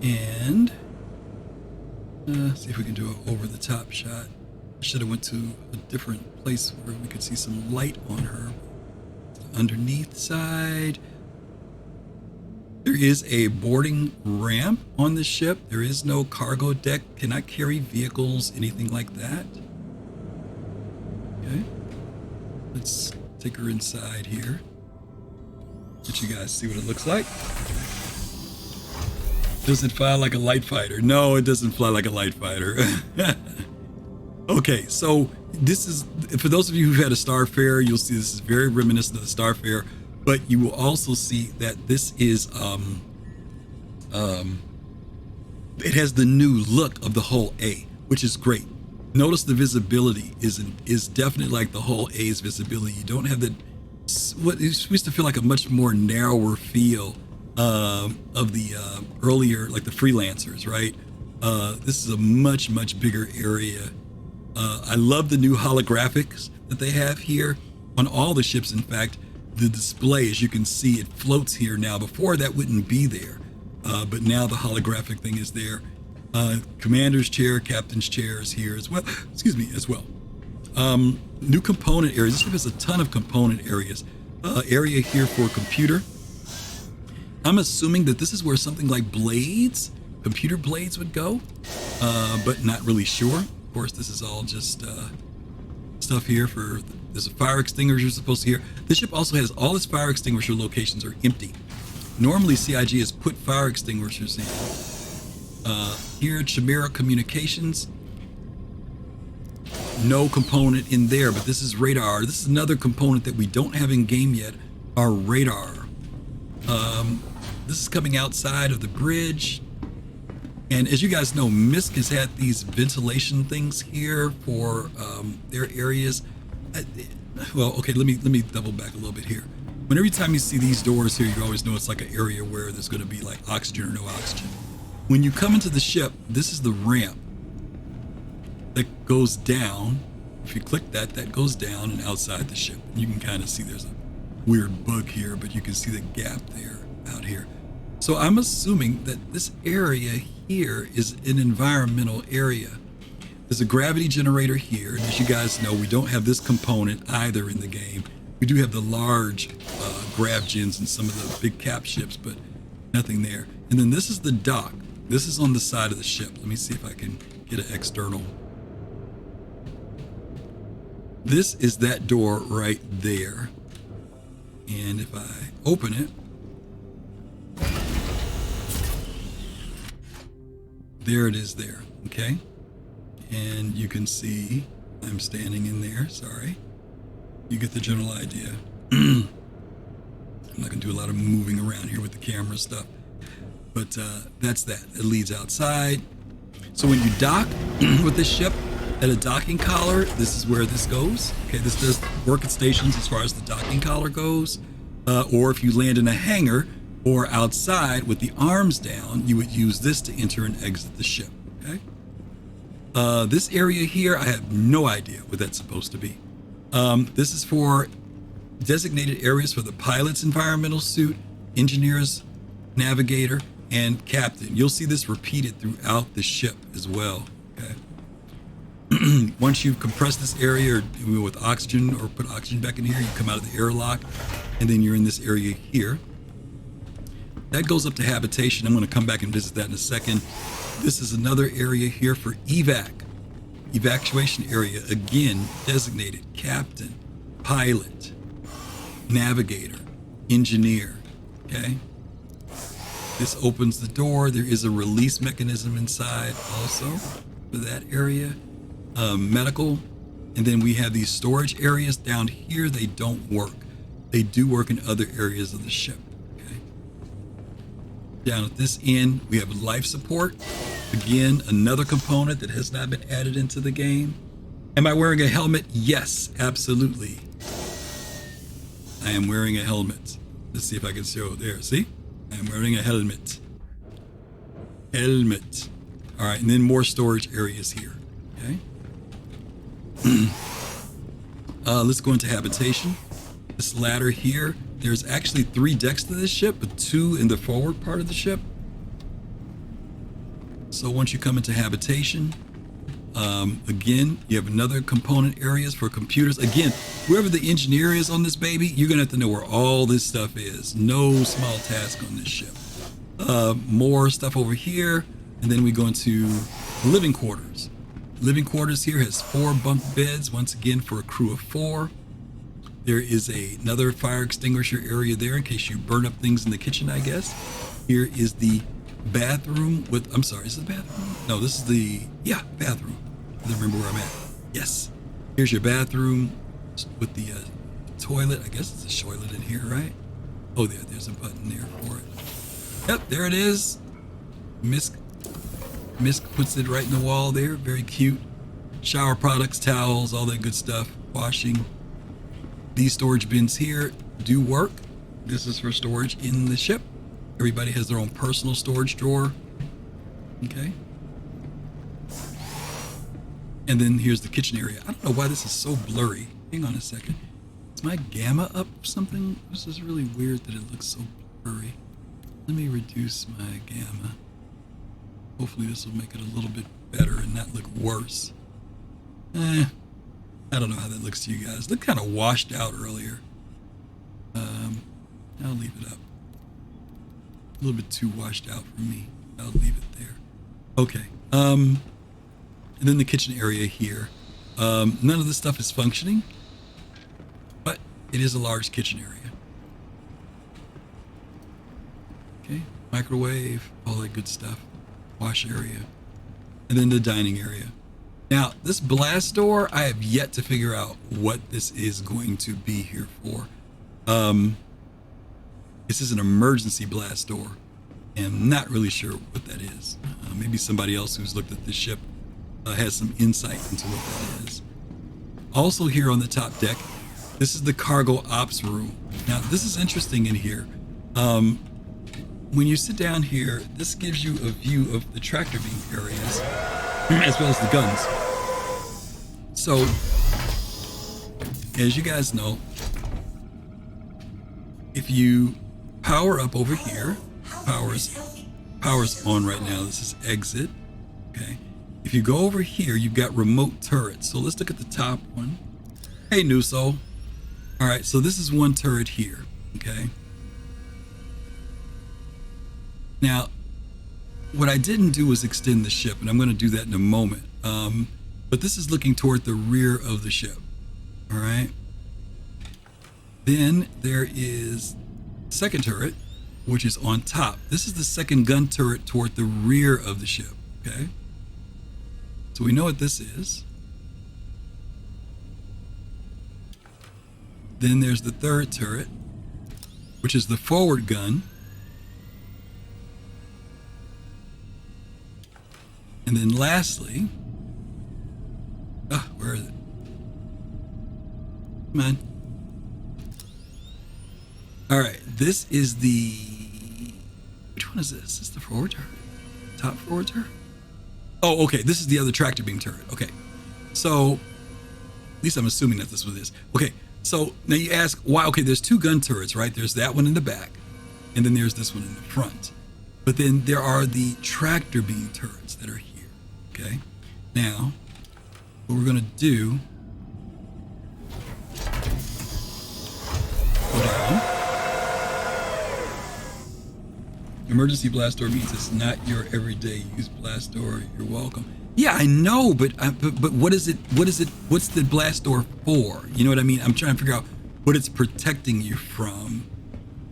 [SPEAKER 1] And see if we can do an over-the-top shot. I should have went to a different place where we could see some light on her. Underneath side. There is a boarding ramp on the ship. There is no cargo deck. Cannot carry vehicles, anything like that. Okay. Let's take her inside here. Let you guys see what it looks like. Does it fly like a light fighter? No, it doesn't fly like a light fighter. Okay, so this is, for those of you who've had a Starfare, you'll see this is very reminiscent of the Starfare, but you will also see that this is, it has the new look of the Hull A, which is great. Notice the visibility is definitely like the Hull A's visibility. You don't have the, what used to feel like a much more narrower feel of the earlier, like the freelancers, right? This is a much bigger area. I love the new holographics that they have here on all the ships. In fact, the display, as you can see, it floats here now. Before that wouldn't be there, but now the holographic thing is there. Commander's chair, captain's chair is here as well. Excuse me, as well. New component areas. This ship has a ton of component areas. Area here for computer. I'm assuming that this is where something like blades, computer blades would go, but not really sure. Of course, this is all just stuff here for, there's a fire extinguisher supposed to here. This ship also has all its fire extinguisher locations are empty. Normally CIG has put fire extinguishers in. Here, Chimera Communications, no component in there, but this is radar. This is another component that we don't have in game yet, our radar. This is coming outside of the bridge. And as you guys know, MISC has had these ventilation things here for their areas. Well, okay, let me double back a little bit here. Every time you see these doors here, you always know it's like an area where there's going to be like oxygen or no oxygen. When you come into the ship, this is the ramp that goes down. If you click that, that goes down and outside the ship. You can kind of see there's a weird bug here, but you can see the gap there out here. So I'm assuming that this area here is an environmental area. There's a gravity generator here, and as you guys know, we don't have this component either in the game. We do have the large grav gens in some of the big cap ships, but nothing there. And then this is the dock. This is on the side of the ship. Let me see if I can get an external. This is that door right there. And if I open it, there it is there, okay? And you can see I'm standing in there, sorry. You get the general idea. I'm not gonna do a lot of moving around here with the camera stuff, but that's that. It leads outside. So when you dock with this ship at a docking collar, this is where this goes. Okay, this does work at stations as far as the docking collar goes. Or if you land in a hangar or outside with the arms down, you would use this to enter and exit the ship, okay? This area here, I have no idea what that's supposed to be. This is for designated areas for the pilot's environmental suit, engineer's navigator, and captain. You'll see this repeated throughout the ship as well, okay? Once you've compressed this area or with oxygen or put oxygen back in here, you come out of the airlock and then you're in this area here. That goes up to habitation. I'm going to come back and visit that in a second. This is another area here for evacuation area. Again, designated captain, pilot, navigator, engineer, okay? This opens the door. There is a release mechanism inside also for that area. Medical, and then we have these storage areas down here. They don't work. They do work in other areas of the ship. Okay. Down at this end, we have life support. Again, another component that has not been added into the game. Am I wearing a helmet? Yes, absolutely. I am wearing a helmet. Let's see if I can show there. See? I am wearing a helmet. Helmet. All right, and then more storage areas here. Okay. Let's go into habitation. This ladder here there's actually 3 decks to this ship, but 2 in the forward part of the ship. So once you come into habitation, again, you have another component areas for computers. Again, whoever the engineer is on this baby, you're gonna have to know where all this stuff is. No small task on this ship. More stuff over here, and then we go into living quarters. Living quarters here has 4 bunk beds, once again for a crew of 4. There is another fire extinguisher area there in case you burn up things in the kitchen, I guess. Here is the bathroom with, I'm sorry, is it the bathroom? No, this is the, yeah, bathroom. I don't remember where I'm at. Yes. Here's your bathroom with the toilet. I guess it's a toilet in here, right? Oh, there's a button there for it. Yep, there it is. MISC puts it right in the wall there. Very cute. Shower products, towels, all that good stuff. Washing. These storage bins here do work. This is for storage in the ship. Everybody has their own personal storage drawer. Okay. And then here's the kitchen area. I don't know why this is so blurry. Hang on a second. Is my gamma up or something? This is really weird that it looks so blurry. Let me reduce my gamma. Hopefully this will make it a little bit better and not look worse. I don't know how that looks to you guys. It looked kind of washed out earlier. I'll leave it up. A little bit too washed out for me. I'll leave it there. Okay. And then the kitchen area here. None of this stuff is functioning, but it is a large kitchen area. Okay. Microwave, all that good stuff. Wash area. And then the dining area. Now, this blast door, I have yet to figure out what this is going to be here for. This is an emergency blast door, and I'm not really sure what that is. Maybe somebody else who's looked at this ship has some insight into what that is. Also here on the top deck, this is the cargo ops room. Now, this is interesting in here. When you sit down here, this gives you a view of the tractor beam areas, as well as the guns. So, as you guys know, if you power up over here, power's on right now. This is exit. Okay. If you go over here, you've got remote turrets. So let's look at the top one. Hey, Nuso. All right. So this is one turret here. Okay. Now, what I didn't do was extend the ship, and I'm going to do that in a moment. But this is looking toward the rear of the ship. All right. Then there is second turret, which is on top. This is the second gun turret toward the rear of the ship. Okay. So we know what this is. Then there's the third turret, which is the forward gun. And then lastly, where is it? Come on. All right, this is the, which one is this? Is this the forward turret? Top forward turret? Oh, okay, this is the other tractor beam turret. Okay, so at least I'm assuming that this was this. Okay, so now you ask why? Okay, there's 2 gun turrets, right? There's that one in the back, and then there's this one in the front. But then there are the tractor beam turrets that are here. Okay, now what we're gonna do, go down. Emergency blast door means it's not your everyday use blast door. You're welcome. Yeah, I know, but what is it? What's the blast door for? You know what I mean? I'm trying to figure out what it's protecting you from.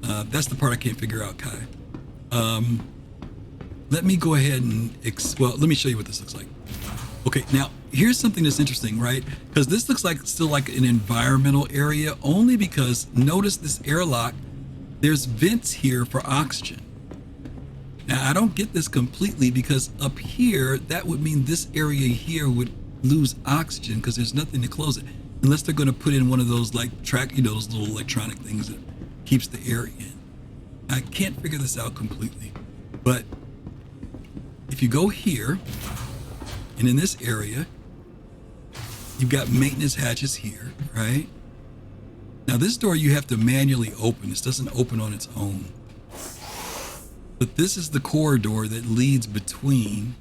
[SPEAKER 1] That's the part I can't figure out, Kai. Let me go ahead and, well, let me show you what this looks like. Okay, now here's something that's interesting, right? Because this looks like still like an environmental area, only because notice this airlock, there's vents here for oxygen. Now I don't get this completely because up here, that would mean this area here would lose oxygen because there's nothing to close it. Unless they're gonna put in one of those like those little electronic things that keeps the air in. I can't figure this out completely, but if you go here, and in this area, you've got maintenance hatches here, right? Now this door you have to manually open. This doesn't open on its own. But this is the corridor that leads between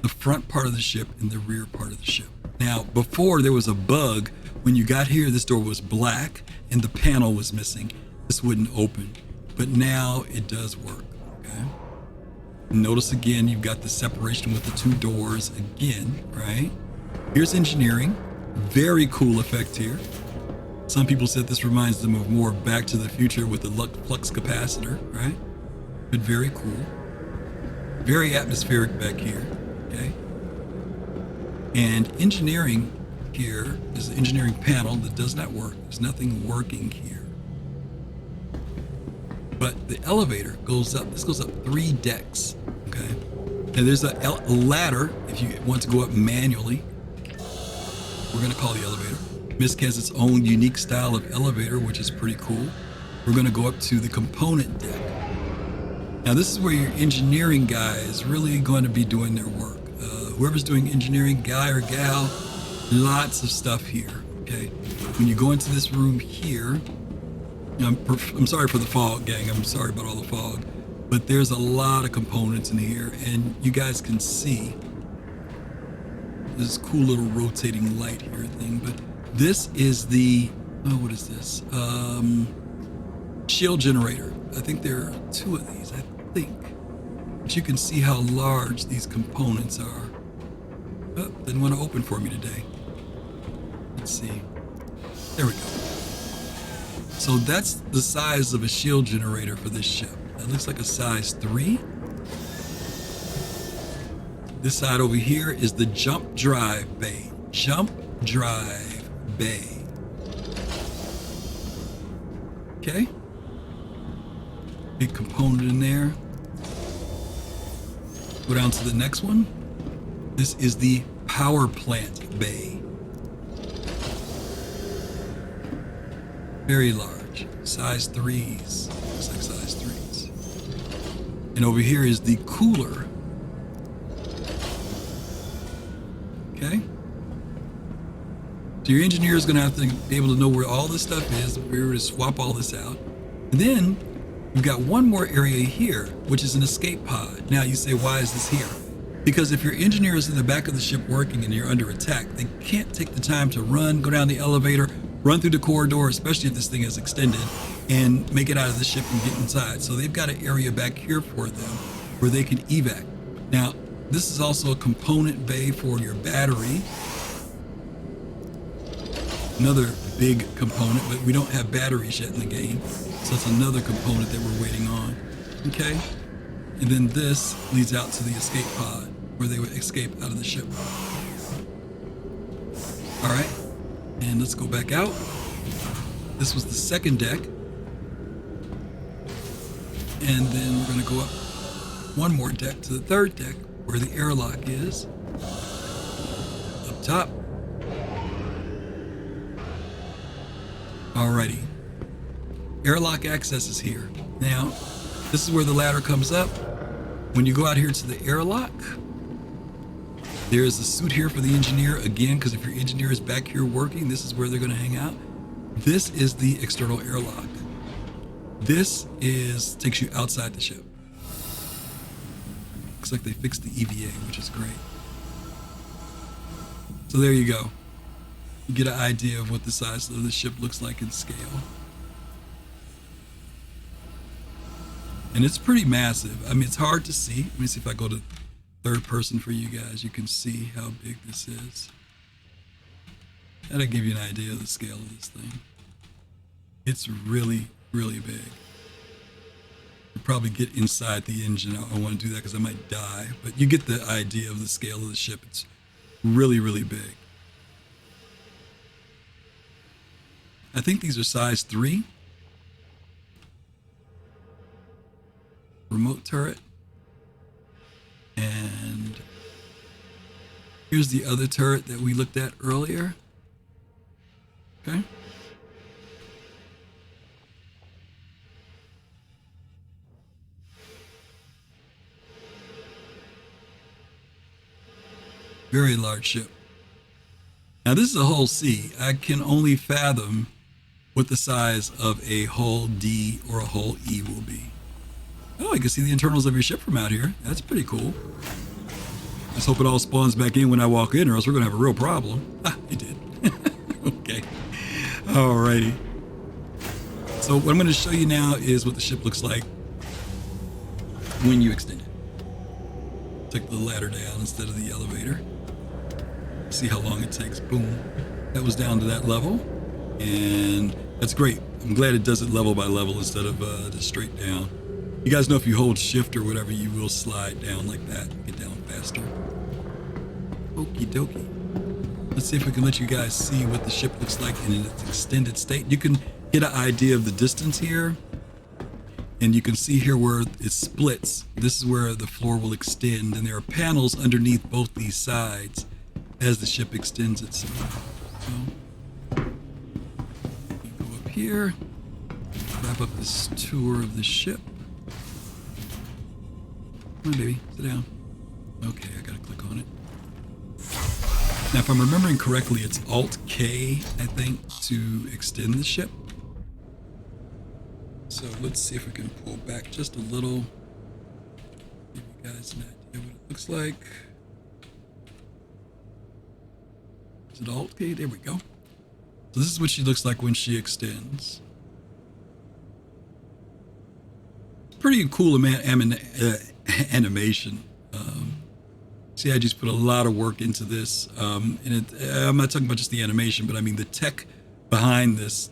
[SPEAKER 1] the front part of the ship and the rear part of the ship. Now, before there was a bug. When you got here, this door was black and the panel was missing. This wouldn't open, but now it does work, okay? Notice again, you've got the separation with the two doors again, right? Here's engineering. Very cool effect here. Some people said this reminds them of more Back to the Future with the flux capacitor, right? But very cool. Very atmospheric back here, okay? And engineering here is the engineering panel that does not work. There's nothing working here. But the elevator goes up. This goes up 3 decks, okay? And there's a ladder if you want to go up manually. We're going to call the elevator. MISC has its own unique style of elevator, which is pretty cool. We're going to go up to the component deck. Now this is where your engineering guy is really going to be doing their work. Whoever's doing engineering, guy or gal, lots of stuff here, okay? When you go into this room here, I'm sorry for the fog, gang. I'm sorry about all the fog. But there's a lot of components in here, and you guys can see this cool little rotating light here thing. But this is the, what is this? Shield generator. I think there are 2 of these, I think. But you can see how large these components are. Oh, didn't want to open for me today. Let's see. There we go. So that's the size of a shield generator for this ship. That looks like a size 3. This side over here is the jump drive bay. Jump drive bay. Okay. Big component in there. Go down to the next one. This is the power plant bay. Very large, size 3s, looks like size 3s. And over here is the cooler. Okay. So your engineer is going to have to be able to know where all this stuff is. We're going to swap all this out. And then we've got one more area here, which is an escape pod. Now you say, why is this here? Because if your engineer is in the back of the ship working and you're under attack, they can't take the time to run, go down the elevator, run through the corridor, especially if this thing is extended, and make it out of the ship and get inside. So they've got an area back here for them where they can evac. Now, this is also a component bay for your battery. Another big component, but we don't have batteries yet in the game. So it's another component that we're waiting on. Okay? And then this leads out to the escape pod where they would escape out of the ship. All right. And let's go back out. This was the second deck. And then we're going to go up one more deck to the third deck where the airlock is. Up top. Alrighty. Airlock access is here. Now, this is where the ladder comes up. When you go out here to the airlock, there's a suit here for the engineer, again, because if your engineer is back here working, this is where they're going to hang out. This is the external airlock. This takes you outside the ship. Looks like they fixed the EVA, which is great. So there you go. You get an idea of what the size of the ship looks like in scale. And it's pretty massive. I mean, it's hard to see. Let me see if I go to third person for you guys. You can see how big this is. That'll give you an idea of the scale of this thing. It's really, really big. You'll probably get inside the engine. I don't want to do that because I might die. But you get the idea of the scale of the ship. It's really, really big. I think these are size 3. Remote turret. And here's the other turret that we looked at earlier. Okay. Very large ship. Now this is a hull C. I can only fathom what the size of a hull D or a hull E will be. Oh, I can see the internals of your ship from out here. That's pretty cool. Let's hope it all spawns back in when I walk in, or else we're gonna have a real problem. Ah, it did. Okay. Alrighty. So what I'm gonna show you now is what the ship looks like when you extend it. Take the ladder down instead of the elevator. See how long it takes. Boom. That was down to that level. And that's great. I'm glad it does it level by level instead of just straight down. You guys know if you hold shift or whatever, you will slide down like that. Get down faster. Okie dokie. Let's see if we can let you guys see what the ship looks like in its extended state. You can get an idea of the distance here. And you can see here where it splits. This is where the floor will extend. And there are panels underneath both these sides as the ship extends itself. So, you go up here. Wrap up this tour of the ship. Come on, baby. Sit down. Okay, I gotta click on it. Now, if I'm remembering correctly, it's Alt-K, I think, to extend the ship. So let's see if we can pull back just a little. Give you guys an idea what it looks like. Is it Alt-K? There we go. So this is what she looks like when she extends. Pretty cool animation. See, I just put a lot of work into this. And I'm not talking about just the animation, but I mean the tech behind this.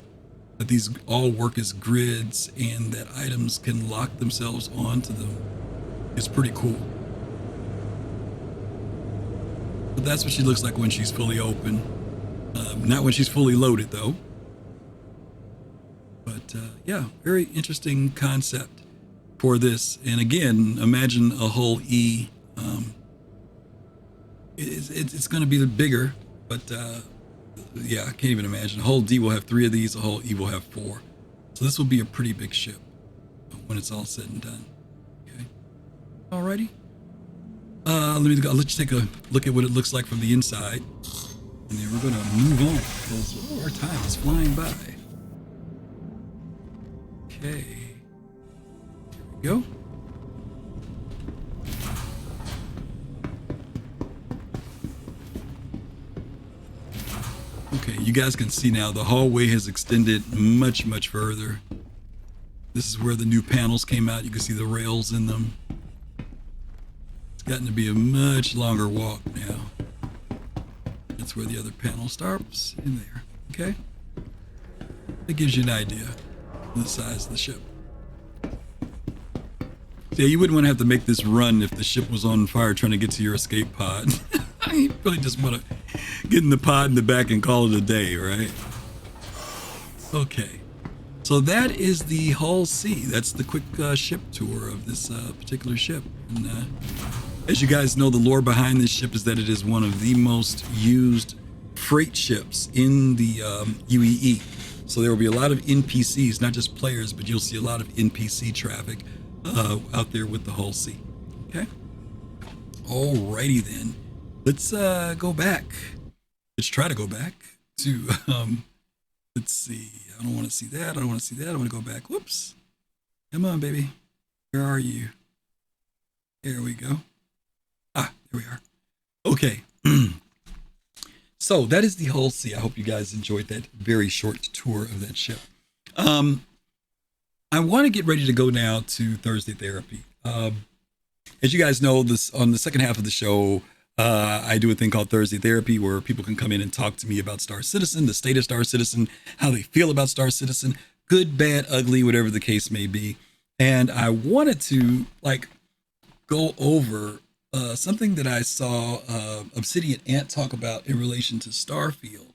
[SPEAKER 1] That these all work as grids and that items can lock themselves onto them. It's pretty cool. But that's what she looks like when she's fully open. Not when she's fully loaded, though. But yeah, very interesting concept for this. And again, imagine a hull E. It's going to be bigger, but yeah, I can't even imagine. A hull D will have 3 of these, a hull E will have 4. So this will be a pretty big ship when it's all said and done. Okay. Alrighty. Let you take a look at what it looks like from the inside. And then we're going to move on because our time is flying by. Okay. Here we go. Okay, you guys can see now the hallway has extended much, much further. This is where the new panels came out. You can see the rails in them. It's gotten to be a much longer walk now. That's where the other panel starts, in there. Okay? That gives you an idea of the size of the ship. So yeah, you wouldn't want to have to make this run if the ship was on fire trying to get to your escape pod. You really just want to get in the pod in the back and call it a day, right? Okay. So that is the Hull C. That's the quick ship tour of this particular ship. And as you guys know, the lore behind this ship is that it is one of the most used freight ships in the UEE. So there will be a lot of NPCs, not just players, but you'll see a lot of NPC traffic out there with the Hull C. Okay. Alrighty then. Let's go back. Let's try to go back to, let's see. I don't want to see that. I don't want to see that. I want to go back. Whoops. Come on, baby. Where are you? There we go. Ah, there we are. Okay. So that is the Hull C. I hope you guys enjoyed that very short tour of that ship. I want to get ready to go now to Thursday Therapy. As you guys know, this on the second half of the show, I do a thing called Thursday Therapy where people can come in and talk to me about Star Citizen, the state of Star Citizen, how they feel about Star Citizen, good, bad, ugly, whatever the case may be. And I wanted to go over something that I saw Obsidian Ant talk about in relation to Starfield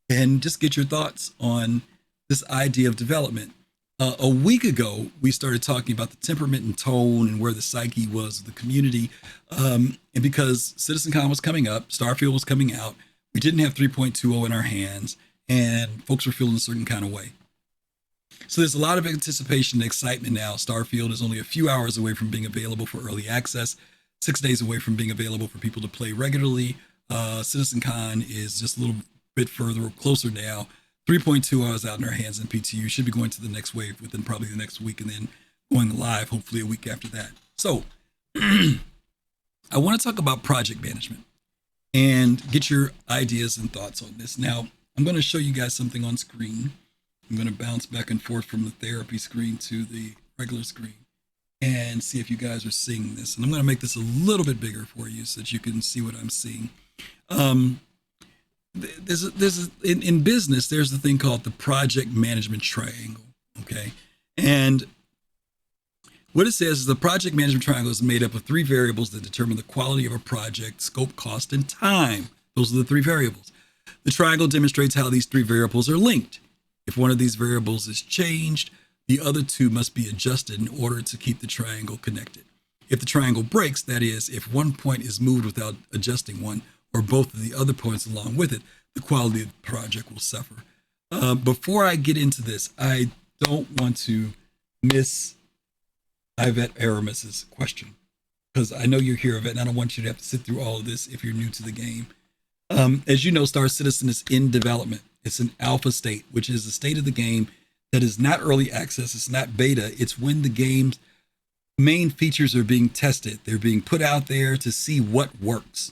[SPEAKER 1] and just get your thoughts on this idea of development. A week ago, we started talking about the temperament and tone and where the psyche was of the community. And because CitizenCon was coming up, Starfield was coming out, we didn't have 3.20 in our hands, and folks were feeling a certain kind of way. So there's a lot of anticipation and excitement now. Starfield is only a few hours away from being available for early access, 6 days away from being available for people to play regularly. CitizenCon is just a little bit further or closer now. 3.2 is out in our hands in PTU. Should be going to the next wave within probably the next week, and then going live hopefully a week after that. So I want to talk about project management and get your ideas and thoughts on this. Now, I'm going to show you guys something on screen. I'm going to bounce back and forth from the therapy screen to the regular screen and see if you guys are seeing this. And I'm going to make this a little bit bigger for you so that you can see what I'm seeing. In business, there's the thing called the project management triangle. Okay. And what it says is the project management triangle is made up of 3 variables that determine the quality of a project: scope, cost, and time. Those are the 3 variables. The triangle demonstrates how these 3 variables are linked. If one of these variables is changed, the other 2 must be adjusted in order to keep the triangle connected. If the triangle breaks, that is, if one point is moved without adjusting one, or both of the other points along with it, the quality of the project will suffer. Before I get into this, I don't want to miss Yvette Aramis's question, because I know you're here, Yvette, and I don't want you to have to sit through all of this if you're new to the game. As you know, Star Citizen is in development. It's an alpha state, which is the state of the game that is not early access. It's not beta. It's when the game's main features are being tested. They're being put out there to see what works.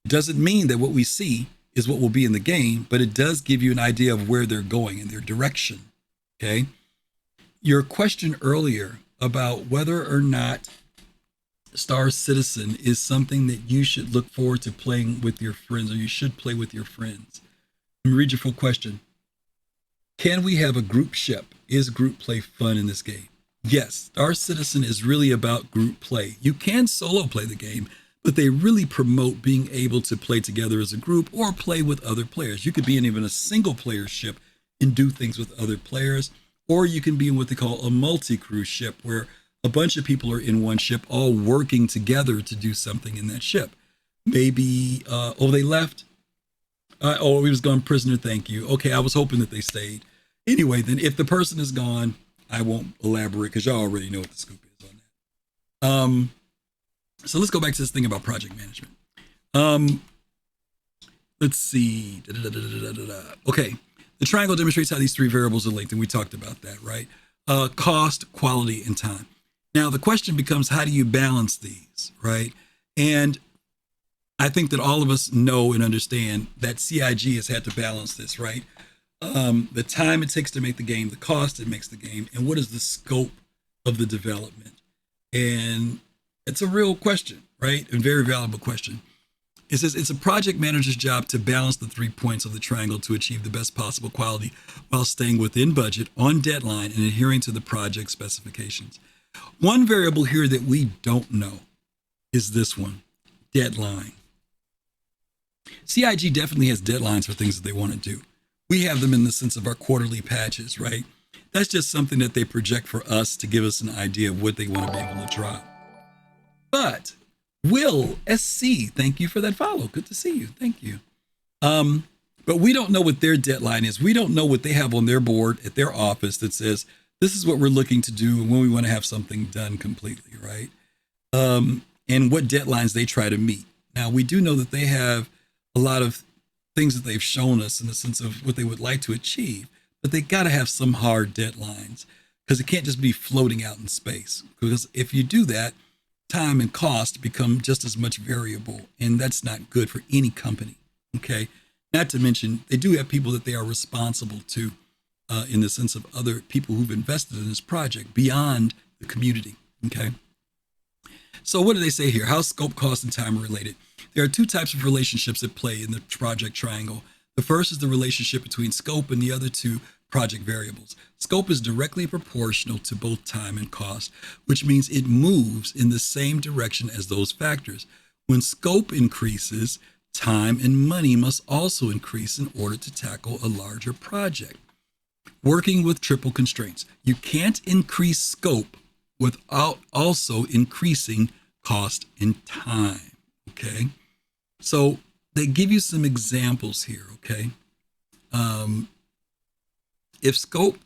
[SPEAKER 1] It doesn't mean that what we see is what will be in the game, but it does give you an idea of where they're going and their direction. Okay. Your question earlier about whether or not Star Citizen is something that you should look forward to playing with your friends, or you should play with your friends. Let me read your full question. Can we have a group ship? Is group play fun in this game? Yes, Star Citizen is really about group play. You can solo play the game, but they really promote being able to play together as a group or play with other players. You could be in even a single player ship and do things with other players, or you can be in what they call a multi-crew ship, where a bunch of people are in one ship all working together to do something in that ship. Maybe, they left? He was gone prisoner, thank you. Okay, I was hoping that they stayed. Anyway, then if the person is gone, I won't elaborate because y'all already know what the scoop is on that. So let's go back to this thing about project management. Let's see. Okay, the triangle demonstrates how these 3 variables are linked, and we talked about that, right? Cost, quality, and time. Now, the question becomes, how do you balance these, right? And I think that all of us know and understand that CIG has had to balance this, right? The time it takes to make the game, the cost it makes the game, and what is the scope of the development? And it's a real question, right? A very valuable question. It says it's a project manager's job to balance the 3 points of the triangle to achieve the best possible quality while staying within budget, on deadline, and adhering to the project specifications. One variable here that we don't know is this one, deadline. CIG definitely has deadlines for things that they want to do. We have them in the sense of our quarterly patches, right? That's just something that they project for us to give us an idea of what they want to be able to drop. But Will SC, thank you for that follow. Good to see you. Thank you. But we don't know what their deadline is. We don't know what they have on their board at their office that says, this is what we're looking to do and when we want to have something done completely, right? And what deadlines they try to meet. Now, we do know that they have a lot of things that they've shown us in the sense of what they would like to achieve, but they got to have some hard deadlines, because it can't just be floating out in space. Because if you do that, time and cost become just as much variable, and that's not good for any company. Okay. Not to mention, they do have people that they are responsible to in the sense of other people who've invested in this project beyond the community. Okay. So what do they say here? How scope, cost, and time are related? There are 2 types of relationships at play in the project triangle. The first is the relationship between scope and the other 2 project variables. Scope is directly proportional to both time and cost, which means it moves in the same direction as those factors. When scope increases, time and money must also increase in order to tackle a larger project. Working with triple constraints. You can't increase scope without also increasing cost and time. Okay. So they give you some examples here. Okay. If scope,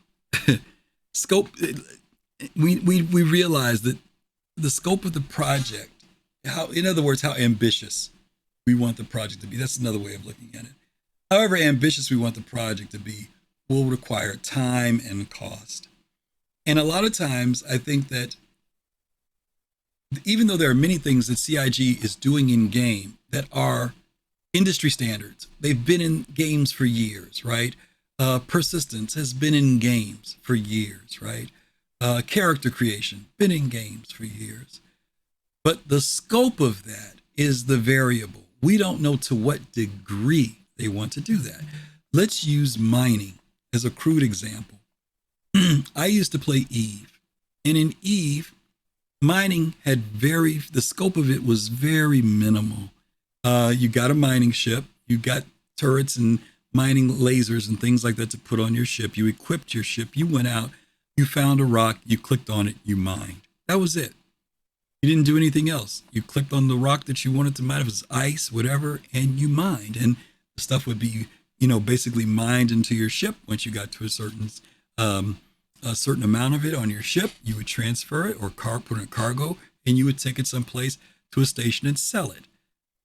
[SPEAKER 1] we realize that the scope of the project, in other words, how ambitious we want the project to be. That's another way of looking at it. However ambitious we want the project to be will require time and cost. And a lot of times, I think that even though there are many things that CIG is doing in game that are industry standards, they've been in games for years, right? Persistence has been in games for years, right? Character creation, been in games for years. But the scope of that is the variable. We don't know to what degree they want to do that. Let's use mining as a crude example. I used to play Eve, and in Eve, mining had the scope of it was very minimal. You got a mining ship, you got turrets and mining lasers and things like that to put on your ship. You equipped your ship, you went out, you found a rock, you clicked on it, you mined. That was it. You didn't do anything else. You clicked on the rock that you wanted to mine, if it was ice, whatever, and you mined. And the stuff would be, basically mined into your ship. Once you got to a certain amount of it on your ship, you would transfer it or put in a cargo, and you would take it someplace to a station and sell it.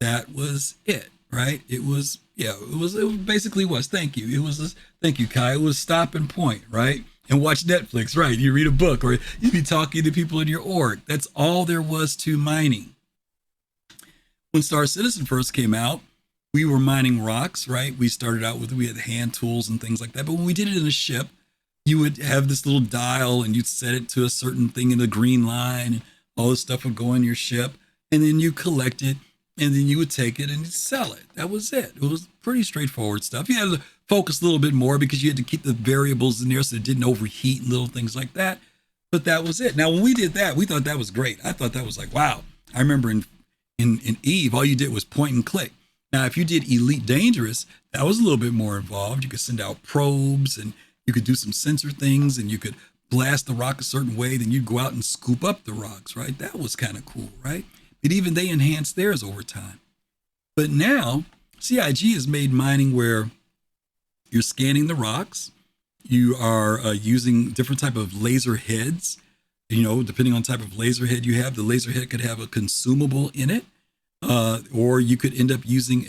[SPEAKER 1] That was it, right? It basically was. Thank you. Thank you, Kai. It was stop and point, right? And watch Netflix, right? You read a book or you'd be talking to people in your org. That's all there was to mining. When Star Citizen first came out, we were mining rocks, right? We started out we had hand tools and things like that. But when we did it in a ship, you would have this little dial and you'd set it to a certain thing in the green line, and all this stuff would go in your ship, and then you collect it, and then you would take it and sell it. That was it. It was pretty straightforward stuff. You had to focus a little bit more because you had to keep the variables in there so it didn't overheat and little things like that. But that was it. Now, when we did that, we thought that was great. I thought that was like, wow. I remember in Eve, all you did was point and click. Now, if you did Elite Dangerous, that was a little bit more involved. You could send out probes and you could do some sensor things, and you could blast the rock a certain way. Then you'd go out and scoop up the rocks, right? That was kind of cool, right? But even they enhanced theirs over time. But now CIG has made mining where you're scanning the rocks. You are using different type of laser heads. Depending on the type of laser head you have, the laser head could have a consumable in it, or you could end up using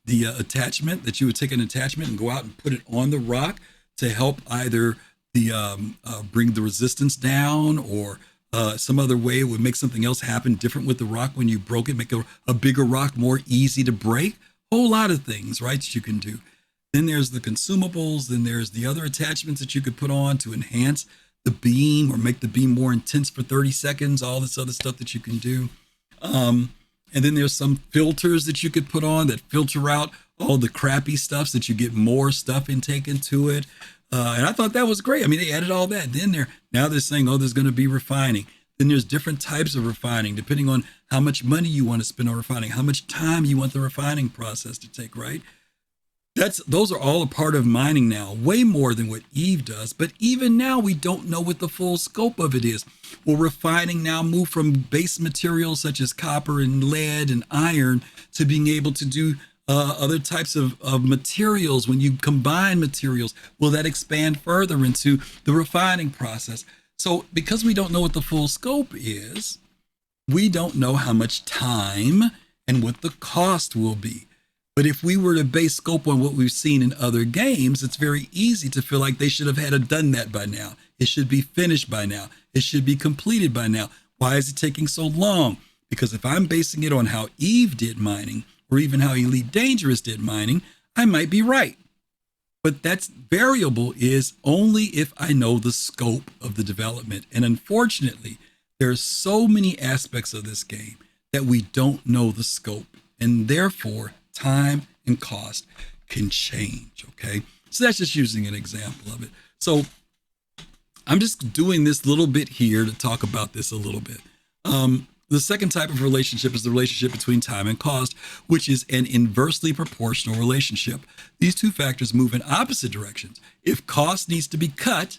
[SPEAKER 1] the attachment that you would take an attachment and go out and put it on the rock to help either bring the resistance down, or some other way it would make something else happen different with the rock when you broke it, make a bigger rock more easy to break. Whole lot of things, right, that you can do. Then there's the consumables. Then there's the other attachments that you could put on to enhance the beam or make the beam more intense for 30 seconds, all this other stuff that you can do. And then there's some filters that you could put on that filter out all the crappy stuff so that you get more stuff intake into it. And I thought that was great. I mean, they added all that. Then now they're saying, there's going to be refining. Then there's different types of refining, depending on how much money you want to spend on refining, how much time you want the refining process to take, right? Those are all a part of mining now, way more than what Eve does. But even now, we don't know what the full scope of it is. Will refining now move from base materials such as copper and lead and iron to being able to do other types of materials? When you combine materials, will that expand further into the refining process? So because we don't know what the full scope is, we don't know how much time and what the cost will be. But if we were to base scope on what we've seen in other games, it's very easy to feel like they should have done that by now. It should be finished by now. It should be completed by now. Why is it taking so long? Because if I'm basing it on how Eve did mining, or even how Elite Dangerous did mining, I might be right. But that's variable is only if I know the scope of the development. And unfortunately, there are so many aspects of this game that we don't know the scope. And therefore, time and cost can change, okay? So that's just using an example of it. So I'm just doing this little bit here to talk about this a little bit. The second type of relationship is the relationship between time and cost, which is an inversely proportional relationship. These two factors move in opposite directions. If cost needs to be cut,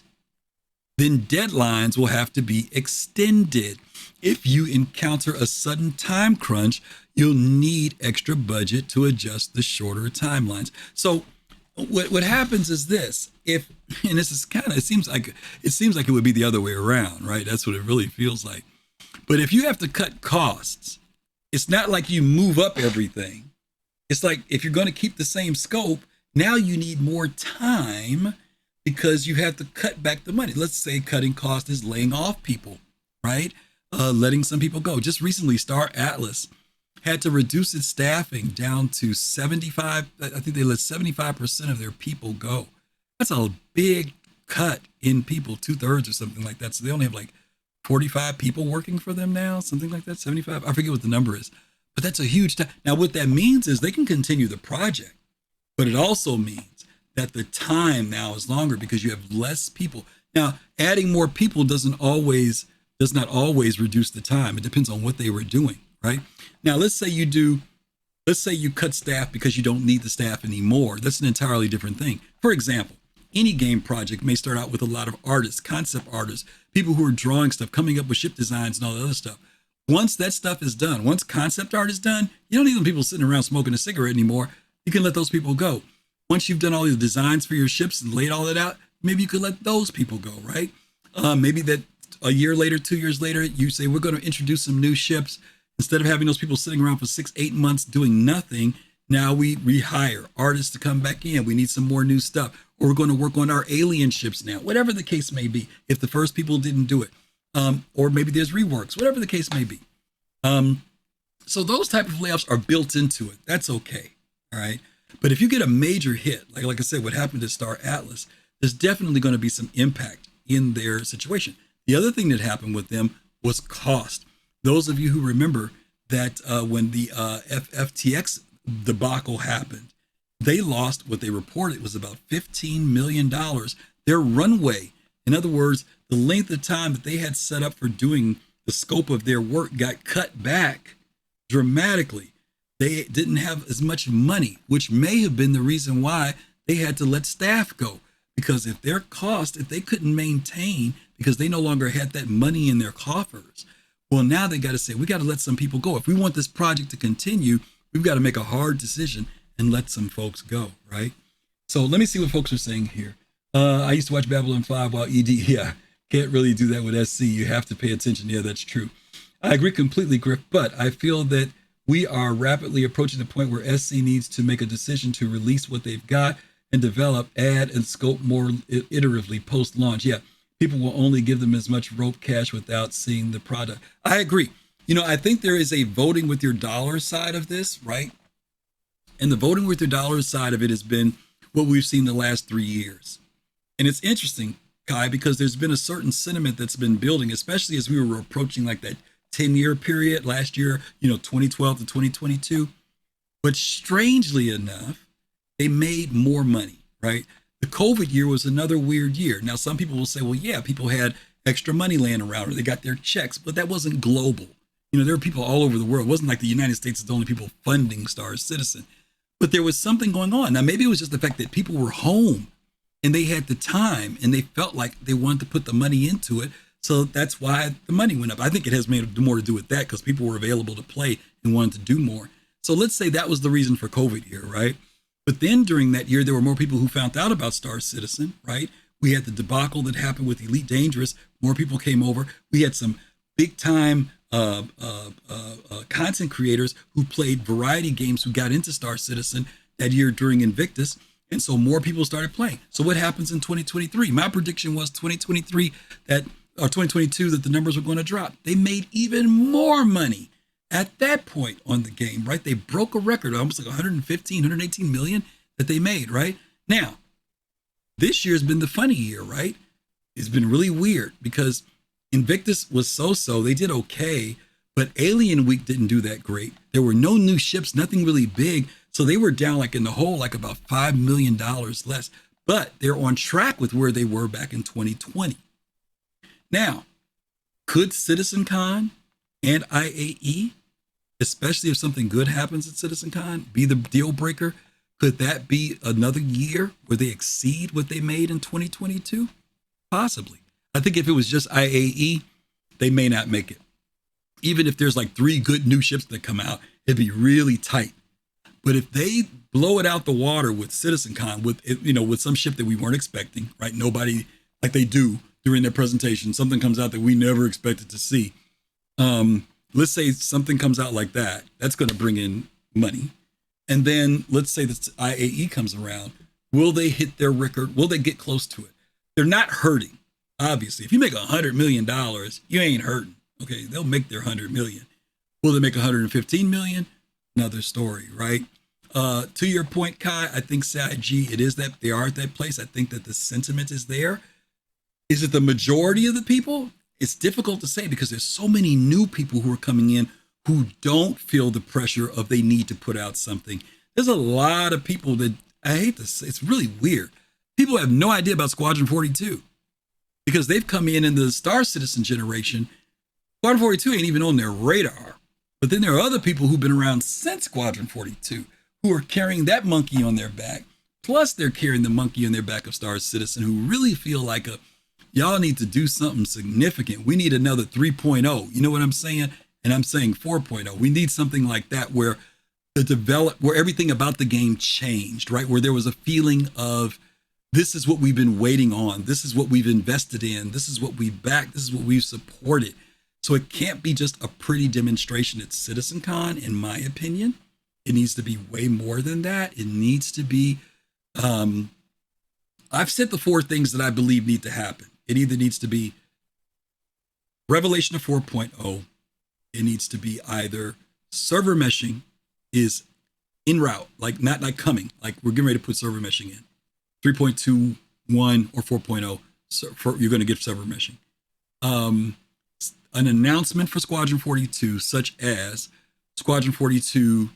[SPEAKER 1] then deadlines will have to be extended. If you encounter a sudden time crunch, you'll need extra budget to adjust the shorter timelines. So what happens is this, and this is it seems like it would be the other way around, right? That's what it really feels like. But if you have to cut costs, it's not like you move up everything. It's like if you're going to keep the same scope Now you need more time because you have to cut back the money. Let's say cutting cost is laying off people, right? Letting some people go. Just recently, Star Atlas had to reduce its staffing down to 75. I think they let 75% of their people go. That's a big cut in people, 2/3 or something like that. So they only have like 45 people working for them now, something like that, 75. I forget what the number is, but that's a huge time. Now, what that means is they can continue the project, but it also means that the time now is longer because you have less people. Now, adding more people does not always reduce the time. It depends on what they were doing, right? Now, let's say you cut staff because you don't need the staff anymore. That's an entirely different thing. For example, any game project may start out with a lot of artists, concept artists, people who are drawing stuff, coming up with ship designs and all the other stuff. Once that stuff is done, once concept art is done, you don't need them people sitting around smoking a cigarette anymore. You can let those people go. Once you've done all the designs for your ships and laid all that out, maybe you could let those people go, right? Maybe that a year later, 2 years later, you say, we're going to introduce some new ships. Instead of having those people sitting around for 6-8 months doing nothing, now we rehire artists to come back in. We need some more new stuff. Or we're going to work on our alien ships now, whatever the case may be, if the first people didn't do it. Or maybe there's reworks, whatever the case may be. So those type of layoffs are built into it. That's okay, all right? But if you get a major hit, like I said, what happened to Star Atlas, there's definitely going to be some impact in their situation. The other thing that happened with them was cost. Those of you who remember that when the FTX debacle happened, they lost what they reported was about $15 million. Their runway, in other words, the length of time that they had set up for doing the scope of their work got cut back dramatically. They didn't have as much money, which may have been the reason why they had to let staff go. Because if they couldn't maintain, because they no longer had that money in their coffers, well, now they got to say, we got to let some people go. If we want this project to continue, we've got to make a hard decision and let some folks go, right? So let me see what folks are saying here. I used to watch Babylon 5 while ED. Yeah, can't really do that with SC. You have to pay attention. Yeah, that's true. I agree completely, Griff, but I feel that we are rapidly approaching the point where SC needs to make a decision to release what they've got and develop, add, and scope more iteratively post-launch. Yeah, people will only give them as much rope cash without seeing the product. I agree. I think there is a voting with your dollar side of this, right? And the voting with your dollar side of it has been what we've seen the last 3 years. And it's interesting, Kai, because there's been a certain sentiment that's been building, especially as we were approaching like that 10-year period last year, 2012 to 2022. But strangely enough, they made more money, right? The COVID year was another weird year. Now, some people will say, well, yeah, people had extra money laying around or they got their checks, but that wasn't global. There were people all over the world. It wasn't like the United States is the only people funding Star Citizen, but there was something going on. Now, maybe it was just the fact that people were home and they had the time and they felt like they wanted to put the money into it. So that's why the money went up. I think it has made more to do with that because people were available to play and wanted to do more. So let's say that was the reason for COVID here, right? But then during that year, there were more people who found out about Star Citizen, right? We had the debacle that happened with Elite Dangerous. More people came over. We had some big time content creators who played variety games who got into Star Citizen that year during Invictus. And so more people started playing. So what happens in 2023? My prediction was 2022 that the numbers were going to drop. They made even more money at that point on the game, right? They broke a record, almost like 115, 118 million that they made, right? Now, this year's been the funny year, right? It's been really weird because Invictus was so-so. They did okay, but Alien Week didn't do that great. There were no new ships, nothing really big. So they were down like in the hole, like about $5 million less, but they're on track with where they were back in 2020. Now, could CitizenCon and IAE, especially if something good happens at CitizenCon, be the deal breaker? Could that be another year where they exceed what they made in 2022? Possibly. I think if it was just IAE, they may not make it. Even if there's like 3 good new ships that come out, it'd be really tight. But if they blow it out the water with CitizenCon, with some ship that we weren't expecting, right? Nobody, like they do during their presentation, something comes out that we never expected to see. Let's say something comes out like that. That's going to bring in money. And then let's say that IAE comes around. Will they hit their record? Will they get close to it? They're not hurting. Obviously, if you make $100 million, you ain't hurting. Okay, they'll make their 100 million. Will they make 115 million? Another story, right? To your point, Kai, I think SAG, it is that they are at that place. I think that the sentiment is there. Is it the majority of the people? It's difficult to say because there's so many new people who are coming in who don't feel the pressure of they need to put out something. There's a lot of people that, I hate this, it's really weird. People have no idea about Squadron 42 because they've come in the Star Citizen generation. Squadron 42 ain't even on their radar. But then there are other people who've been around since Squadron 42 who are carrying that monkey on their back. Plus they're carrying the monkey on their back of Star Citizen who really feel like y'all need to do something significant. We need another 3.0. You know what I'm saying? And I'm saying 4.0. We need something like that where where everything about the game changed, right? Where there was a feeling of this is what we've been waiting on. This is what we've invested in. This is what we backed. This is what we've supported. So it can't be just a pretty demonstration at CitizenCon, in my opinion. It needs to be way more than that. It needs to be, I've said the 4 things that I believe need to happen. It either needs to be Revelation of 4.0. It needs to be either server meshing is en route, like not like coming, like we're getting ready to put server meshing in 3.21 or 4.0. So you're going to get server meshing. An announcement for Squadron 42, such as Squadron 42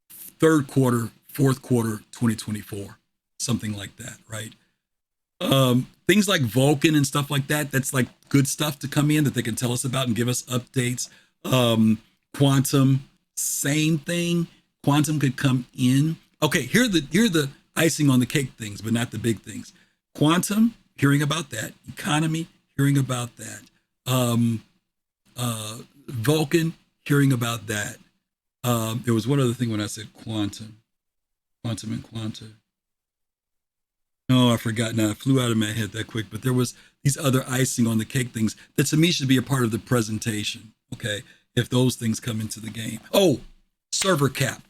[SPEAKER 1] third quarter, fourth quarter, 2024, something like that, right? Things like Vulcan and stuff like that, that's like good stuff to come in that they can tell us about and give us updates. Quantum, same thing. Quantum could come in. Okay, here are the icing on the cake things, but not the big things. Quantum, hearing about that. Economy, hearing about that. Vulcan, hearing about that. There was one other thing when I said quantum and quanta. No, I forgot now. It flew out of my head that quick, but there was these other icing on the cake things that to me should be a part of the presentation. Okay. If those things come into the game. Oh, server cap.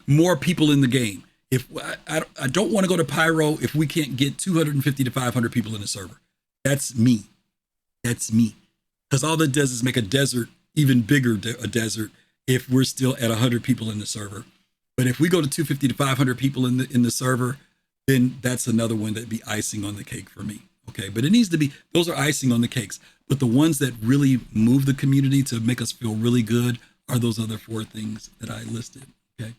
[SPEAKER 1] More people in the game. If I don't want to go to Pyro if we can't get 250 to 500 people in the server. That's me. Because all that does is make a desert even bigger, a desert, if we're still at 100 people in the server. But if we go to 250 to 500 people in the server, then that's another one that'd be icing on the cake for me. Okay, but it needs to be, those are icing on the cakes. But the ones that really move the community to make us feel really good are those other 4 things that I listed. Okay.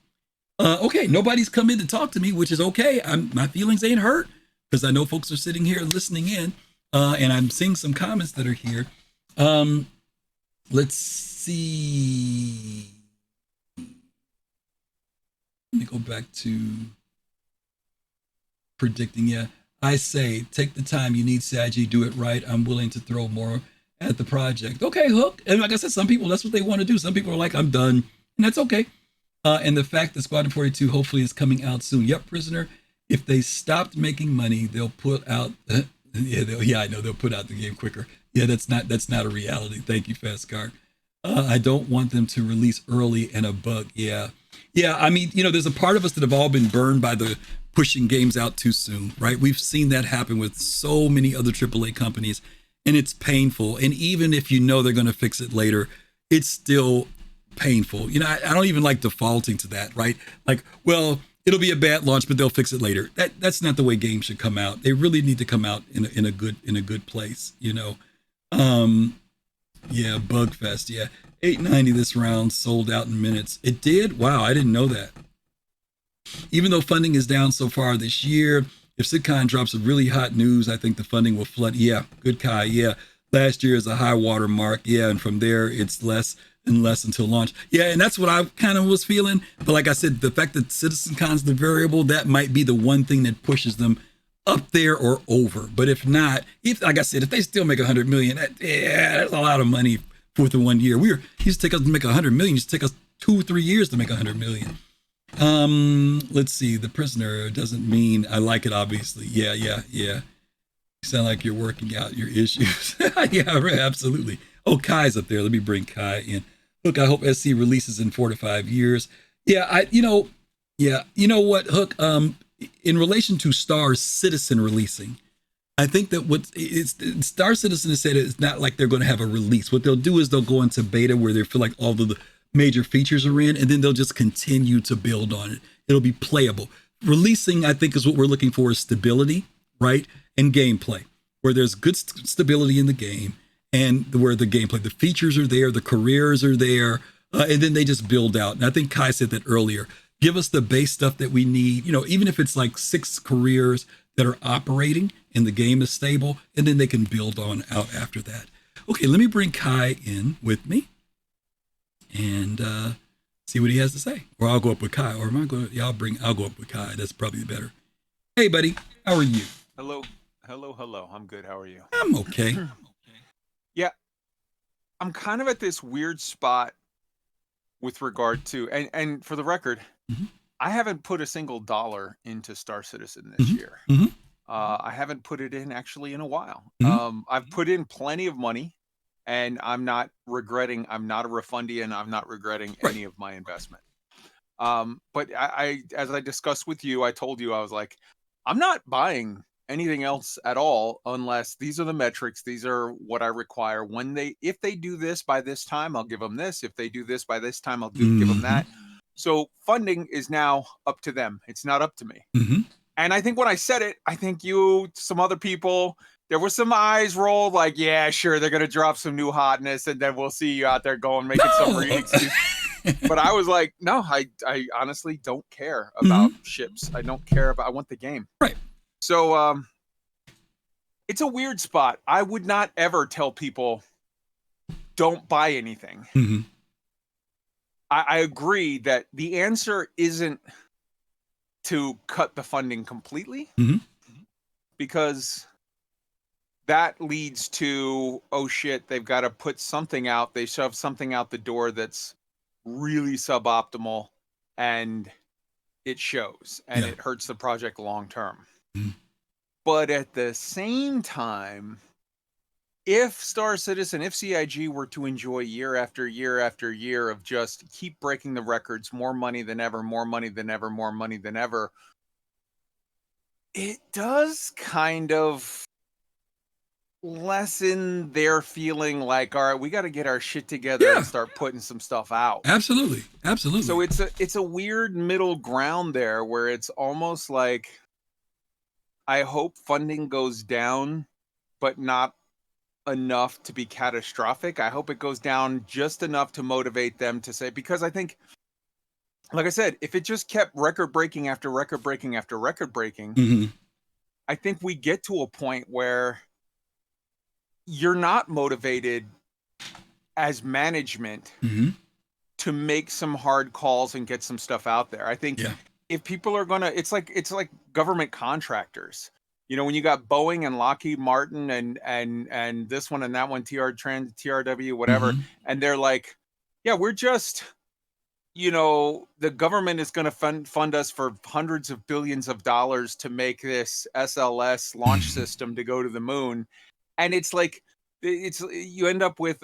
[SPEAKER 1] Okay, nobody's come in to talk to me, which is okay. My feelings ain't hurt because I know folks are sitting here listening in, and I'm seeing some comments that are here. Let's see. Let me go back to predicting. Yeah, I say take the time you need, Saji. Do it right. I'm willing to throw more at the project. Okay, Hook. And like I said, some people, that's what they want to do. Some people are like, I'm done. And that's okay. And the fact that Squadron 42 hopefully is coming out soon. Yep, Prisoner. If they stopped making money, they'll put out. I know they'll put out the game quicker. Yeah, that's not a reality. Thank you, Fast Car. I don't want them to release early and a bug. Yeah. I mean, there's a part of us that have all been burned by the pushing games out too soon, right? We've seen that happen with so many other AAA companies, and it's painful. And even if they're going to fix it later, it's still painful. I don't even like defaulting to that, right? Like, well, it'll be a bad launch, but they'll fix it later. That's not the way games should come out. They really need to come out in a good place, Yeah, Bugfest. Yeah, 890 this round, sold out in minutes. It did? Wow, I didn't know that. Even though funding is down so far this year, if CitizenCon drops a really hot news, I think the funding will flood. Yeah, good Kai. Yeah, last year is a high water mark. Yeah, and from there it's less and less until launch. Yeah, and that's what I kind of was feeling. But like I said, the fact that CitizenCon's the variable, that might be the one thing that pushes them up there or over. But if not, like I said, if they still make 100 million, that's a lot of money for the 1 year. It used to take us to make 100 million. It used to take us 2-3 years to make 100 million. Let's see. The Prisoner doesn't mean I like it, obviously. Yeah. You sound like you're working out your issues. Yeah, right, absolutely. Oh, Kai's up there. Let me bring Kai in. Look, I hope SC releases in 4 to 5 years. Yeah, you know what, Hook, in relation to Star Citizen releasing, I think that what it's Star Citizen has said it's not like they're going to have a release. What they'll do is they'll go into beta where they feel like all of the major features are in, and then they'll just continue to build on it. It'll be playable. Releasing, I think, is what we're looking for is stability, right? And gameplay, where there's good stability in the game and where the gameplay, the features are there, the careers are there, and then they just build out. And I think Kai said that earlier. Give us the base stuff that we need, even if it's like 6 careers that are operating and the game is stable, and then they can build on out after that. Okay, let me bring Kai in with me and see what he has to say. Or I'll go up with Kai. Or am I going to, I'll go up with Kai. That's probably better. Hey, buddy, how are you?
[SPEAKER 3] Hello. I'm good. How are you?
[SPEAKER 1] I'm okay.
[SPEAKER 3] Yeah. I'm kind of at this weird spot with regard to, and for the record, I haven't put a single dollar into Star Citizen this year. I haven't put it in actually in a while. I've put in plenty of money, and I'm not regretting. I'm not a refundian. I'm not regretting any of my investment. But I, as I discussed with you, I told you, I was like, I'm not buying anything else at all unless these are the metrics. These are what I require. If they do this by this time, I'll give them this. If they do this by this time, I'll give them that. So funding is now up to them. It's not up to me. And I think when I said it, I think some other people, there were some eyes rolled like, yeah, sure, they're going to drop some new hotness and then we'll see you out there going, making some excuse. But I was like, no, I honestly don't care about ships. I don't care about, I want the game.
[SPEAKER 1] Right.
[SPEAKER 3] So it's a weird spot. I would not ever tell people don't buy anything. I agree that the answer isn't to cut the funding completely, because that leads to, oh shit, they've got to put something out. They shove something out the door that's really suboptimal, and it shows, and it hurts the project long term. But at the same time, if Star Citizen, if CIG were to enjoy year after year after year of just keep breaking the records, more money than ever, more money than ever, more money than ever, it does kind of lessen their feeling like, all right, we got to get our shit together and start putting some stuff out.
[SPEAKER 1] Absolutely.
[SPEAKER 3] So it's a weird middle ground there where it's almost like, I hope funding goes down, but not enough to be catastrophic. I hope it goes down just enough to motivate them to say, because I think, like I said, if it just kept record breaking after record breaking after record breaking, I think we get to a point where you're not motivated as management to make some hard calls and get some stuff out there. I think if people are gonna, it's like government contractors. When you got Boeing and Lockheed Martin and this one and that one, TRW, whatever, and they're like, yeah, we're just, the government is going to fund us for hundreds of billions of dollars to make this SLS launch system to go to the moon. And it's like, you end up with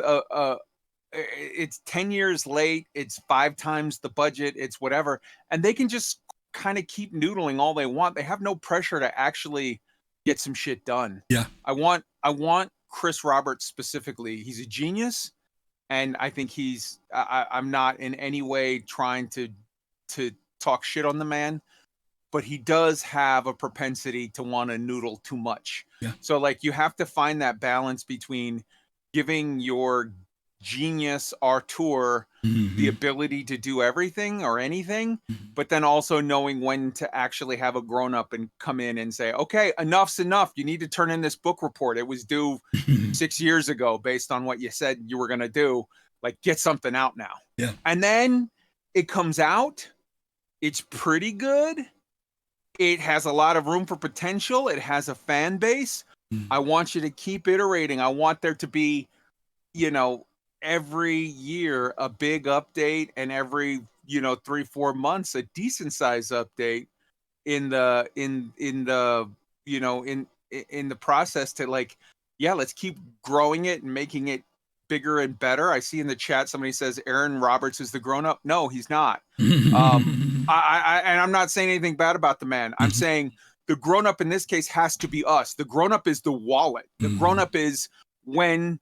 [SPEAKER 3] it's 10 years late. It's 5 times the budget. It's whatever. And they can just kind of keep noodling all they want. They have no pressure to actually get some shit done. I want Chris Roberts specifically. He's a genius. And I think I'm not in any way trying to talk shit on the man, but he does have a propensity to want to noodle too much. So like, you have to find that balance between giving your genius Artur the ability to do everything or anything, but then also knowing when to actually have a grown up and come in and say, okay, enough's enough. You need to turn in this book report. It was due 6 years ago based on what you said you were going to do. Like, get something out now. And then it comes out. It's pretty good. It has a lot of room for potential. It has a fan base. I want you to keep iterating. I want there to be, every year a big update, and every 3-4 months a decent size update in the process to, like, let's keep growing it and making it bigger and better. I see in the chat somebody says Aaron Roberts is the grown-up. No, he's not. And I'm not saying anything bad about the man. I'm saying the grown-up in this case has to be us. The grown-up is the wallet. The grown-up is when,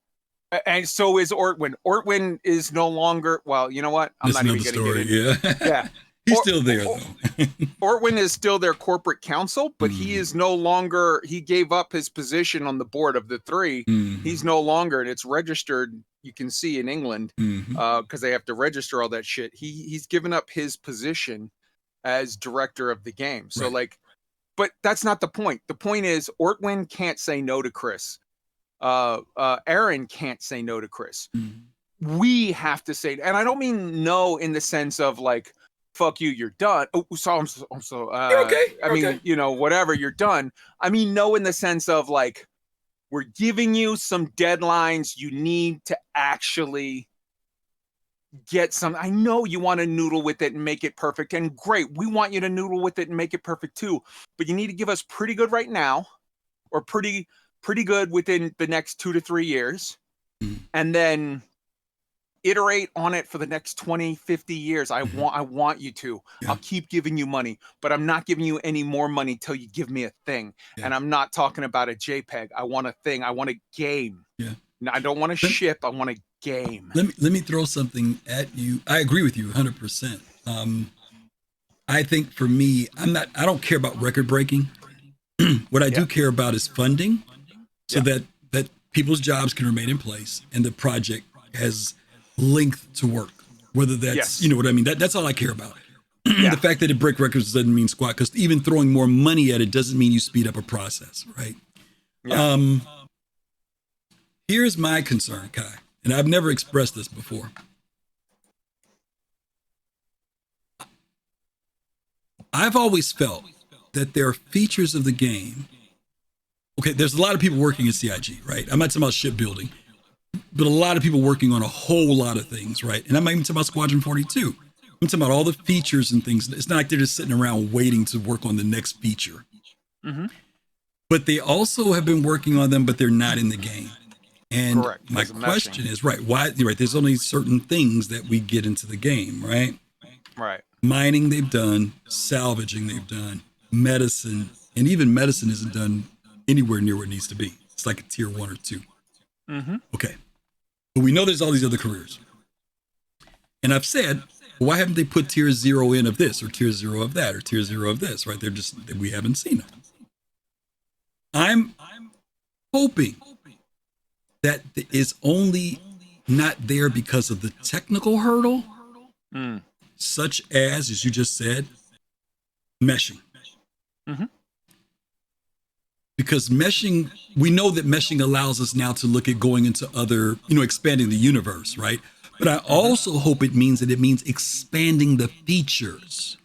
[SPEAKER 3] and so is Ortwin. Ortwin is no longer, well, you know what? I'm
[SPEAKER 1] That's
[SPEAKER 3] not even going to get into it. Yeah.
[SPEAKER 1] He's still there, though.
[SPEAKER 3] Ortwin is still their corporate counsel, but he is no longer, he gave up his position on the board of the three. He's no longer, and it's registered, you can see in England, because they have to register all that shit. He's given up his position as director of the game. So like, but that's not the point. The point is Ortwin can't say no to Chris. Aaron can't say no to Chris. We have to say, and I don't mean no in the sense of like, fuck you, you're done. Oh, so
[SPEAKER 1] you're okay.
[SPEAKER 3] I mean, you know, whatever, you're done. I mean, no, in the sense of like, we're giving you some deadlines. You need to actually get some. I know you want to noodle with it and make it perfect, and great. We want you to noodle with it and make it perfect too. But you need to give us pretty good right now, or pretty good within the next 2 to 3 years, and then iterate on it for the next 20, 50 years. I want you to. I'll keep giving you money, but I'm not giving you any more money till you give me a thing. And I'm not talking about a JPEG. I want a thing. I want a game. I don't want a ship. I want a game.
[SPEAKER 1] Let me throw something at you. I agree with you 100%. I think for me, I don't care about record breaking. What I do care about is funding, so that people's jobs can remain in place and the project has length to work, whether that's you know what I mean, that's all I care about. The fact that it break records doesn't mean squat, because even throwing more money at it doesn't mean you speed up a process, right? Here's my concern, Kai, and I've never expressed this before. I've always felt that there are features of the game. Okay, there's a lot of people working at CIG, right? I'm not talking about shipbuilding, but a lot of people working on a whole lot of things, right? And I'm not even talking about Squadron 42. I'm talking about all the features and things. It's not like they're just sitting around waiting to work on the next feature. But they also have been working on them, but they're not in the game. And my question is, why, there's only certain things that we get into the game, right? Mining they've done, salvaging they've done, medicine, and even medicine isn't done anywhere near where it needs to be. It's like a tier 1 or 2. Okay. But we know there's all these other careers. And I've said, why haven't they put tier 0 in of this, or tier 0 of that, or tier 0 of this, right? They're just, we haven't seen them. I'm hoping that is only not there because of the technical hurdle, such as you just said, meshing. Because meshing, we know that meshing allows us now to look at going into other, expanding the universe, right? But I also hope it means expanding the features.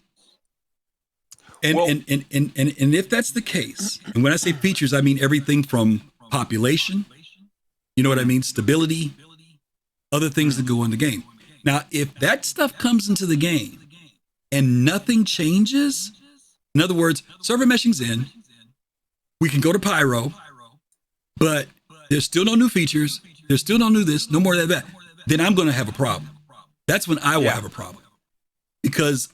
[SPEAKER 1] And if that's the case, and when I say features, I mean everything from population, you know what I mean, stability, other things that go in the game. Now, if that stuff comes into the game and nothing changes, in other words, server meshing's in, we can go to Pyro, but there's still no new features, there's still no new this, no more of that, then I'm going to have a problem. That's when I will have a problem. Because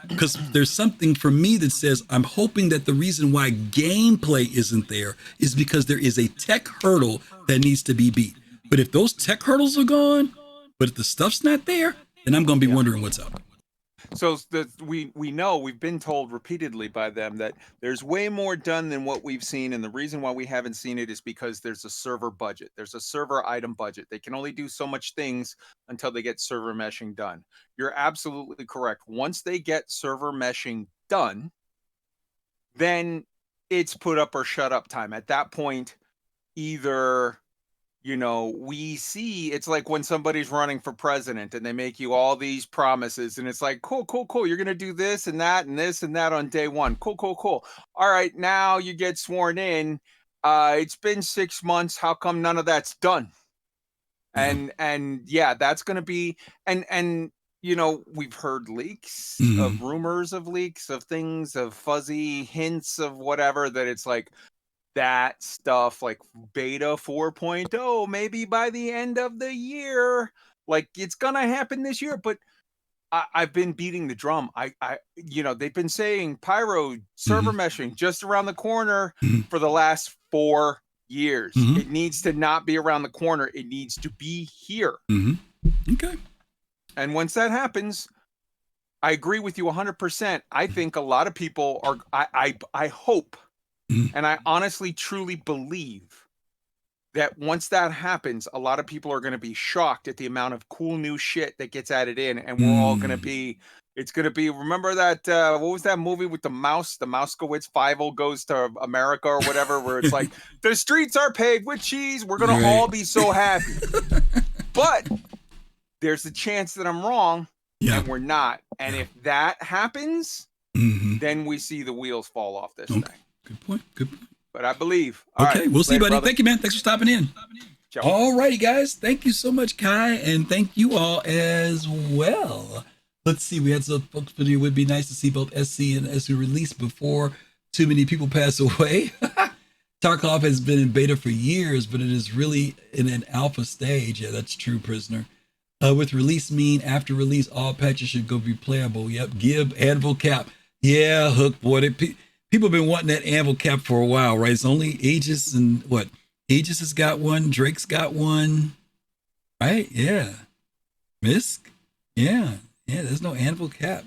[SPEAKER 1] because there's something for me that says I'm hoping that the reason why gameplay isn't there is because there is a tech hurdle that needs to be beat. But if those tech hurdles are gone, but if the stuff's not there, then I'm going to be wondering what's up.
[SPEAKER 3] So we know, we've been told repeatedly by them that there's way more done than what we've seen, and the reason why we haven't seen it is because there's a server budget. There's a server item budget. They can only do so much things until they get server meshing done. You're absolutely correct. Once they get server meshing done, then it's put up or shut up time. At that point, either we see, it's like when somebody's running for president and they make you all these promises and it's like, cool. You're going to do this and that and this and that on day one. Cool. All right. Now you get sworn in. It's been 6 months. How come none of that's done? And yeah, that's going to be, and we've heard leaks of rumors of leaks of things, of fuzzy hints of whatever, that it's like, that stuff like beta 4.0, maybe by the end of the year. Like it's gonna happen this year, but I've been beating the drum. They've been saying Pyro server meshing just around the corner for the last 4 years. It needs to not be around the corner. It needs to be here.
[SPEAKER 1] Okay.
[SPEAKER 3] And once that happens, I agree with you 100%. I think a lot of people are, I hope, and I honestly, truly believe that once that happens, a lot of people are going to be shocked at the amount of cool new shit that gets added in. And we're all going to be, it's going to be, remember that, what was that movie with the Mouskowitz Fievel goes to America or whatever, where it's like, the streets are paved with cheese. We're going to all be so happy. But there's a chance that I'm wrong.
[SPEAKER 1] Yeah.
[SPEAKER 3] And we're not. And if that happens, then we see the wheels fall off this thing.
[SPEAKER 1] Good point. Good point.
[SPEAKER 3] But I believe.
[SPEAKER 1] Okay, we'll see, buddy.
[SPEAKER 3] Brother.
[SPEAKER 1] Thank you, man. Thanks for stopping in. All righty, guys. Thank you so much, Kai. And thank you all as well. Let's see. We had some folks, but it would be nice to see both SC and SU released before too many people pass away. Tarkov has been in beta for years, but it is really in an alpha stage. Yeah, that's true, prisoner. With release mean after release, all patches should go be playable. Yep. Give Anvil cap. Yeah, Hook boy. People have been wanting that Anvil cap for a while, right? It's only Aegis and what? Aegis has got one. Drake's got one. Right? Yeah. MISC? Yeah. Yeah, there's no Anvil cap.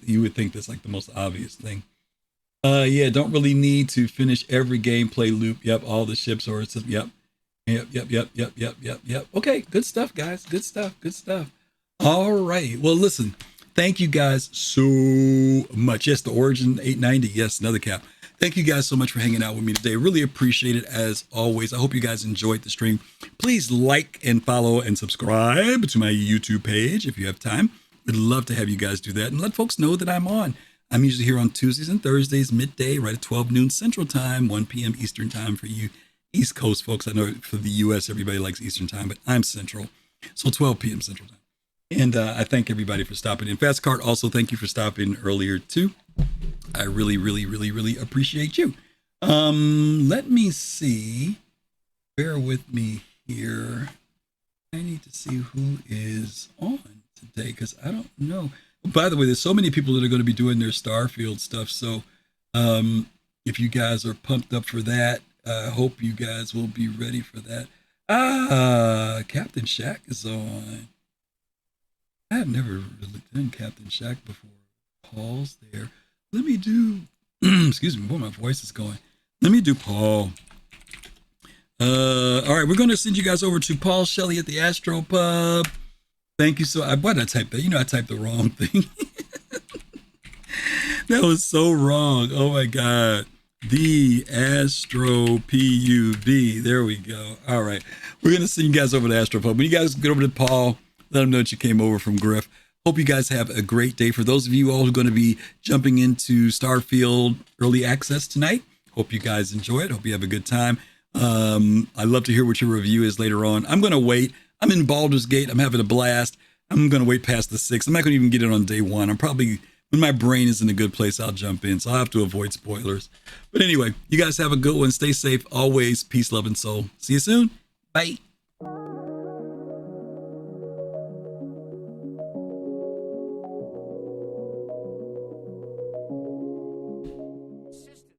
[SPEAKER 1] You would think that's like the most obvious thing. Yeah, don't really need to finish every gameplay loop. Yep, all the ships or it's yep. Yep. Okay, good stuff, guys. Good stuff. All right. Well, listen, thank you guys so much. Yes, the Origin 890. Yes, another cap. Thank you guys so much for hanging out with me today. Really appreciate it as always. I hope you guys enjoyed the stream. Please like and follow and subscribe to my YouTube page if you have time. Would love to have you guys do that and let folks know that I'm on. I'm usually here on Tuesdays and Thursdays, midday, right at 12 noon Central Time, 1 p.m. Eastern Time for you East Coast folks. I know for the U.S., everybody likes Eastern Time, but I'm Central, so 12 p.m. Central Time. And I thank everybody for stopping in. Fastcart, also thank you for stopping earlier too. I really, really, really, really appreciate you. Let me see. Bear with me here. I need to see who is on today because I don't know. By the way, there's so many people that are going to be doing their Starfield stuff. So if you guys are pumped up for that, I hope you guys will be ready for that. Captain Shack is on. I've never really done Captain Shack before. Paul's there. Let me do, excuse me, boy, my voice is going. Let me do Paul. All right, we're going to send you guys over to Paul Shelley at the Astro Pub. Thank you so much. Why did I type that? You know, I typed the wrong thing. That was so wrong. Oh my God. The Astro PUB. There we go. All right. We're going to send you guys over to Astro Pub. When you guys get over to Paul, let them know that you came over from Griff. Hope you guys have a great day. For those of you all who are going to be jumping into Starfield early access tonight, hope you guys enjoy it. Hope you have a good time. I'd love to hear what your review is later on. I'm going to wait. I'm in Baldur's Gate. I'm having a blast. I'm going to wait past the 6th. I'm not going to even get it on day 1. I'm probably, when my brain is in a good place, I'll jump in. So I'll have to avoid spoilers. But anyway, you guys have a good one. Stay safe. Always peace, love, and soul. See you soon. Bye.